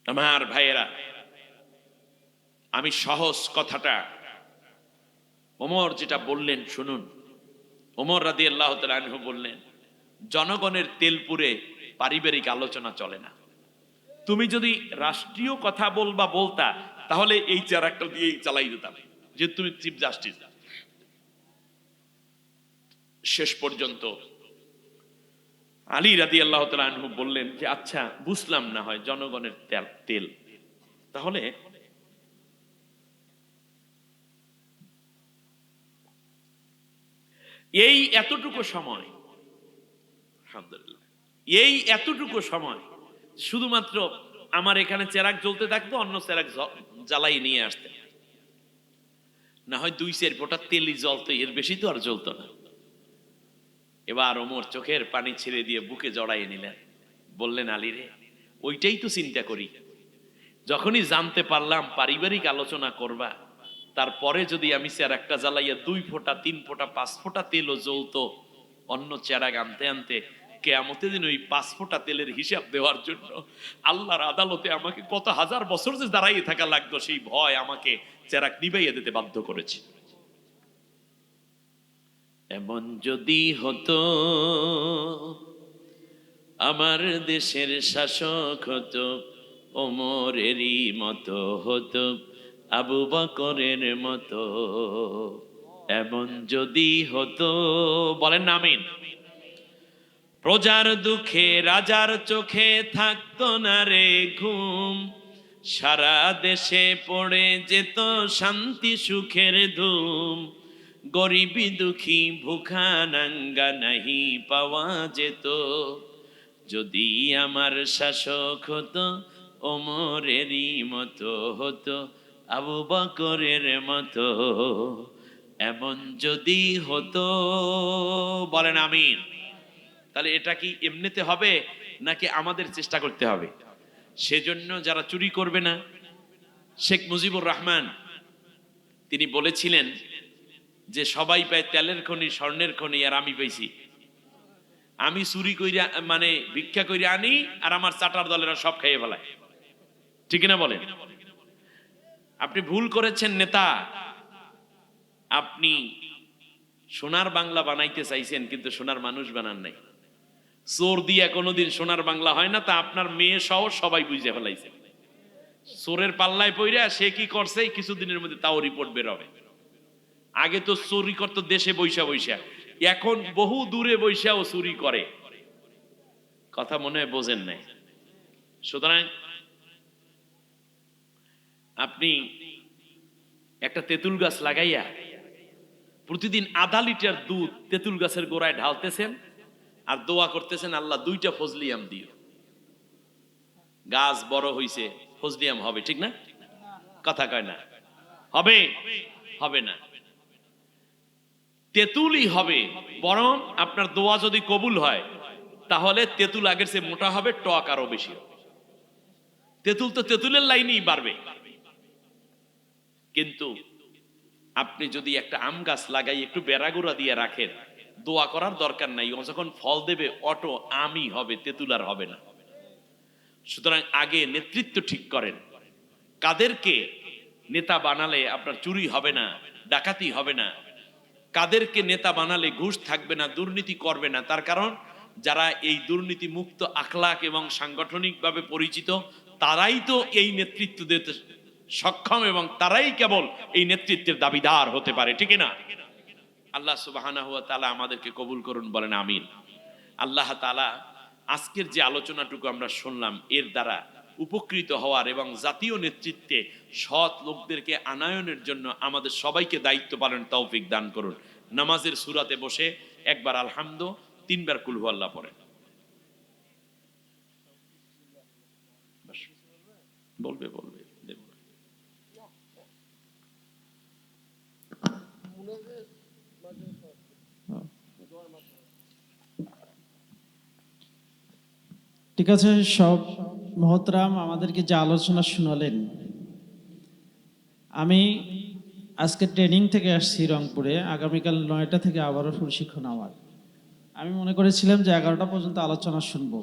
আমার ভাইয়েরা, আমি সহজ কথাটা, ওমর যেটা বললেন শুনুন। ওমর রাদিয়াল্লাহু তাআলা আনহু বললেন, জনগণের তেল পুড়ে পারিবারিক আলোচনা চলে না। তুমি যদি রাষ্ট্রীয় কথা বলতা তাহলে এই চেয়ারটা দিয়েই চালাই দিতাম, যে তুমি চিফ জাস্টিস। শেষ পর্যন্ত আলী রাদিয়াল্লাহু তাআলা আনহু বললেন যে আচ্ছা বুঝলাম, না হয় জনগণের তেল, তাহলে এই এতটুকু সময়, আলহামদুলিল্লাহ, এই এতটুকু সময় শুধুমাত্র আমার এখানে চেরাগ জ্বলতে থাকতো, অন্য চেরাগ জ্বালাই নিয়ে আসতে, না হয় 2-4 ফোঁটা তেলই জ্বলতো, এর বেশি তো আর জ্বলতো না। এবার ওমর চোখের পানি ছেড়ে দিয়ে বুকে জড়াই নিলেন, বললেন আলী রে, ওইটাই তো চিন্তা করি। যখনই জানতে পারলাম পারিবারিক আলোচনা করবা, তারপরে যদি আমি চেরাগটা জ্বালাইয়া 2 ফোঁটা 3 ফোঁটা 5 ফোঁটা তেলও জ্বলতো, অন্য চেরাগ আনতে আনতে কিয়ামতের দিন ওই 5 ফোঁটা তেলের হিসাব দেওয়ার জন্য আল্লাহর আদালতে আমাকে কত হাজার বছর যে দাঁড়াইয়ে থাকা লাগতো, সেই ভয় আমাকে চেরাগ নিভাইয়া দিতে বাধ্য করেছে। এমন যদি হতো আমার দেশের শাসক হতো, ওমরেরই মতো হতো, আবু বকরের মতো। এমন যদি হতো, বলেন না আমিন। প্রজার দুঃখে রাজার চোখে থাকতো না রে ঘুম, সারা দেশে পড়ে যেত শান্তি সুখের ধুম, গরিবি দুঃখী ভুখা নাঙ্গা নাহি পাওয়া যেত, যদি আমার শাসক হতো ওমরেরই মতো হতো, আবু বকরের মতো। এমন যদি হতো, বলেন আমিন। তাহলে এটা কি এমনিতে হবে নাকি আমাদের চেষ্টা করতে হবে? সেজন্য যারা চুরি করবে না, শেখ মুজিবুর রহমান তিনি বলেছিলেন যে সবাই পায় তেলের খনি, স্বর্ণের খনি, আর আমি পাইছি, আমি চুরি কইরা মানে ভিক্ষা কইরা আনি, আর আমার চাটার দলেরা সব খাইয়ে ফেলায়, ঠিক না বলেন? আপনি ভুল করেছেন নেতা, আপনি সোনার বাংলা বানাইতে চাইছেন কিন্তু সোনার মানুষ বানান নাই। চোর দিয়া কোনোদিন সোনার বাংলা হয় না, তা আপনার মেয়ে সহ সবাই বুঝে ফেলাইছে। চোরের পাল্লায় পইরা সে কি করছে কিছুদিনের মধ্যে তাও রিপোর্ট বের হবে। আগে তো চুরি করতো দেশে বৈশা বৈশা, এখন বহু দূরে বৈশাও চুরি করে। কথা মনে হয় বোঝেন নাই। সুতরাং আপনি একটা তেঁতুল গাছ লাগাইয়া প্রতিদিন আধা লিটার দুধ তেঁতুল গাছের গোড়ায় ঢালতেছেন আর দোয়া করতেছেন, আল্লাহ 2টা ফজলিয়াম দিও। গাছ বড় হইছে, ফজলিয়াম হবে, ঠিক না? কথা কয় না, হবে? হবে না, তেঁতুলই হবে। বরং আপনার দোয়া যদি কবুল হয় তাহলে তেঁতুল আগের চেয়ে মোটা হবে, টক আরো বেশি হবে। তেঁতুল তো তেঁতুলের লাইনেই বাড়বে। কিন্তু আপনি যদি একটা আম গাছ লাগাই একটু বেড়াগুড়া দিয়ে রাখেন, দোয়া করার দরকার নাই, ও যখন ফল দেবে অটো আমই হবে, তেঁতুল আর হবে না। সুতরাং আগে নেতৃত্ব ঠিক করেন, কাদেরকে নেতা বানালে আপনার চুরি হবে না, ডাকাতি হবে না, কাদেরকে নেতা বানালে ঘুষ থাকবে না, দুর্নীতি করবে না। তার কারণ যারা এই দুর্নীতি মুক্ত আখলাক এবং সাংগঠনিকভাবে পরিচিত, তারাই তো এই নেতৃত্ব দিতে সক্ষম এবং তারাই কেবল এই নেতৃত্বের দাবিদার হতে পারে, ঠিক না? আল্লাহ সুবহানাহু ওয়া তাআলা আমাদেরকে কবুল করুন, বলেন আমিন। আল্লাহ তাআলা আজকের যে আলোচনাটুকু আমরা শুনলাম, এর দ্বারা উপকৃত হওয়ার এবং জাতীয় নেতৃত্বে সৎ লোকদেরকে আনায়নের জন্য আমাদের সবাইকে দায়িত্ব পালন তৌফিক দান করুন। নামাজের সূরাতে বসে একবার আলহামদু, 3 বার কুল হুয়াল্লাহ পড়েন। বলবে বলবে দেখব। ঠিক আছে, সব মহতরাম আমাদেরকে যে আলোচনা শোনালেন, আমি আজকে ট্রেনিং থেকে আসছি রংপুরে, আগামীকাল 9টা থেকে আবারও প্রশিক্ষণ আমার। আমি মনে করেছিলাম যে 11টা পর্যন্ত আলোচনা শুনবো,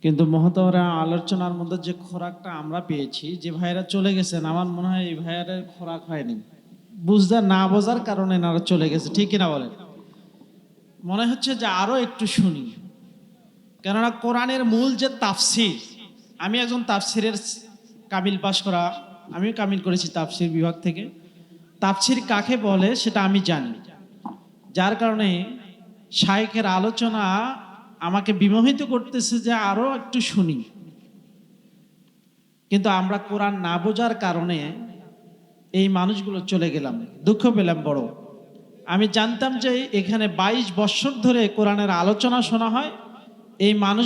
কিন্তু মহতরা আলোচনার মধ্যে যে খোরাকটা আমরা পেয়েছি, যে ভাইয়েরা চলে গেছেন, আমার মনে হয় এই ভাইয়ের খোরাক হয়নি, বুঝতে না বোঝার কারণে এনারা চলে গেছে, ঠিক কিনা বলেন? মনে হচ্ছে যে আরো একটু শুনি, কেননা কোরআনের মূল যে তাফসির, আমি একজন তাফসিরের কামিল পাশ করা, আমিও কামিল করেছি তাফসির বিভাগ থেকে। তাফসির কাকে বলে সেটা আমি জানি, যার কারণে শাইখের আলোচনা আমাকে বিমোহিত করতেছে যে আরো একটু শুনি। কিন্তু আমরা কোরআন না বোঝার কারণে এই মানুষগুলো চলে গেলাম, দুঃখ পেলাম বড়। আমি জানতাম যে এখানে 22 বছর ধরে কোরআনের আলোচনা শোনা হয়, এই মানুষ